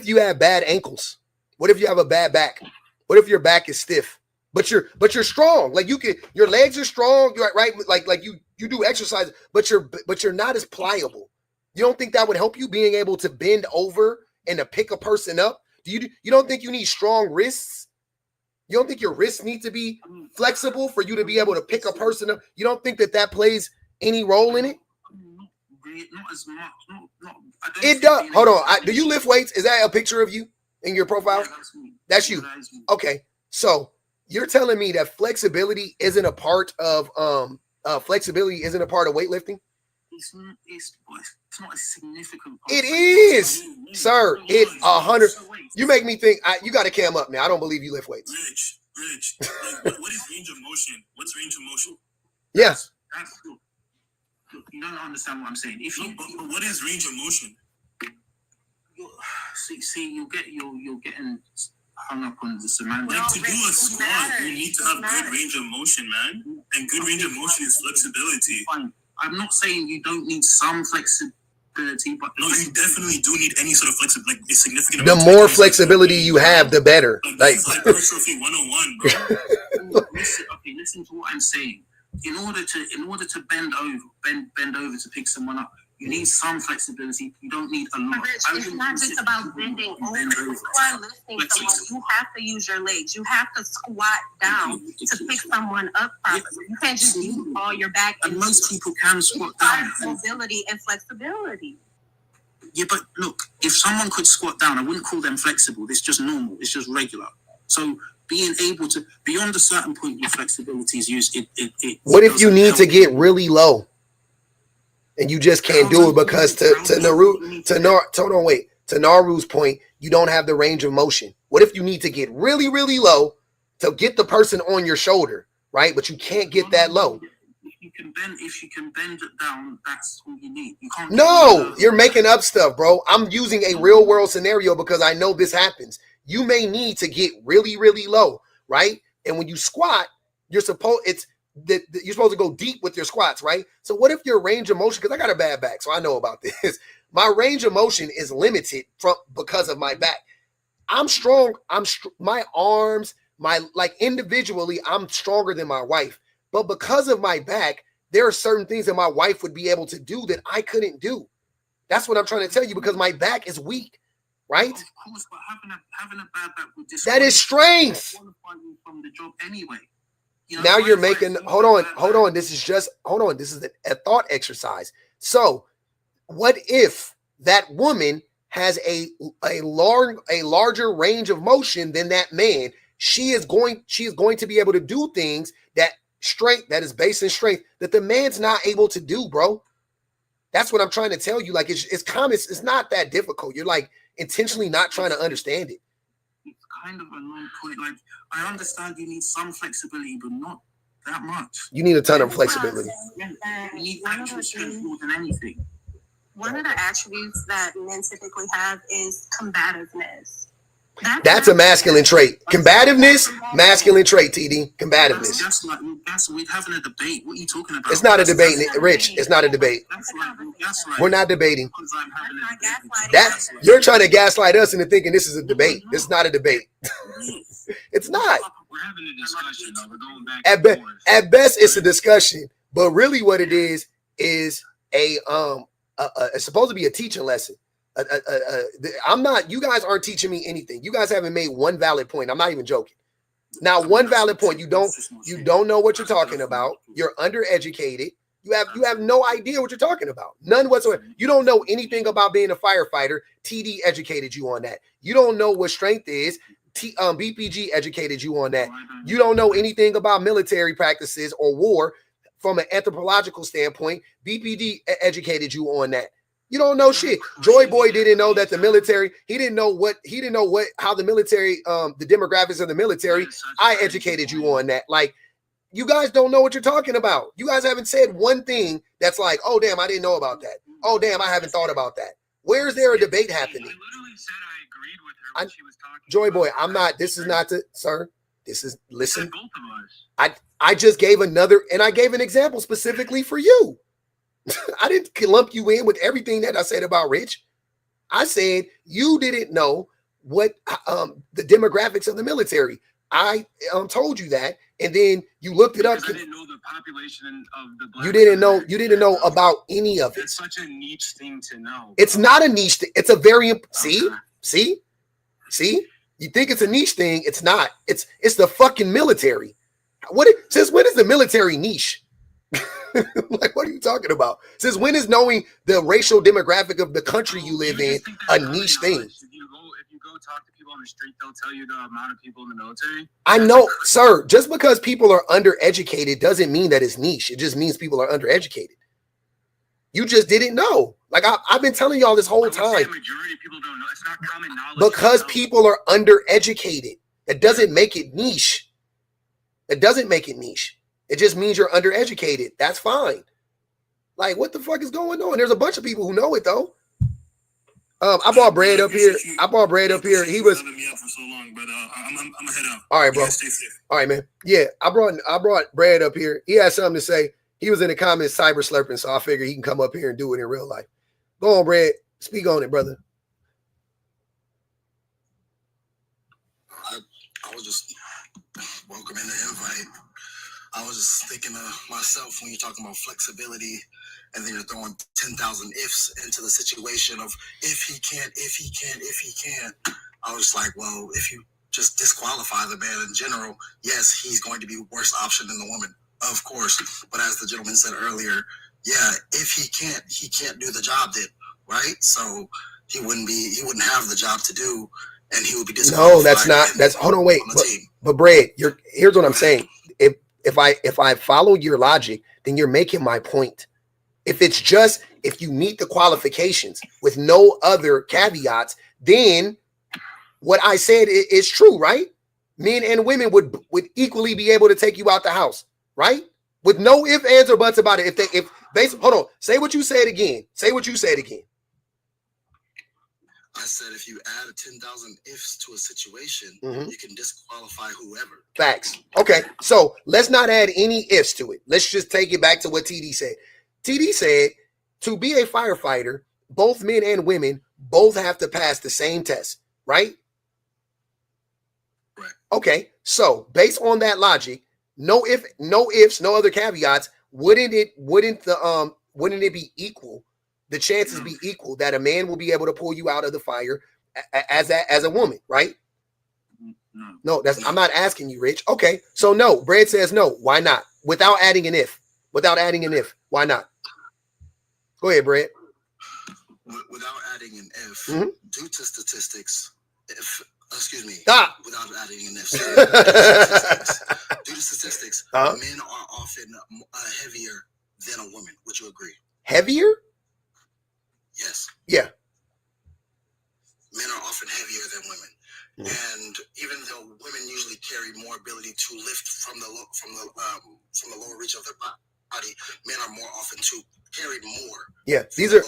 you have bad ankles? What if you have a bad back? What if your back is stiff, but you're strong? Like your legs are strong, you're right? Like you do exercise, but you're not as pliable. You don't think that would help you being able to bend over and to pick a person up? You don't think you need strong wrists? You don't think your wrists need to be flexible for you to be able to pick a person up? You don't think that plays any role in it? Not as much. It does. Hold on. Do you lift weights? Is that a picture of you in your profile? That's you. Okay. So you're telling me that flexibility isn't a part of weightlifting? It's not a significant part. It is, sir. It 100. You make me think. You got to cam up now. I don't believe you lift weights. Rich. Like, what is range of motion? What's range of motion? Yes. You don't understand what I'm saying. But what is range of motion? See, you're getting hung up on the semantics. Like, to do a squat, you need to have good range of motion, man. And good range of motion is flexibility. Fine. I'm not saying you don't need some flexibility, but no, you definitely do need any sort of flexibility, like a significant. The more flexibility you have, the better. Like hypertrophy 101, bro. Listen to what I'm saying. In order to bend over to pick someone up, you need some flexibility. You don't need a lot. It's not just about bending over. If you are lifting someone, you have to use your legs. You have to squat down to pick someone up properly. You can't just use all your back. And most people can squat down. Mobility and flexibility. Yeah, but look, if someone could squat down, I wouldn't call them flexible. It's just normal. It's just regular. So being able to, beyond a certain point, your flexibility is used. What if you need to get really low? And you just can't do it because to Naru's point, you don't have the range of motion. What if you need to get really, really low to get the person on your shoulder, right? But you can't get that low. If you can bend it down, that's all you need. You can't. No, you're making up stuff, bro. I'm using a real world scenario because I know this happens. You may need to get really, really low, right? And when you squat, you're supposed to go deep with your squats, right? So what if your range of motion, because I got a bad back, so I know about this. My range of motion is limited because of my back. I'm strong. My arms, individually, I'm stronger than my wife. But because of my back, there are certain things that my wife would be able to do that I couldn't do. That's what I'm trying to tell you, because my back is weak, right? Of course, but having a bad back would that is strength. From the job anyway. Now you're making, hold on. This is a thought exercise. So what if that woman has a larger range of motion than that man? She is going to be able to do things that is based in strength that the man's not able to do, bro. That's what I'm trying to tell you. Like, it's common. It's not that difficult. You're like intentionally not trying to understand it. It's kind of a long point. Like, I understand you need some flexibility, but not that much. You need a ton of flexibility. You need actual strength more than anything. One of the attributes that men typically have is combativeness. That's a masculine trait. Combativeness, masculine trait, TD. Combativeness. That's we're having a debate. What are you talking about? It's not a debate, Rich. It's not a debate. We're not debating. You're trying to gaslight us into thinking this is a debate. This is not a debate. It's not. We're having a discussion, though. We're going back at best, it's a discussion. But really what it is it's supposed to be a teaching lesson. You guys aren't teaching me anything. You guys haven't made one valid point. I'm not even joking. Now, one valid point. You don't know what you're talking about. You're undereducated. You have no idea what you're talking about. None whatsoever. You don't know anything about being a firefighter. TD educated you on that. You don't know what strength is. BPG educated you on that. You don't know anything about military practices or war from an anthropological standpoint. BPD educated you on that. You don't know shit. Joy Boy didn't know that the military, he didn't know how the military, the demographics of the military. I educated you on that. Like, you guys don't know what you're talking about. You guys haven't said one thing that's like, oh, damn, I didn't know about that. Oh, damn, I haven't thought about that. Where is there a debate happening? I literally said I agreed with her when she was talking. Joy Boy, I'm not, this is not to, sir. This is, listen. Both of us. I just gave I gave an example specifically for you. I didn't lump you in with everything that I said about Rich. I said you didn't know what the demographics of the military. I told you that, and then you looked it up. I didn't know the population of the black. You didn't know about any of it. It's such a niche thing to know. It's not a niche thing. It's a very see. You think it's a niche thing? It's not. It's the fucking military. Since when is the military niche? Like, what are you talking about? Since when is knowing the racial demographic of the country you live in a niche thing? If you go talk to people on the street, they'll tell you the amount of people in the military. I know, sir. Just because people are undereducated doesn't mean that it's niche. It just means people are undereducated. You just didn't know. Like, I've been telling y'all this whole time. The majority of people don't know. It's not common knowledge. Because people are undereducated. It doesn't make it niche. It doesn't make it niche. It just means you're undereducated. That's fine. Like, what the fuck is going on? There's a bunch of people who know it, though. I brought Brad up here. He was. Me up for so long, but I'm gonna head out. All right, bro. Yeah, stay safe. All right, man. Yeah, I brought Brad up here. He had something to say. He was in the comments cyber slurping, so I figured he can come up here and do it in real life. Go on, Brad. Speak on it, brother. I was just welcoming the invite. I was just thinking to myself, when you're talking about flexibility, and then you're throwing 10,000 ifs into the situation of if he can't. I was like, well, if you just disqualify the man in general, yes, he's going to be a worse option than the woman, of course. But as the gentleman said earlier, yeah, if he can't do the job then, right? So he wouldn't have the job to do, and he would be disqualified. No, that's not. That's hold on, wait. But Brad, here's what I'm saying. If I follow your logic, then you're making my point. If you meet the qualifications with no other caveats, then what I said is true, right? Men and women would equally be able to take you out the house, right? With no ifs, ands, or buts about it. Hold on, say what you said again. I said if you add 10,000 ifs to a situation, you can disqualify whoever. Facts. Okay, so let's not add any ifs to it. Let's just take it back to what TD said. TD said to be a firefighter, both men and women both have to pass the same test, right? Right. Okay, so based on that logic, no ifs, no other caveats, wouldn't it be equal? The chances be equal that a man will be able to pull you out of the fire as a woman, right? No, I'm not asking you, Rich. Okay, so no. Brad says no. Why not? Without adding an if. Why not? Go ahead, Brad. Without adding an if, due to statistics, without adding an if, due to statistics, men are often heavier than a woman. Would you agree? Heavier? Yes. Yeah. Men are often heavier than women. And even though women usually carry more ability to lift from the lower reach of their body, men are more often to carry more. Yeah,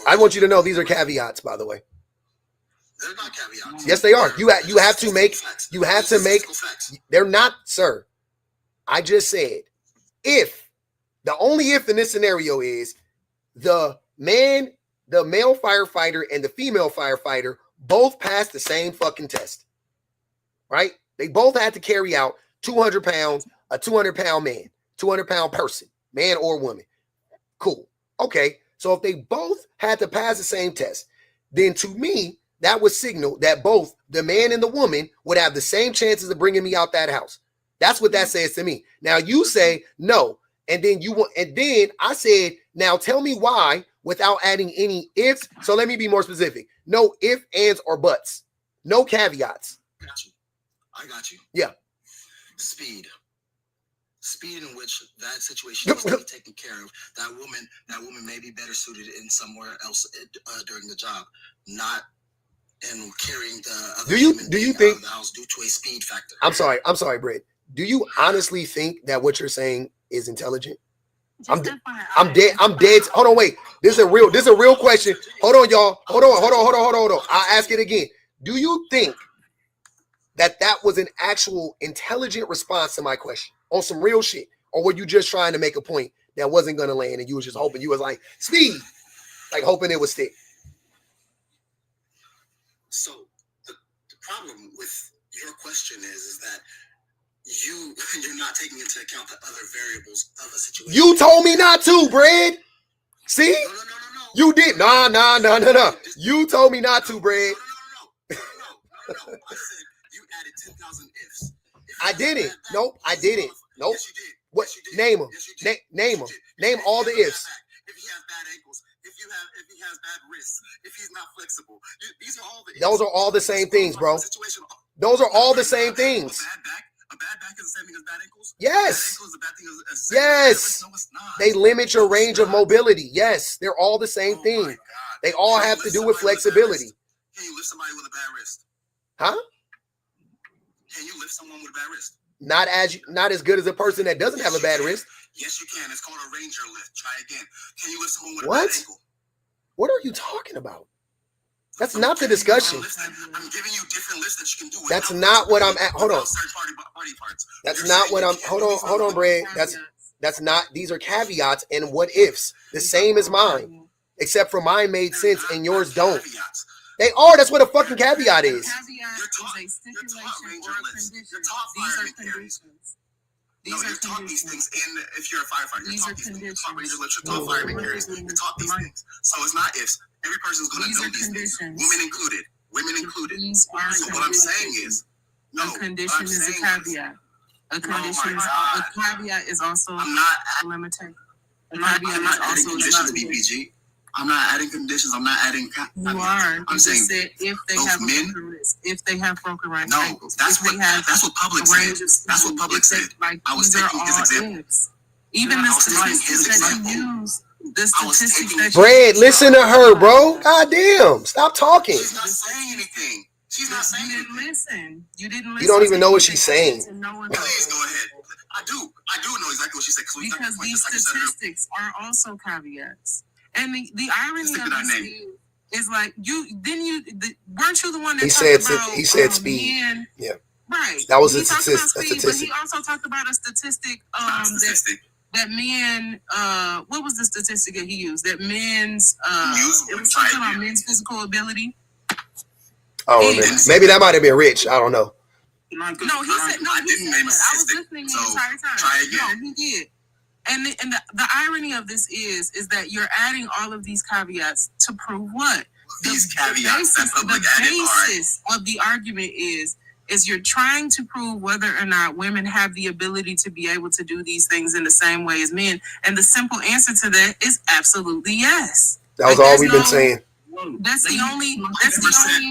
I want you to know these are caveats, by the way. They're not caveats. Yes, they are. You have to make. They're not, sir. I just said the only if in this scenario is the male firefighter and the female firefighter both passed the same fucking test. Right? They both had to carry out 200 pounds, a 200-pound man, 200-pound person, man or woman. Cool. Okay. So if they both had to pass the same test, then to me, that would signal that both the man and the woman would have the same chances of bringing me out that house. That's what that says to me. Now you say no. And then I said, now tell me why without adding any ifs. So let me be more specific. No ifs, ands, or buts. No caveats. I got you. Yeah. Speed in which that situation is to be taken care of. That woman may be better suited in somewhere else during the job, not in carrying the other do you think out of the house due to a speed factor. I'm sorry, Brett. Do you honestly think that what you're saying is intelligent? I'm dead. Hold on, wait. This is a real question. Hold on, y'all. Hold on. I'll ask it again. Do you think that was an actual intelligent response to my question on some real shit? Or were you just trying to make a point that wasn't going to land and you was just hoping, you was like, speed, like hoping it would stick? So the problem with your question is that you're not taking into account the other variables of a situation. You told me not to, Brad. See? No. You did. No. You told me not to, Brad. No. I said you added 10,000 ifs. I didn't. Nope, I didn't. Nope. Yes, you did. What? Yes, you did. Name them. Yes, you did. Name them. Name If all he the has a ifs. bad back, if he has bad ankles, if he has bad wrists, if he's not flexible, these are all the ifs. Those are all the same things, bro. Those are all the same things. A bad back is the same thing as bad ankles? Yes. Bad ankle is the bad thing as Yes. no, it's not. They limit your range of mobility. Yes, they're all the same thing. They all have to do with flexibility. Can you lift somebody with a bad wrist? Huh? Can you lift someone with a bad wrist? Not as good as a person that doesn't have a bad wrist. Yes, you can. It's called a ranger lift. Try again. Can you lift someone with a What? bad ankle? What are you talking about? That's not the discussion. I'm giving you different lists that you can do. That's not what I'm at. Hold on. That's not what I'm. Hold on, Brad. That's not. These are caveats and what ifs. The same as mine, except for mine made sense and yours don't. They are. That's what a fucking caveat is. Caveat is a stipulation or a condition. These are conditions. No, you're taught these things if you're a firefighter. You're taught these things. You're taught ranger lists. You're taught fireman carriers. You're taught these things. So it's not ifs. Every person's going to know these things. Women included. Women included. So what I'm saying is, no. A condition is a caveat. A condition is a caveat is also I'm not a limitation. I'm not adding conditions, BPG. I'm not adding conditions. I'm not adding. You are. I'm saying said if they have broken rights, if they have broken rights. No, that's what public said. That's what public said. Like, I was taking his example. Even the statistics that you use, the statistics that Brad, listen to her, bro. God damn, stop talking. She's not saying anything. She's not saying anything. You didn't listen. You didn't listen. You don't even know what she's saying. Please go ahead. I do know exactly what she said. Because these statistics are also caveats. And the irony of this is like weren't you the one that he said speed. Men, yeah. Right. That was a statistic. But he also talked about a statistic that men what was the statistic that he used? That men's it was something about men's physical ability. Oh, maybe that might have been Rich. I don't know. No, he said I was listening the entire time. Try again. No, he did. And the irony of this is that you're adding all of these caveats to prove what? These caveats that public added are. The basis of the argument is you're trying to prove whether or not women have the ability to be able to do these things in the same way as men. And the simple answer to that is absolutely yes. That was all we've been saying. That's the only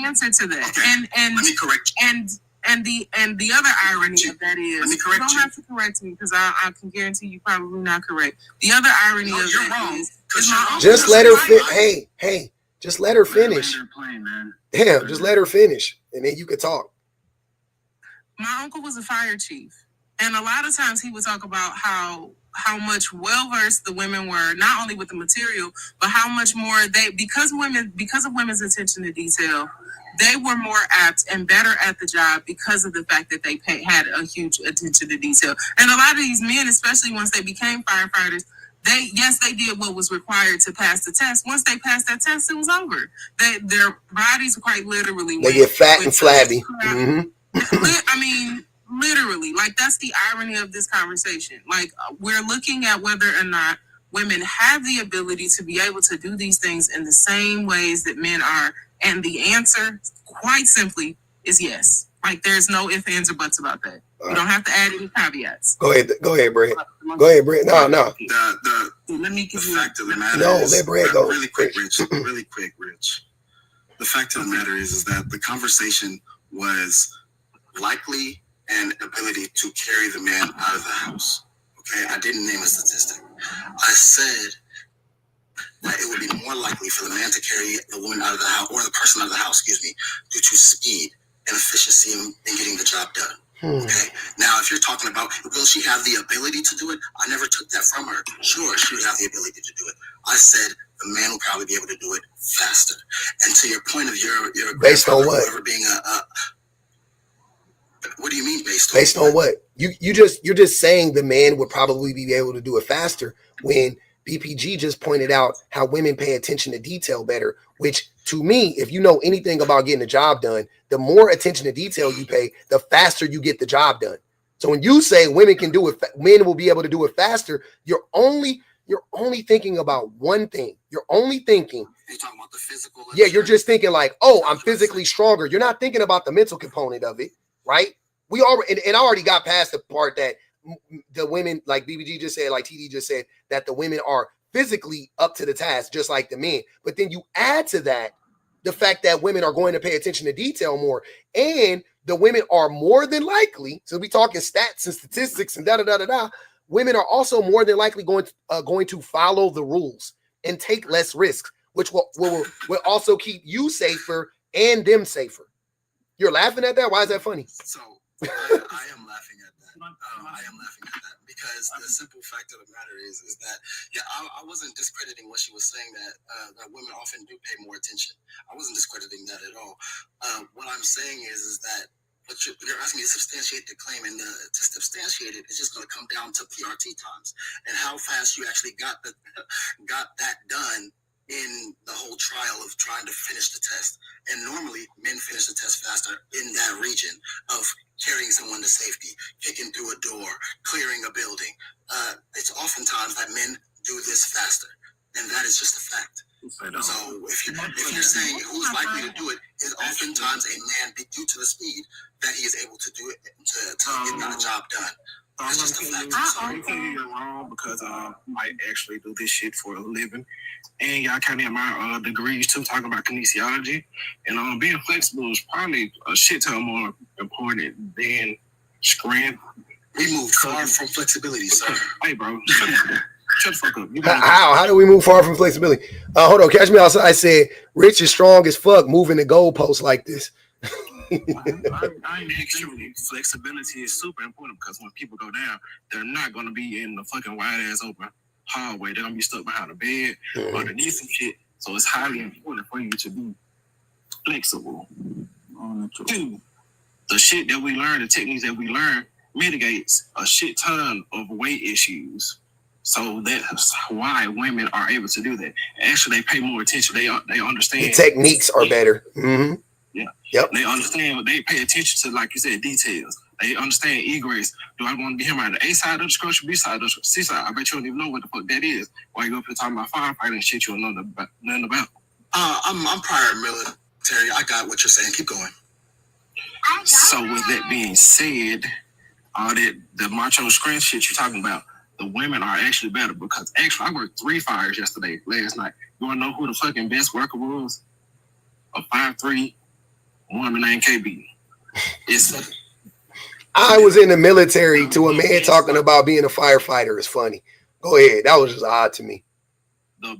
answer to that. Okay. And let me correct you. And the other irony of that is you don't have to correct me because I can guarantee you probably not correct. The other irony of that is just let her hey, just let her finish. Damn, just let her finish, and then you could talk. My uncle was a fire chief, and a lot of times he would talk about how much well-versed the women were, not only with the material, but how much more because of women's attention to detail, they were more apt and better at the job because of the fact that they had a huge attention to detail. And a lot of these men, especially once they became firefighters, they did what was required to pass the test. Once they passed that test, it was over. Their bodies quite literally they get fat and flabby. I mean, literally, like that's the irony of this conversation. Like we're looking at whether or not women have the ability to be able to do these things in the same ways that men are. And the answer, quite simply, is yes. Like there's no ifs, ands, or buts about that. You don't have to add any caveats. Go ahead, Brad. Go ahead, Brad. No. Let me give you the fact of the matter. Let Brad go. Really quick, Rich. Really quick, Rich. The fact of the matter is that the conversation was likely and ability to carry the man out of the house. Okay, I didn't name a statistic. I said that it would be more likely for the man to carry the woman out of the house, or the person out of the house, due to speed and efficiency in getting the job done. Okay. Now, if you're talking about will she have the ability to do it, I never took that from her. Sure, she would have the ability to do it. I said the man will probably be able to do it faster. And to your point of your based on what? Being what do you mean based on? Based on what? You're just saying the man would probably be able to do it faster when BPG just pointed out how women pay attention to detail better, which to me, if you know anything about getting the job done, the more attention to detail you pay, the faster you get the job done. So when you say women can do it, men will be able to do it faster, you're only thinking about one thing. You're only thinking. You're talking about the physical. Yeah, you're just thinking like, oh, I'm physically stronger. You're not thinking about the mental component of it, right? We already, and I already got past the part that the women, like BBG just said, like TD just said, that the women are physically up to the task, just like the men. But then you add to that the fact that women are going to pay attention to detail more, and the women are more than likely, so we talking stats and statistics and da-da-da-da-da, women are also more than likely going to follow the rules and take less risks, which will also keep you safer and them safer. You're laughing at that? Why is that funny? So I am laughing at that. I am laughing at that because the simple fact of the matter is that I wasn't discrediting what she was saying that women often do pay more attention. I wasn't discrediting that at all. What I'm saying is that what you're asking me to substantiate the claim, and to substantiate it, it's just going to come down to PRT times and how fast you actually got that done in the whole trial of trying to finish the test. And normally men finish the test faster in that region of carrying someone to safety, kicking through a door, clearing a building. It's oftentimes that men do this faster, and that is just a fact. So if you're saying who's likely to do it, is oftentimes a man due to the speed that he is able to do it to get the job done. It's just a fact. I tell you you're wrong because I actually do this shit for a living, and y'all kind of have my degrees too, talking about kinesiology, and being flexible is probably a shit ton more important than strength. We moved far from flexibility, sir. Hey, bro. Shut the fuck up. How do we move far from flexibility? Hold on, catch me outside. I said Rich is strong as fuck moving the goalposts like this. Actually, flexibility is super important because when people go down, they're not going to be in the fucking wide ass open hallway. They're going to be stuck behind a bed, underneath some shit. So it's highly important for you to be flexible. Two, the shit that we learn, the techniques that we learn, mitigates a shit ton of weight issues. So that's why women are able to do that. Actually, they pay more attention. They understand. The techniques are better. Mm-hmm. Yeah. Yep. They understand. They pay attention to, like you said, details. They understand egress. Do I want to be him on the A side of the structure, B side of the structure, C side? I bet you don't even know what the fuck that is. Why you go up here talking about firefighting and shit you don't know nothing about? I'm prior military. I got what you're saying. Keep going. So with that being said, all that the macho strength shit you're talking about, the women are actually better because actually I worked 3 fires last night. You want to know who the fucking best worker was? A 5'3" woman named KB. I was in the military to a man talking about being a firefighter is funny. Go ahead. That was just odd to me. The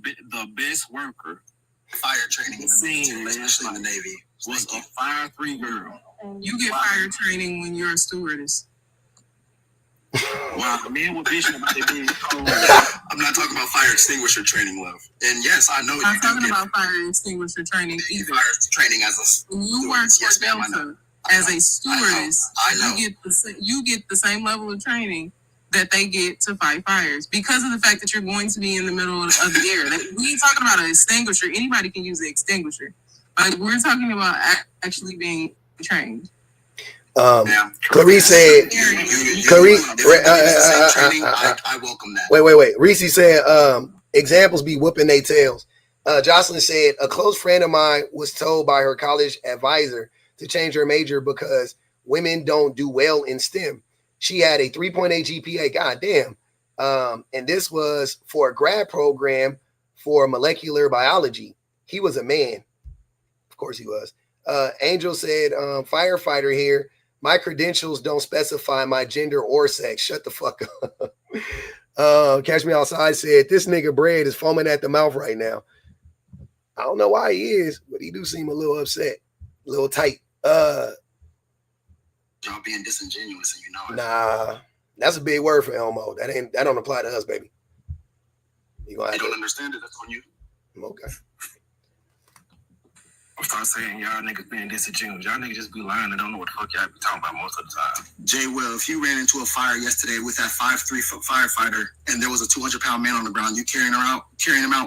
best worker fire training in the military, especially in the Navy, was a 5'3" girl. You get fire training when you're a stewardess. Wow, men were bitching about it being cold. I'm not talking about fire extinguisher training, love. And yes, I know I'm talking about fire extinguisher training either. Fire training as a when you work for Delta as a stewardess, you get the same level of training that they get to fight fires because of the fact that you're going to be in the middle of the air. We ain't talking about an extinguisher. Anybody can use an extinguisher. But we're talking about actually being trained. Clarice said, I welcome that. Wait. Reese said, examples be whooping their tails. Jocelyn said, a close friend of mine was told by her college advisor to change her major because women don't do well in STEM. She had a 3.8 GPA. Goddamn. And this was for a grad program for molecular biology. He was a man. Of course he was. Angel said, firefighter here. My credentials don't specify my gender or sex. Shut the fuck up. Catch Me Outside said, this nigga Bread is foaming at the mouth right now. I don't know why he is, but he do seem a little upset, a little tight. Y'all being disingenuous and you know it. Nah, that's a big word for Elmo. That don't apply to us, baby. You don't understand it, that's on you. Okay. I'm start saying y'all niggas being disingenuous. Y'all niggas just be lying and don't know what the fuck y'all be talking about most of the time. Jay Will, if you ran into a fire yesterday with that 5'3" firefighter and there was a 200-pound man on the ground, you carrying him out,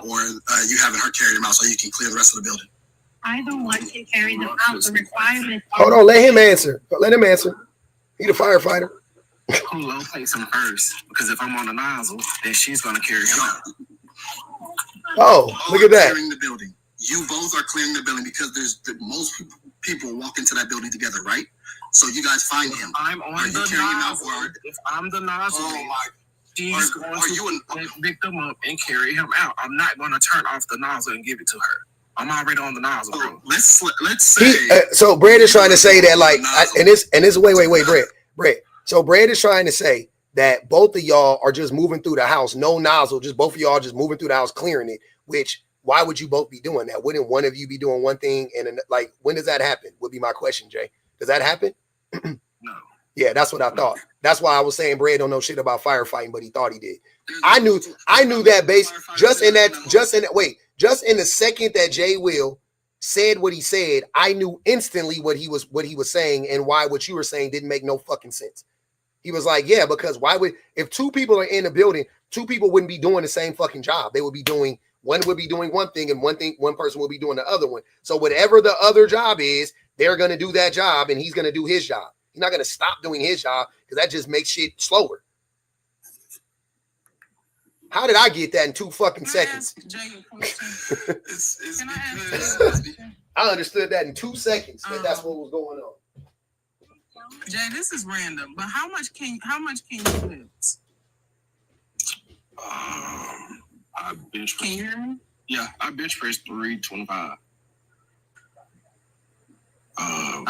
or you having her carry him out so you can clear the rest of the building? Either one can carry them out. The requirement. Hold on, let him answer. Let him answer. He the firefighter. Who locates him first? Because if I'm on the nozzle, then she's gonna carry him out. Oh, look at that. Clearing the building. You both are clearing the building because there's most people walk into that building together, right? So you guys find him. I'm on the nozzle. If I'm the nozzle, she's going to pick them up and carry him out. I'm not going to turn off the nozzle and give it to her. I'm already on the nozzle, bro. Let's say. So Brad is trying to say that, like, wait, Brad. So Brad is trying to say that both of y'all are just moving through the house, no nozzle, just both of y'all just moving through the house, clearing it. Which, why would you both be doing that? Wouldn't one of you be doing one thing and like, when does that happen? Would be my question, Jay. Does that happen? No. Yeah, that's what I thought. That's why I was saying Brad don't know shit about firefighting, but he thought he did. I knew that base just in the second that Jay Will said what he said, I knew instantly what he was saying and why what you were saying didn't make no fucking sense. He was like, yeah, because if two people are in a building, two people wouldn't be doing the same fucking job. They would be doing one thing and one person will be doing the other one. So whatever the other job is, they're gonna do that job and he's gonna do his job. He's not gonna stop doing his job because that just makes shit slower. How did I get that in 2 fucking seconds? I understood that in 2 seconds that's what was going on. Jay, this is random, but how much can you lift? I bench press. Can you hear me? Yeah, I bench press 325.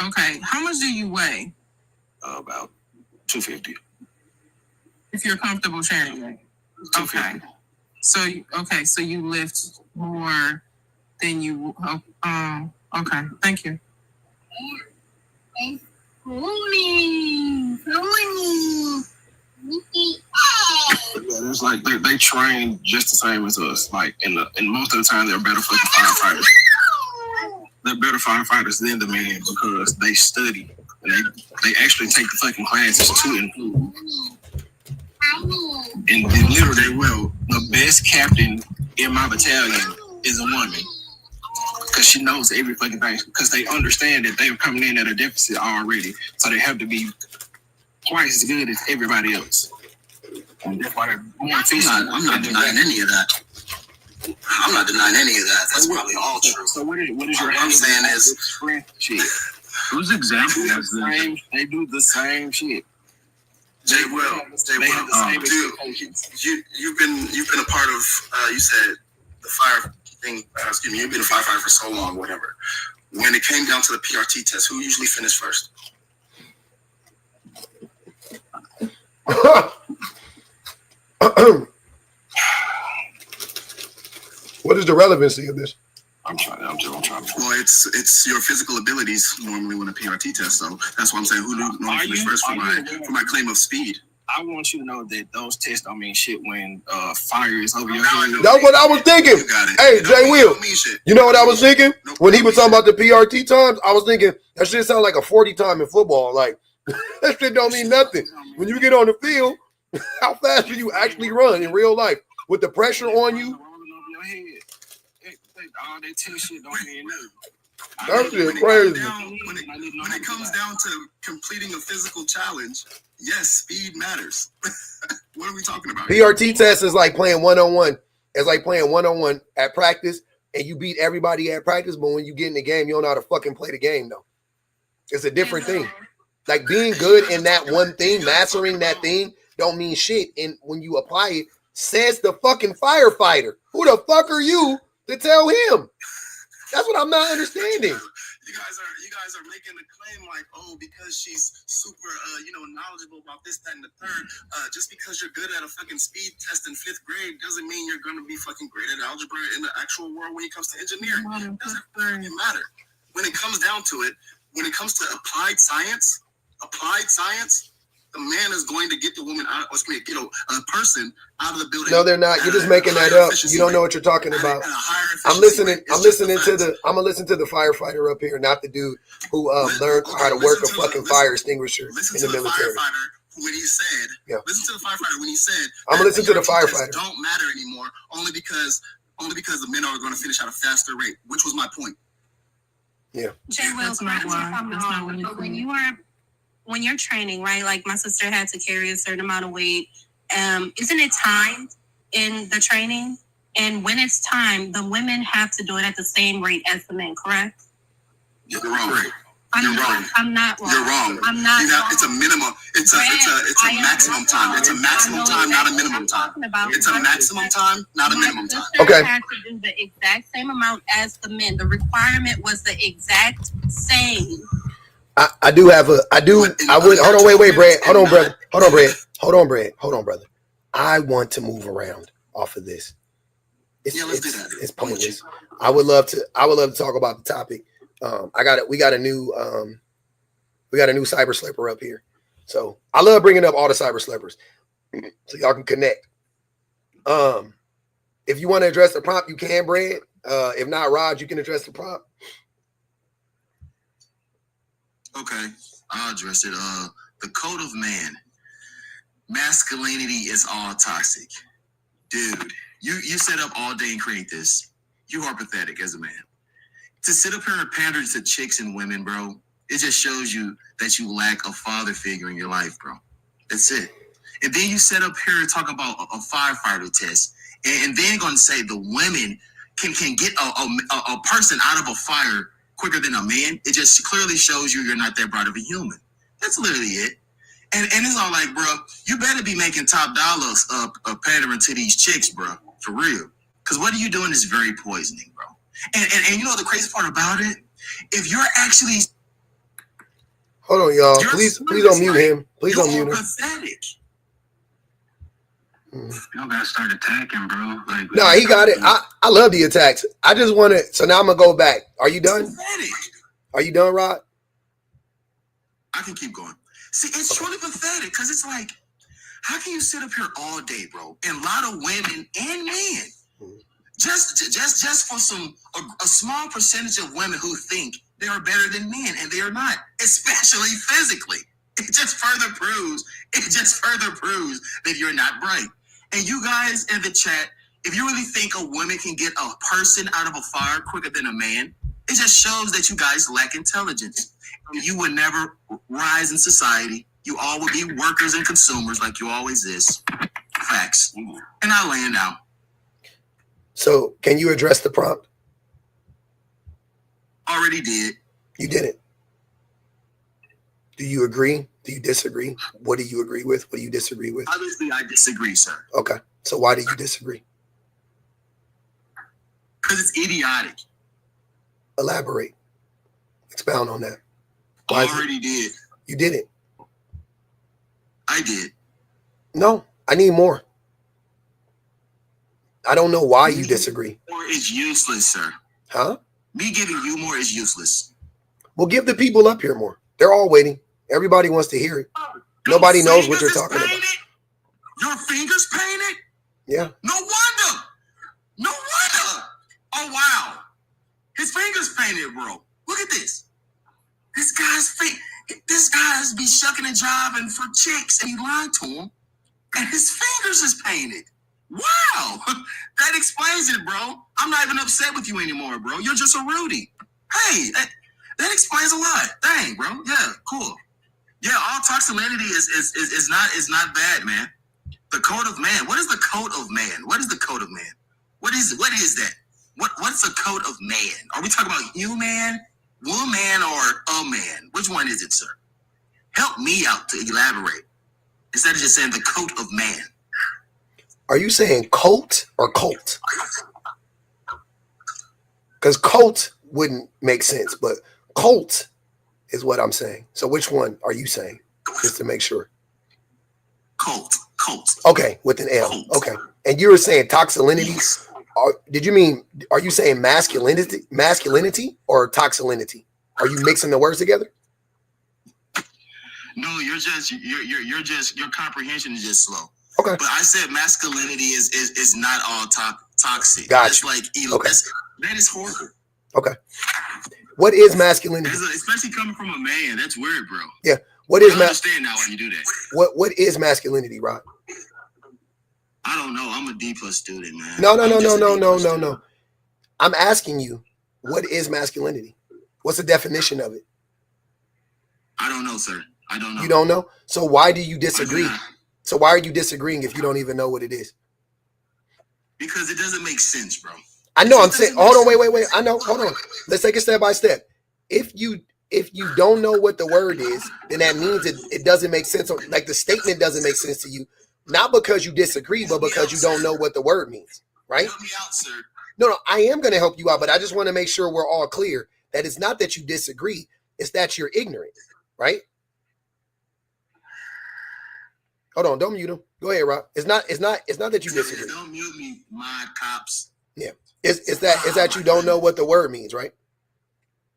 Okay, how much do you weigh? About 250. If you're comfortable sharing it. Okay. So you lift more than you. Okay. Thank you. Yeah, it's like they train just the same as us. Like and most of the time they're better fucking firefighters. They're better firefighters than the men because they study and they actually take the fucking classes to improve. And literally, the best captain in my battalion is a woman. Because she knows every fucking thing. Because they understand that they're coming in at a deficit already. So they have to be twice as good as everybody else. And that's why they're more efficient. I'm not denying any of that. I'm not denying any of that. That's probably all true. So what is your I'm saying is strength shit? Whose example was this? They do the same shit. Jay Will, dude, you've been a part of. You said the fire thing. You've been a firefighter for so long, whatever. When it came down to the PRT test, who usually finished first? What is the relevancy of this? I'm trying to. Well, it's your physical abilities normally when a PRT test. So that's why I'm saying who normally finished first for my claim of speed. I want you to know that those tests don't mean shit when fire is over your head. That's what I was thinking. Hey, Jay Will, you know what I was thinking? When he was talking about the PRT times, I was thinking that shit sound like a 40 time in football. Like, that shit don't mean nothing. When you get on the field, how fast do you actually run in real life? With the pressure on you? All that test shit don't mean nothing. That shit crazy. When it comes down to completing a physical challenge, yes, speed matters. What are we talking about? PRT test is like playing one-on-one. It's like playing one-on-one at practice, and you beat everybody at practice, but when you get in the game, you don't know how to fucking play the game, though. It's a different thing. Like, being good in that one thing, mastering that thing, don't mean shit. And when you apply it, says the fucking firefighter. Who the fuck are you to tell him? That's what I'm not understanding. You guys are making a claim like, oh, because she's super, knowledgeable about this, that, and the third. Just because you're good at a fucking speed test in 5th grade doesn't mean you're going to be fucking great at algebra in the actual world when it comes to engineering. It doesn't fucking matter. When it comes down to it, when it comes to applied science, the man is going to get the woman out, get a person out of the building. No, they're not. You're just making that up. You don't know what you're talking about. I'm listening to the firefighter up here, not the dude who learned how to work a fucking fire extinguisher in the military. When he said, listen to the firefighter when he said, I'm gonna listen to the firefighter. Don't matter anymore, only because the men are going to finish at a faster rate, which was my point. Yeah. Jay Will's not wrong. When you're training, right? Like my sister had to carry a certain amount of weight. Isn't it timed in the training? And when it's timed, the women have to do it at the same rate as the men, correct? You're wrong. I'm not wrong. You're wrong. I'm not wrong. It's a minimum. It's a maximum time. It's a maximum time, not a minimum time. It's a maximum time, not a minimum time. Okay. Had to do the exact same amount as the men. The requirement was the exact same. I would hold on, wait, Brad. Hold on, brother. I want to move around off of this. It's pointless. I would love to talk about the topic. We got a new cyber slipper up here. So I love bringing up all the cyber slippers so y'all can connect. If you want to address the prompt, you can, Brad. If not, Rod, you can address the prompt. Okay, I'll address it. The code of man. Masculinity is all toxic. Dude, you sit up all day and create this. You are pathetic as a man. To sit up here and pander to chicks and women, bro, it just shows you that you lack a father figure in your life, bro. That's it. And then you sit up here and talk about a firefighter test, and then going to say the women can get a person out of a fire quicker than a man. It just clearly shows you're not that bright of a human. That's literally it. And it's all like, bro, you better be making top dollars pandering to these chicks, bro, for real. Because what you're doing is very poisoning, bro. And you know the crazy part about it? If you're actually... Hold on, y'all. Please don't mute him. Please don't mute him. Pathetic. You don't gotta start attacking, bro. Like, no, he got it. I love the attacks. I just want to... So now I'm going to go back. Are you done? Pathetic. Are you done, Rod? I can keep going. See, it's truly pathetic because it's like, how can you sit up here all day, bro? And a lot of women and men, just for a small percentage of women who think they are better than men, and they are not, especially physically. It just further proves that you're not bright. And you guys in the chat, if you really think a woman can get a person out of a fire quicker than a man, it just shows that you guys lack intelligence. You would never rise in society. You all would be workers and consumers like you always is. Facts. And I land now. So can you address the prompt? Already did. You didn't. Do you agree? Do you disagree? What do you agree with? What do you disagree with? Obviously, I disagree, sir. Okay. So why do you disagree? Because it's idiotic. Elaborate. Expound on that. I already did. You didn't. I did. No, I need more. I don't know why you disagree. More is useless, sir. Huh? Me giving you more is useless. Well, give the people up here more. They're all waiting. Everybody wants to hear it. Nobody knows what you're talking about. Your fingers painted? Yeah. No wonder. No wonder. Oh, wow. His fingers painted, bro. Look at this. This guy's be shucking and jiving for chicks, and he lied to him, and his fingers is painted. Wow. That explains it, bro. I'm not even upset with you anymore, bro. You're just a Rudy. Hey, that explains a lot. Dang, bro. Yeah, cool. Yeah, all toxicity is not bad, man. The code of man. What is the code of man? What is the code of man? What is that? What's the code of man? Are we talking about human, woman, or a man? Which one is it, sir? Help me out to elaborate. Instead of just saying the code of man. Are you saying coat or cult? Because cult wouldn't make sense, but cult is what I'm saying. So which one are you saying? Just to make sure. Cult. Okay, with an L. Cult. Okay. And you were saying toxicity? Yes. Are you saying masculinity or toxicity? Are you mixing the words together? No, your comprehension is just slow. Okay. But I said masculinity is not all toxic. Gotcha. That's like okay. That is horrible. Okay. What is masculinity? Especially coming from a man. That's weird, bro. Yeah. What is I understand now when you do that. What is masculinity, Rod? I don't know. I'm a D+ student, man. No. I'm asking you, what is masculinity? What's the definition of it? I don't know, sir. I don't know. You don't know? So why do you disagree? So why are you disagreeing if you don't even know what it is? Because it doesn't make sense, bro. I know. I'm saying, hold on, wait. I know. Hold on. Let's take it step by step. If you don't know what the word is, then that means it doesn't make sense. Like the statement doesn't make sense to you, not because you disagree, but because you don't know what the word means, right? Help me out, sir. No, I am going to help you out, but I just want to make sure we're all clear that it's not that you disagree, it's that you're ignorant, right? Hold on, don't mute him. Go ahead, Rob. It's not that you disagree. Don't mute me, mod cops. Yeah. It's that you don't know what the word means, right?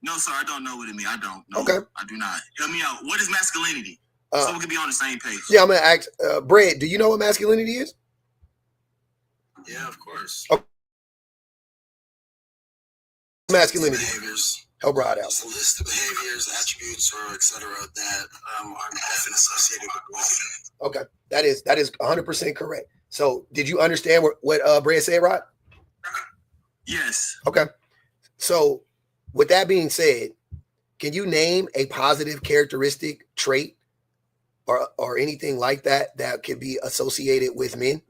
No, sir, I don't know what it means. I don't. No, okay. I do not. Help me out. What is masculinity? so we can be on the same page. Yeah, I'm gonna ask Brad, do you know what masculinity is? Yeah, of course. Okay. Masculinity. Behaviors. Help Rod out. It's a list of behaviors, attributes, or etc. that are often associated with boys. Okay, that is 100% correct. So, did you understand what Brad said, Rod? Yes. Okay. So, with that being said, can you name a positive characteristic, trait, or anything like that that could be associated with men?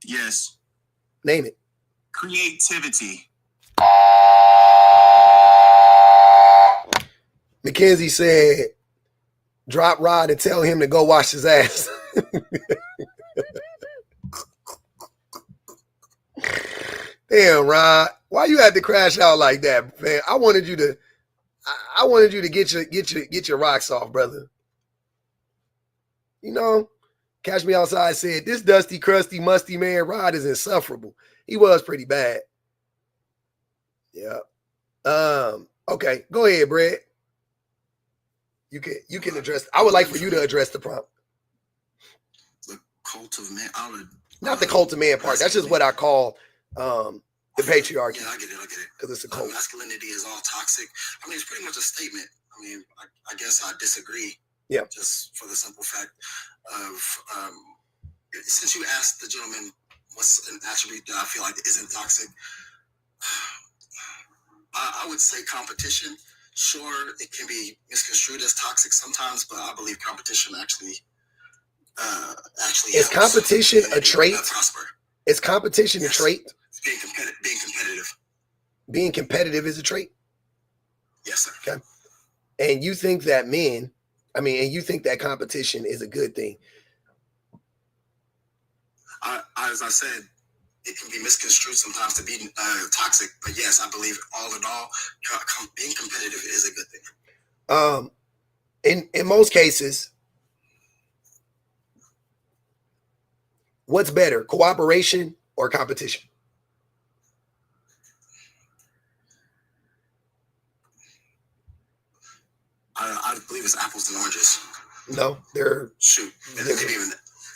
Yes. Name it. Creativity. Mackenzie said, drop Rod and tell him to go wash his ass. Damn, Rod, why you had to crash out like that, man? I wanted you to get your rocks off, brother. You know, Catch Me Outside said, this dusty, crusty, musty man Rod is insufferable. He was pretty bad. Yeah. Okay, go ahead, Brad. You can address. I would like for you to address the prompt. The cult of man. Not the cult of man part. That's just what I call the patriarchy. Yeah, I get it. Because it's a cult. Masculinity is all toxic. I mean, it's pretty much a statement. I mean, I guess I disagree. Yeah. Just for the simple fact of, since you asked the gentleman what's an attribute that I feel like isn't toxic, I would say competition. Sure, it can be misconstrued as toxic sometimes, but I believe competition actually is competition a trait? Prosper. Is competition a trait? Being competitive. Being competitive is a trait? Yes, sir. Okay. And you think that you think that competition is a good thing? As I said, it can be misconstrued sometimes to be toxic, but yes, I believe all in all, being competitive is a good thing. In most cases, what's better, cooperation or competition? I believe it's apples and oranges. No, they're maybe even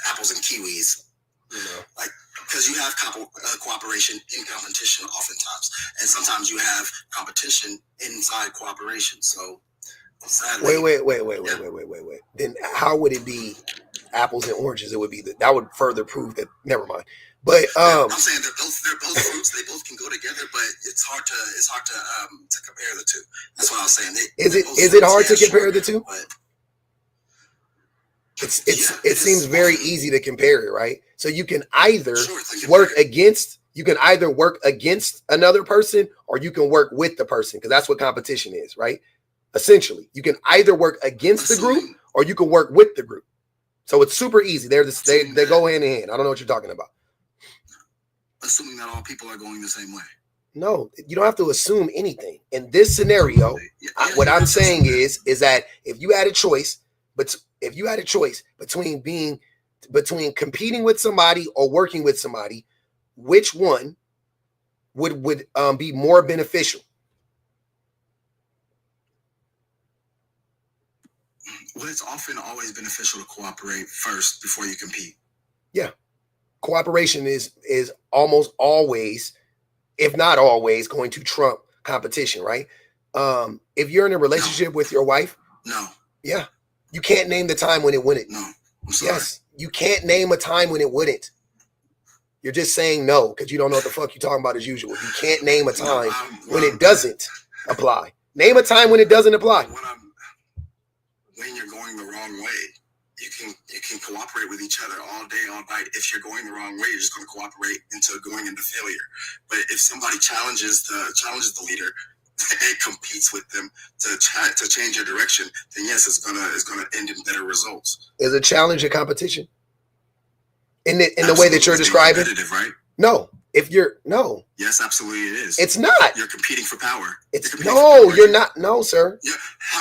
apples and kiwis. You know, like, because you have cooperation in competition oftentimes, and sometimes you have competition inside cooperation. So, sadly, wait. Then how would it be apples and oranges? It would be that would further prove that. Never mind. But I'm saying they're both fruits. They both can go together, but it's hard to compare the two. That's what I was saying. Is it hard to compare the two? It seems very easy to compare it, right? So you can either work against another person, or you can work with the person, because that's what competition is, right? Essentially, you can either work against the group or you can work with the group. So it's super easy. They go hand in hand. I don't know what you're talking about. Assuming that all people are going the same way. No, you don't have to assume anything. In this scenario, what I'm saying is that if you had a choice between competing with somebody or working with somebody, which one would be more beneficial? Well, it's often always beneficial to cooperate first before you compete. Yeah. Cooperation is almost always, if not always, going to trump competition, right? If you're in a relationship with your wife, yeah, you can't name the time when it wouldn't. No, I'm sorry. Yes, you can't name a time when it wouldn't. You're just saying no because you don't know what the fuck you're talking about as usual. You can't name a time when it doesn't apply. Name a time when it doesn't apply. When you're going the wrong way, you can cooperate with each other all day, all night. If you're going the wrong way, you're just going to cooperate into going into failure. But if somebody challenges the leader and competes with them to change your direction, then yes, it's gonna end in better results. Is a challenge a competition? In the way that you're describing, right? No. No. Yes, absolutely it is. It's not. You're competing for power. You're not. No, sir. Yeah.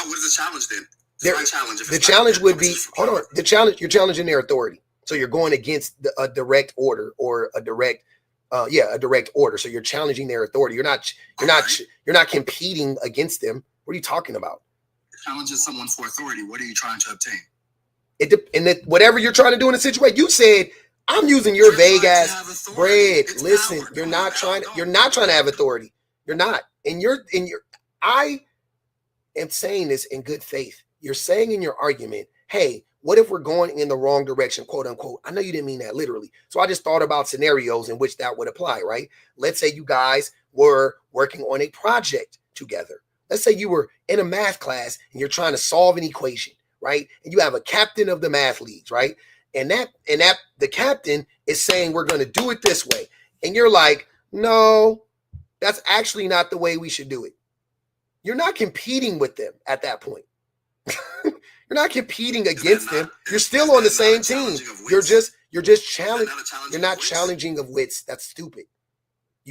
What is the challenge then? The challenge would be, hold on. You're challenging their authority. So you're going against a direct order or a direct order. So you're challenging their authority. You're not competing against them. What are you talking about? Challenges someone for authority. What are you trying to obtain? Whatever you're trying to do in a situation, you said, I'm using your vague ass bread. Listen, you're not trying to have authority. You're not. I am saying this in good faith. You're saying in your argument, hey, what if we're going in the wrong direction, quote unquote? I know you didn't mean that literally. So I just thought about scenarios in which that would apply, right? Let's say you guys were working on a project together. Let's say you were in a math class and you're trying to solve an equation, right? And you have a captain of the math leagues, right? And the captain is saying, we're going to do it this way. And you're like, no, that's actually not the way we should do it. You're not competing with them at that point. You're not competing against them. You're still on the same team. You're just challenging. You're not challenging of wits. That's stupid.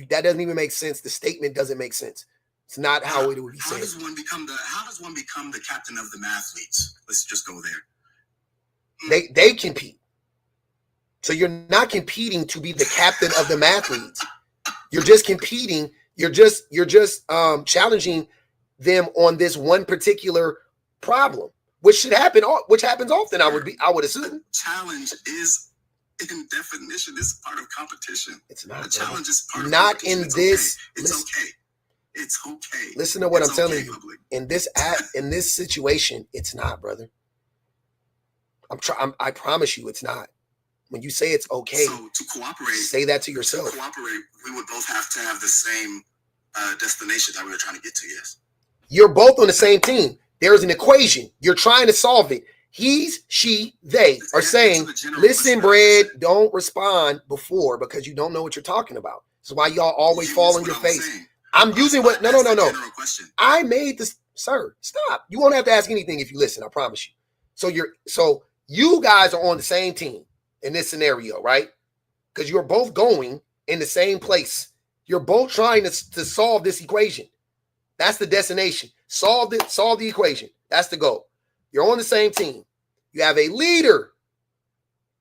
That doesn't even make sense. The statement doesn't make sense. It's not how it would be said. How does one become the captain of the math leagues? Let's just go there. They compete. So you're not competing to be the captain of the math leagues. You're just competing. You're just challenging them on this one particular problem, which happens often. I would assume. Challenge is, in definition, is part of competition. It's not. A challenge is part of not competition. in this. It's okay. It's okay. Listen to what I'm telling you. Public. In this situation, it's not, brother. I promise you, it's not. When you say it's okay, so to cooperate, say that to yourself. To cooperate, we would both have to have the same destination that we were trying to get to. Yes. You're both on the same team. There's an equation. You're trying to solve it. He's, she, they are saying, listen, Brad, don't respond before because you don't know what you're talking about. That's why y'all always fall on your face. I'm using what? No. I made this, sir. Stop. You won't have to ask anything if you listen. I promise you. So you guys are on the same team in this scenario, right? Because you're both going in the same place. You're both trying to solve this equation. That's the destination. Solve the equation. That's the goal. You're on the same team. You have a leader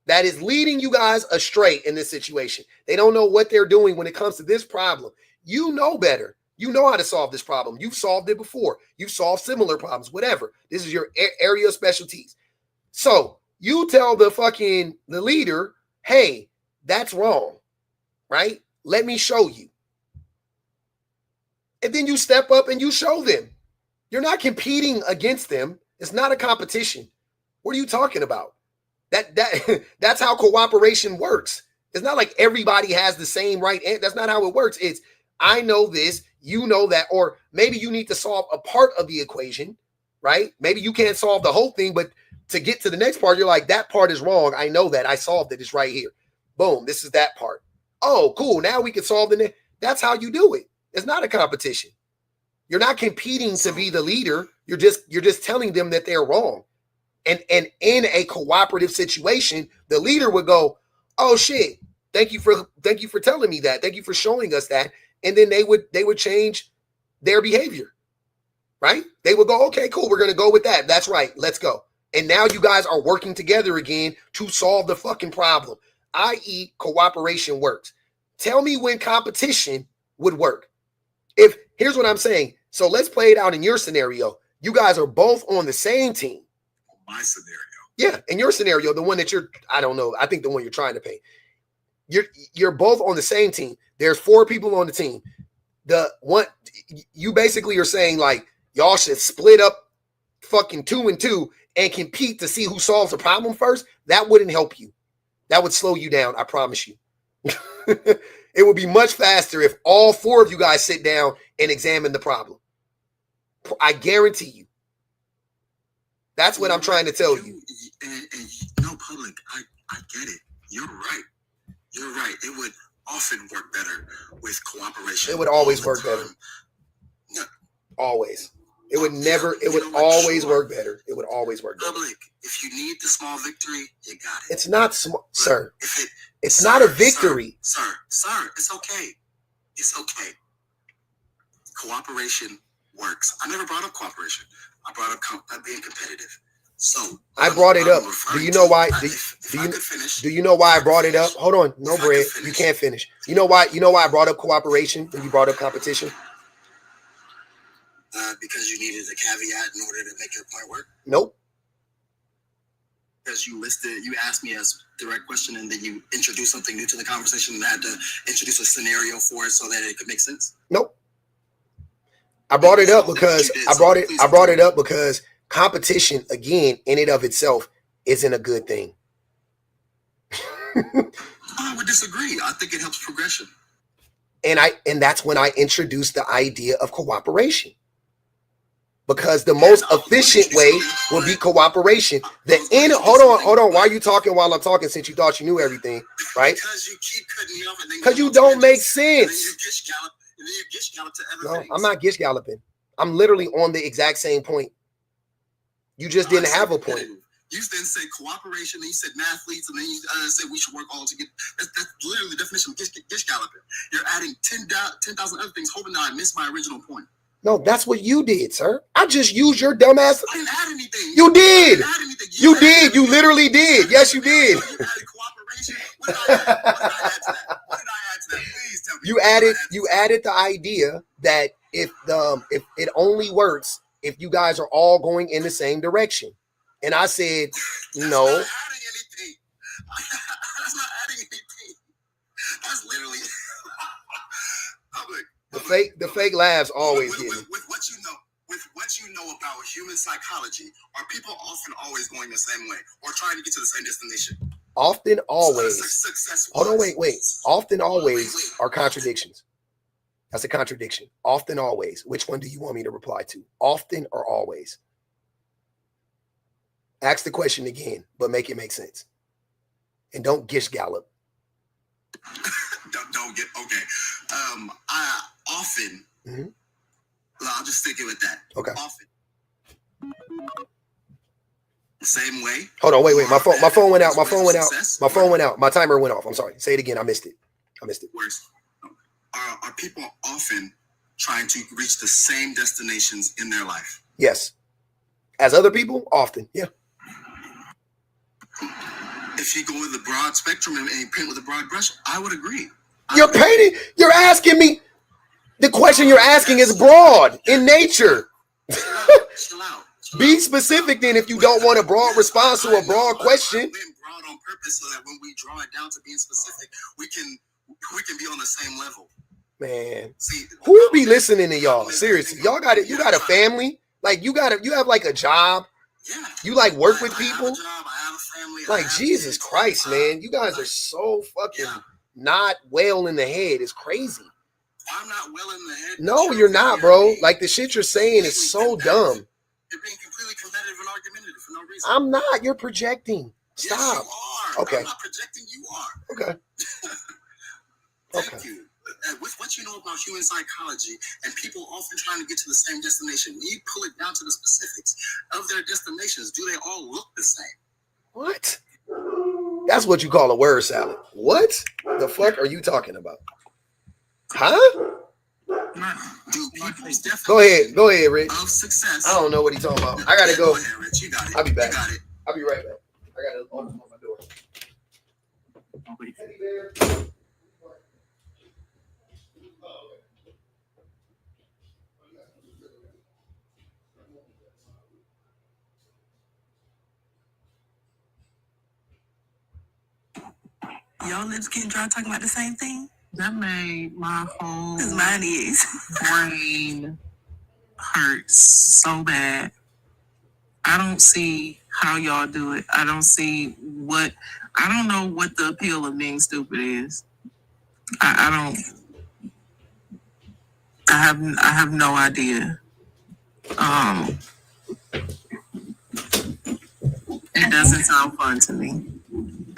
that is leading you guys astray in this situation. They don't know what they're doing when it comes to this problem. You know better. You know how to solve this problem. You've solved it before. You've solved similar problems, whatever. This is your area of specialties. So you tell the leader, hey, that's wrong, right? Let me show you. And then you step up and you show them. You're not competing against them. It's not a competition. What are you talking about? That's how cooperation works. It's not like everybody has the same right. That's not how it works. It's I know this, you know that, or maybe you need to solve a part of the equation, right? Maybe you can't solve the whole thing, but to get to the next part, you're like, that part is wrong. I know that. I solved it. It's right here. Boom. This is that part. Oh, cool. Now we can solve the next. That's how you do it. It's not a competition. You're not competing to be the leader. You're just telling them that they're wrong. And in a cooperative situation, the leader would go, "Oh shit, thank you for telling me that. Thank you for showing us that." And then they would change their behavior. Right? They would go, "Okay, cool. We're going to go with that. That's right. Let's go." And now you guys are working together again to solve the fucking problem, i.e. cooperation works. Tell me when competition would work. Here's what I'm saying. So let's play it out in your scenario. You guys are both on the same team. My scenario. Yeah, in your scenario, the one that I don't know. I think the one you're trying to paint. You're both on the same team. There's 4 people on the team. The one you basically are saying like y'all should split up fucking 2 and 2 and compete to see who solves the problem first. That wouldn't help you. That would slow you down. I promise you. It would be much faster if all 4 of you guys sit down and examine the problem. I guarantee you. That's what I'm trying to tell you. And no, public, I get it. You're right. You're right. It would often work better with cooperation. It would always work better. No. Always. It would always work better. It would always work better. Public, if you need the small victory, you got it. It's not small, sir. It's not a victory. Sir, it's okay. It's okay. Cooperation works. I never brought up cooperation. I brought up being competitive. So I brought it up. Do you know why? Do you know why I brought it up? Hold on. No, Brad. You can't finish. You know why I brought up cooperation when you brought up competition? Because you needed a caveat in order to make your point work? Nope. Because you asked me a direct question and then you introduced something new to the conversation and I had to introduce a scenario for it so that it could make sense? Nope. I brought it up because because competition, again, in and of itself, isn't a good thing. I would disagree. I think it helps progression. And that's when I introduced the idea of cooperation. Because the most efficient way will be cooperation. Hold on. Why are you talking while I'm talking since you thought you knew everything, right? Because you keep cutting me off and then because you don't make sense. And then you gish gallop to other No, things. I'm not gish galloping. I'm literally on the exact same point. You just didn't have a point. You then said cooperation, then you said mathletes, and then you said we should work all together. That's literally the definition of gish galloping. You're adding 10,000 other things, hoping that I missed my original point. No, that's what you did, sir. I just used your dumb ass. I didn't add anything. You did. You did. Anything. You literally did. Yes, you did. You added cooperation. What did I add to that? Please tell me. You added the idea that if it only works if you guys are all going in the same direction. And I said, no. That's not adding anything. That's not adding anything. That's literally the fake laughs always get me. With what you know about human psychology, are people often always going the same way or trying to get to the same destination? Often, always. Success. Hold on, wait. Often, always are contradictions. That's a contradiction. Often, always. Which one do you want me to reply to? Often or always? Ask the question again, but make it make sense. And don't gish gallop. don't get okay. I often. Mm-hmm. I'll just stick it with that. Okay. Often. The same way. Hold on, wait. My phone went out. My phone went out. My timer went off. I'm sorry. Say it again. I missed it. Worse. Are people often trying to reach the same destinations in their life? Yes. As other people, often. Yeah. If you go with the broad spectrum and you paint with a broad brush, I would agree. You're asking me. The question you're asking is broad in nature. Chill out. Be specific then if you don't want a broad response to a broad question. I've been broad on purpose so that when we draw it down to being specific, we can be on the same level. Man, who be listening to y'all? Seriously, y'all got it. You got a family, like you have like a job. Yeah. You like work with people. I have a family. Like Jesus Christ, man, you guys are so fucking not well in the head. It's crazy. I'm not well in the head. No, you're not, bro. Like the shit you're saying is so dumb. You're being completely competitive and argumentative for no reason. I'm not. You're projecting. Stop. Yes, you are. Okay. I'm not projecting. You are. Okay. Thank you. With what you know about human psychology and people often trying to get to the same destination, when you pull it down to the specifics of their destinations, do they all look the same? What? That's what you call a word salad. What the fuck are you talking about? Huh? Do people's Go ahead, Rich. of success? I don't know what he's talking about. I gotta go. Go ahead, Rich. You got it. I'll be back. You got it. I'll be right back. I gotta open my door. Y'all lips getting dry talking about the same thing? That made my whole Because mine is. brain hurt so bad. I don't see how y'all do it. I don't know what the appeal of being stupid is. I have no idea. It doesn't sound fun to me.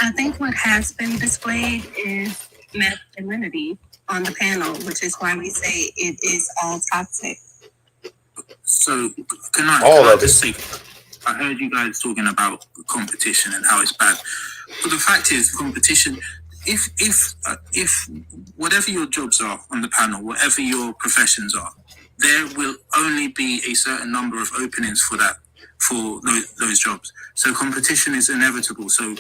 I think what has been displayed is masculinity on the panel, which is why we say it is all toxic. So can I just say, I heard you guys talking about competition and how it's bad. But the fact is, competition, if whatever your jobs are on the panel, whatever your professions are, there will only be a certain number of openings for those jobs. So competition is inevitable. So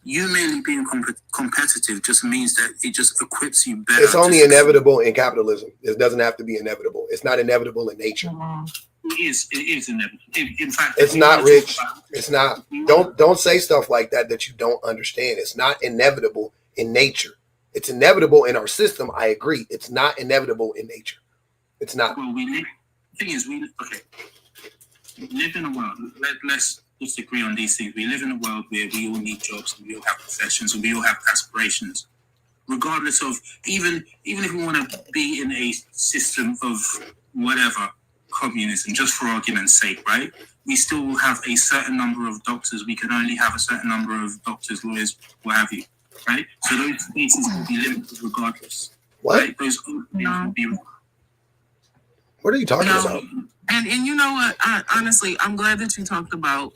you merely being competitive just means that it just equips you better. It's only inevitable in capitalism. It doesn't have to be inevitable. It's not inevitable in nature. It is inevitable. In fact, it's not, Rich. It's not. Don't say stuff like that you don't understand. It's not inevitable in nature. It's inevitable in our system. I agree. It's not inevitable in nature. It's not. Well, the thing is, we live in a world. Let's just agree on these things. We live in a world where we all need jobs, and we all have professions, and we all have aspirations. Regardless of even if we want to be in a system of whatever, communism, just for argument's sake, right? We still will have a certain number of doctors. We can only have a certain number of doctors, lawyers, what have you, right? So those spaces will be limited regardless. What? Right? Those will be. What are you talking about? And you know what? Honestly, I'm glad that you talked about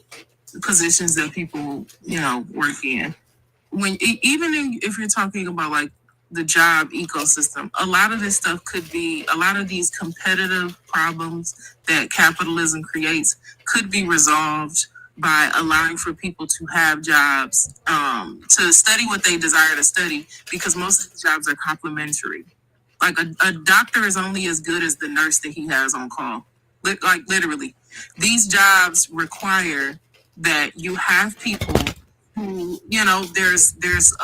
the positions that people, work in. If you're talking about like the job ecosystem, a lot of this stuff could be, a lot of these competitive problems that capitalism creates could be resolved by allowing for people to have jobs, to study what they desire to study, because most of the jobs are complementary. Like a doctor is only as good as the nurse that he has on call. Like literally, these jobs require that you have people who, there's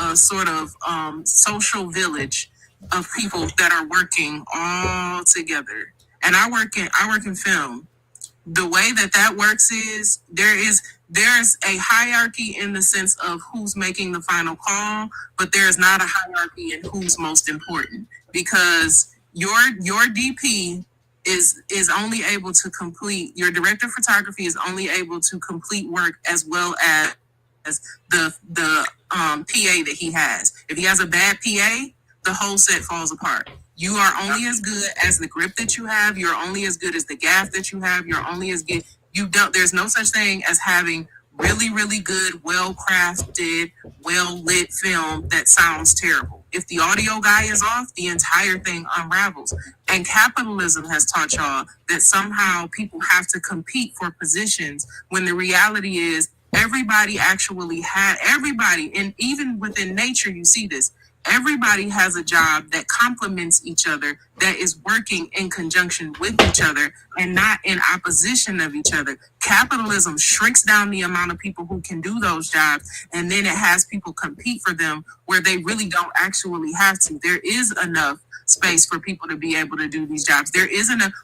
a sort of social village of people that are working all together. And I work in film. The way that works is there's a hierarchy in the sense of who's making the final call, but there's not a hierarchy in who's most important, because your DP is only able to complete, your director of photography is only able to complete work as well as the PA that he has. If he has a bad PA, the whole set falls apart. You are only as good as the grip that you have. You're only as good as the gaff that you have. You're only as good. There's no such thing as having really, really good, well-crafted, well-lit film that sounds terrible. If the audio guy is off, the entire thing unravels. And capitalism has taught y'all that somehow people have to compete for positions, when the reality is everybody, and even within nature, you see this. Everybody has a job that complements each other, that is working in conjunction with each other and not in opposition of each other. Capitalism shrinks down the amount of people who can do those jobs, and then it has people compete for them where they really don't actually have to. There is enough space for people to be able to do these jobs.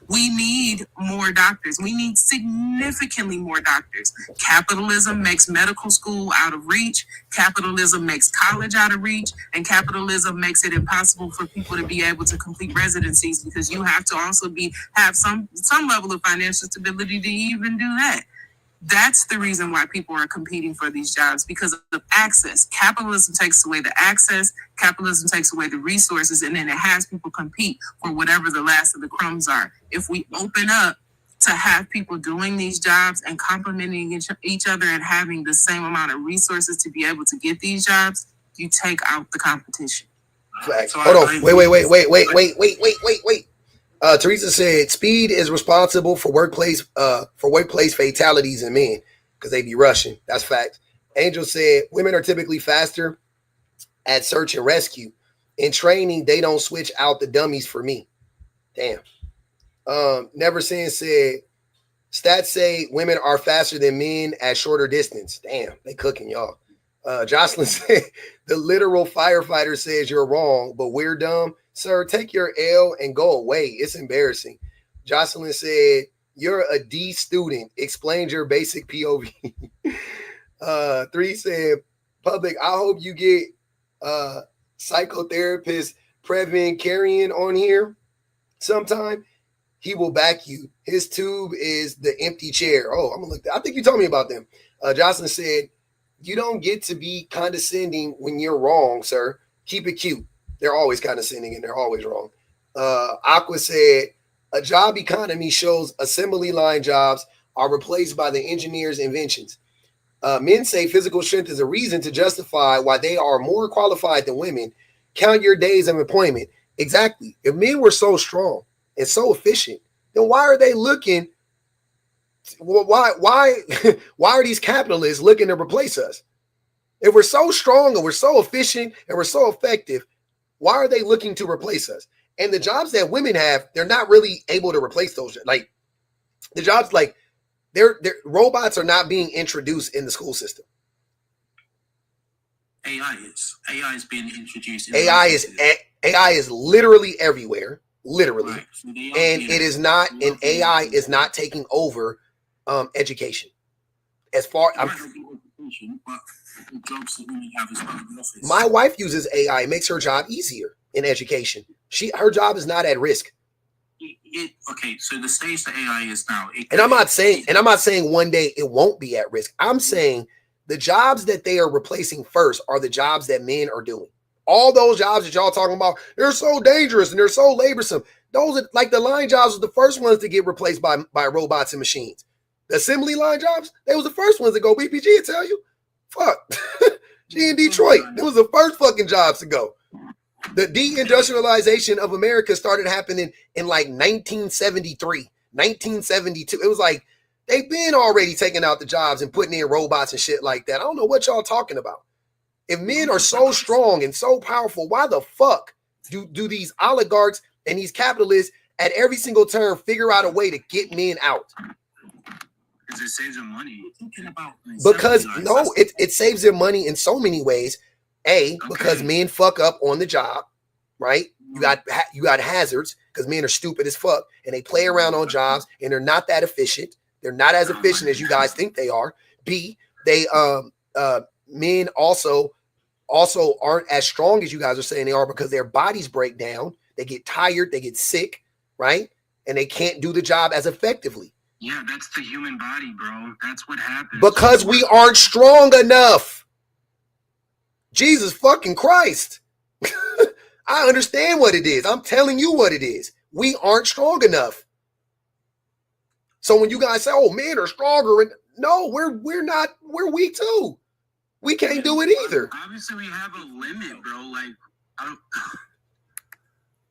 We need more doctors. We need significantly more doctors. Capitalism makes medical school out of reach. Capitalism makes college out of reach, and capitalism makes it impossible for people to be able to complete residencies, because you have to also have some level of financial stability to even do that. That's the reason why people are competing for these jobs, because of access. Capitalism takes away the access, capitalism takes away the resources, and then it has people compete for whatever the last of the crumbs are. If we open up to have people doing these jobs and complementing each other and having the same amount of resources to be able to get these jobs, you take out the competition. Hold on. Wait. Teresa said speed is responsible for workplace fatalities in men because they be rushing. That's facts. Angel said women are typically faster at search and rescue. In training, they don't switch out the dummies for me. Damn. Never Sin said stats say women are faster than men at shorter distance. Damn, they cooking y'all. Jocelyn said the literal firefighter says you're wrong, but we're dumb. Sir, take your L and go away. It's embarrassing. Jocelyn said, you're a D student. Explains your basic POV. 3 said, public, I hope you get psychotherapist Previn Carrion on here sometime. He will back you. His tube is the empty chair. Oh, I'm gonna look. I think you told me about them. Jocelyn said, you don't get to be condescending when you're wrong, sir. Keep it cute. They're always condescending and they're always wrong. Aqua said, a job economy shows assembly line jobs are replaced by the engineer's inventions. Men say physical strength is a reason to justify why they are more qualified than women. Count your days of employment. Exactly. If men were so strong and so efficient, then why are they looking? Why are these capitalists looking to replace us? If we're so strong and we're so efficient and we're so effective, why are they looking to replace us? And the jobs that women have, they're not really able to replace those. Like the jobs, like they're robots are not being introduced in the school system. AI is being introduced. AI is literally everywhere, literally, right. So and it is not. And AI is not taking over education. As far as my wife uses AI, it makes her job easier in education. Her job is not at risk. Okay, so the stage that AI is now, I'm not saying one day it won't be at risk. I'm saying the jobs that they are replacing first are the jobs that men are doing. All those jobs that y'all talking about, they're so dangerous and they're so laborsome. Those are like the line jobs are the first ones to get replaced by robots and machines. The assembly line jobs, they was the first ones to go. BPG will tell you. Fuck. She in Detroit. It was the first fucking jobs to go. The deindustrialization of America started happening in like 1973, 1972. It was like they've been already taking out the jobs and putting in robots and shit like that. I don't know what y'all talking about. If men are so strong and so powerful, why the fuck do these oligarchs and these capitalists at every single turn figure out a way to get men out? Because it saves them money. Because no, it saves them money in so many ways. Because men fuck up on the job, right? You got hazards because men are stupid as fuck and they play around on jobs and they're not that efficient. They're not as efficient as you guys think they are. B, they men also aren't as strong as you guys are saying they are because their bodies break down. They get tired, they get sick, right? And they can't do the job as effectively. Yeah, that's the human body, bro. That's what happens. Because we aren't strong enough. Jesus fucking Christ. I understand what it is. I'm telling you what it is. We aren't strong enough. So when you guys say, oh, men are stronger, and no, we're not, we're weak too. We can't do it either. Obviously, we have a limit, bro. Like, I don't.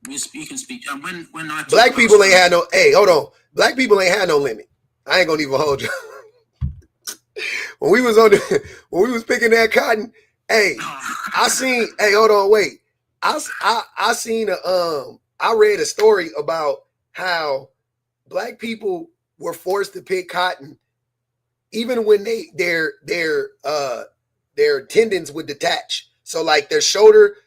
You can speak. And when I black people ain't had no. Hey, hold on. Black people ain't had no limit. I ain't gonna even hold you. when we was picking that cotton. Hey, hold on, wait. I seen I read a story about how black people were forced to pick cotton even when their tendons would detach. So like their shoulder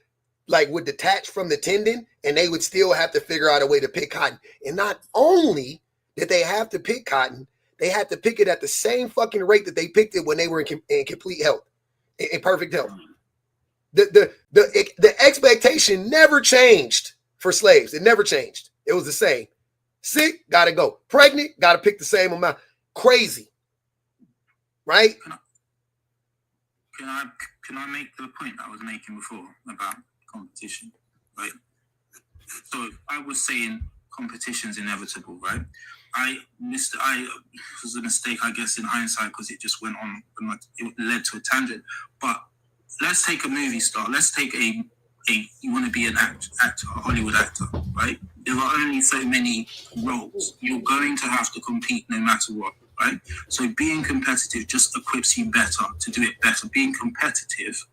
like would detach from the tendon and they would still have to figure out a way to pick cotton. And not only did they have to pick cotton, they had to pick it at the same fucking rate that they picked it when they were in complete health. In perfect health. The expectation never changed for slaves. It never changed. It was the same. Sick, gotta go. Pregnant, gotta pick the same amount. Crazy. Right? Can I make the point I was making before about competition? Right. So I was saying competition's inevitable, right? It was a mistake, I guess, in hindsight because it just went on and it led to a tangent. But let's take a movie star. Let's take you want to be an actor, a Hollywood actor, right? There are only so many roles. You're going to have to compete no matter what, right? So being competitive just equips you better to do it better. Being competitive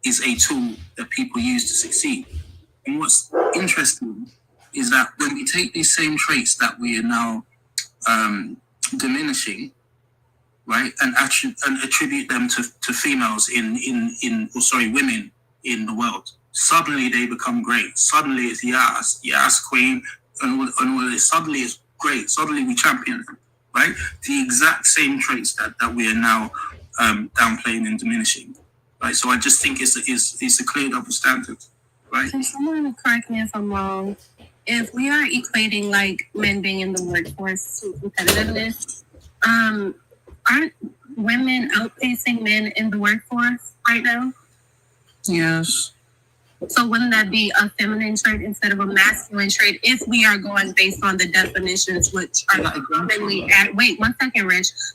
is a tool that people use to succeed. And what's interesting is that when we take these same traits that we are now diminishing, right, and attribute them to females women in the world, suddenly they become great. Suddenly it's yes, queen, and all this. Suddenly it's great. Suddenly we champion them, right? The exact same traits that we are now downplaying and diminishing, right? So I just think it's a clear double standard, right? Can someone correct me if I'm wrong? If we are equating like men being in the workforce to competitiveness, aren't women outpacing men in the workforce right now? Yes. So wouldn't that be a feminine trait instead of a masculine trait if we are going based on the definitions which are commonly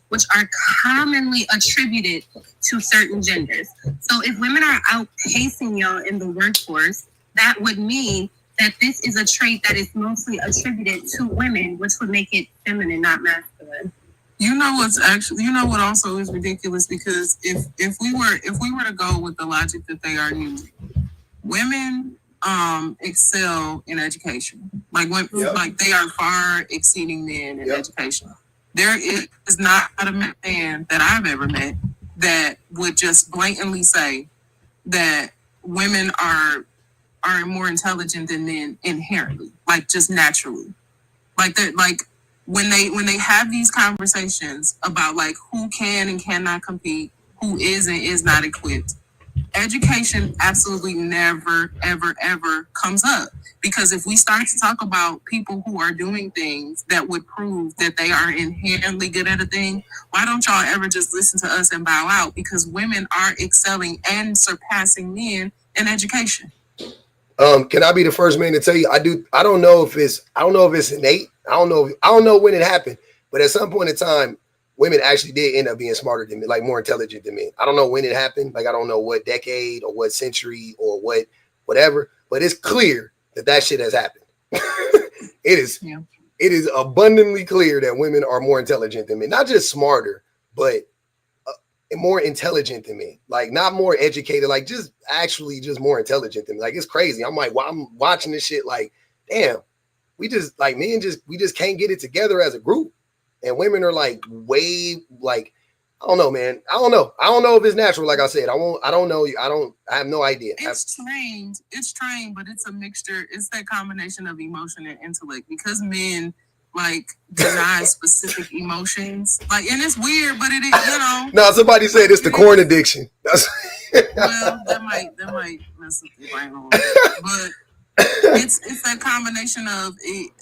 which are commonly attributed to certain genders? So if women are outpacing y'all in the workforce, that would mean that this is a trait that is mostly attributed to women, which would make it feminine, not masculine. You know what's actually, you know what also is ridiculous, because if we were to go with the logic that they are using, women excel in education. Like like they are far exceeding men in education. There is not a man that I've ever met that would just blatantly say that women are more intelligent than men inherently, like just naturally. Like that, like when they have these conversations about like who can and cannot compete, who is and is not equipped, education absolutely never, ever, ever comes up. Because if we start to talk about people who are doing things that would prove that they are inherently good at a thing, why don't y'all ever just listen to us and bow out? Because women are excelling and surpassing men in education. Can I be the first man to tell you? I don't know if it's innate. I don't know when it happened, but at some point in time, women actually did end up being smarter than men, like more intelligent than men. I don't know when it happened. Like, I don't know what decade or what century or whatever, but it's clear that shit has happened. It is abundantly clear that women are more intelligent than men, not just smarter, but more intelligent than men. Like, not more educated, like just more intelligent than me. Like, it's crazy. I'm like, I'm watching this shit like, damn, we just can't get it together as a group. And women are like way, like, I don't know, man. I don't know if it's natural. Like I said, I don't know. I have no idea. It's trained, but it's a mixture. It's that combination of emotion and intellect, because men like deny specific emotions. Like, and it's weird, but it is, you know. No, somebody said it's the corn addiction. Well, that might mess up the brain a little bit. But it's that combination of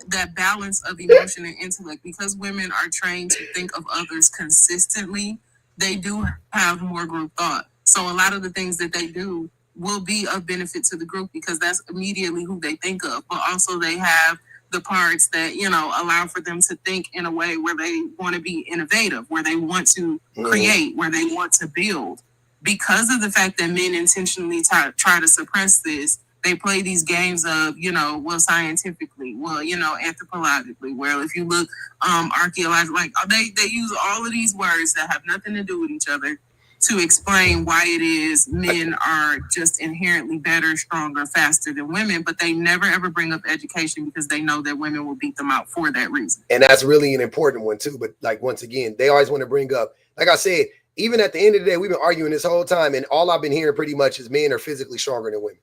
that balance of emotion and intellect. Because women are trained to think of others consistently, they do have more group thought. So a lot of the things that they do will be of benefit to the group, because that's immediately who they think of. But also they have the parts that, you know, allow for them to think in a way where they want to be innovative, where they want to create, where they want to build. Because of the fact that men intentionally try to suppress this, they play these games of, you know, well, scientifically, well, you know, anthropologically, well, if you look archaeologically, like they use all of these words that have nothing to do with each other to explain why it is men are just inherently better, stronger, faster than women. But they never ever bring up education, because they know that women will beat them out for that reason. And that's really an important one too. But like, once again, they always want to bring up, like I said, even at the end of the day, we've been arguing this whole time, and all I've been hearing pretty much is men are physically stronger than women.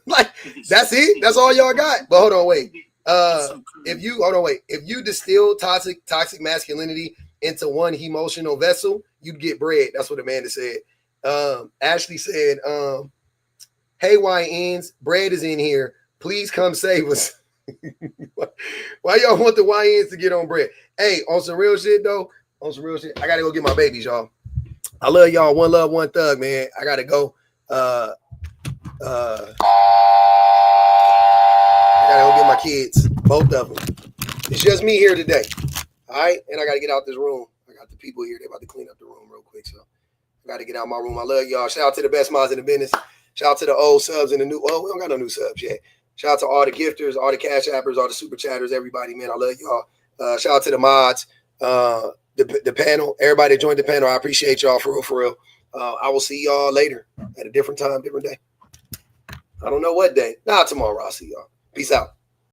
Like, that's it. That's all y'all got. But hold on, wait. If you distill toxic masculinity into one emotional vessel, you'd get bread. That's what Amanda said. Ashley said, hey, YNs, bread is in here. Please come save us. Why y'all want the YNs to get on bread? Hey, on some real shit, though. I gotta go get my babies, y'all. I love y'all. One love, one thug, man. I gotta go. I gotta go get my kids, both of them. It's just me here today. All right, and I gotta get out this room. I got the people here. They're about to clean up the room real quick, so I gotta get out my room. I love y'all. Shout out to the best mods in the business. Shout out to the old subs and the new. Oh, we don't got no new subs yet. Shout out to all the gifters, all the cash appers, all the super chatters, everybody, man. I love y'all. Shout out to the mods, the panel, everybody that joined the panel. I appreciate y'all for real. I will see y'all later at a different time, different day. I don't know what day. Tomorrow I'll see y'all. Peace out.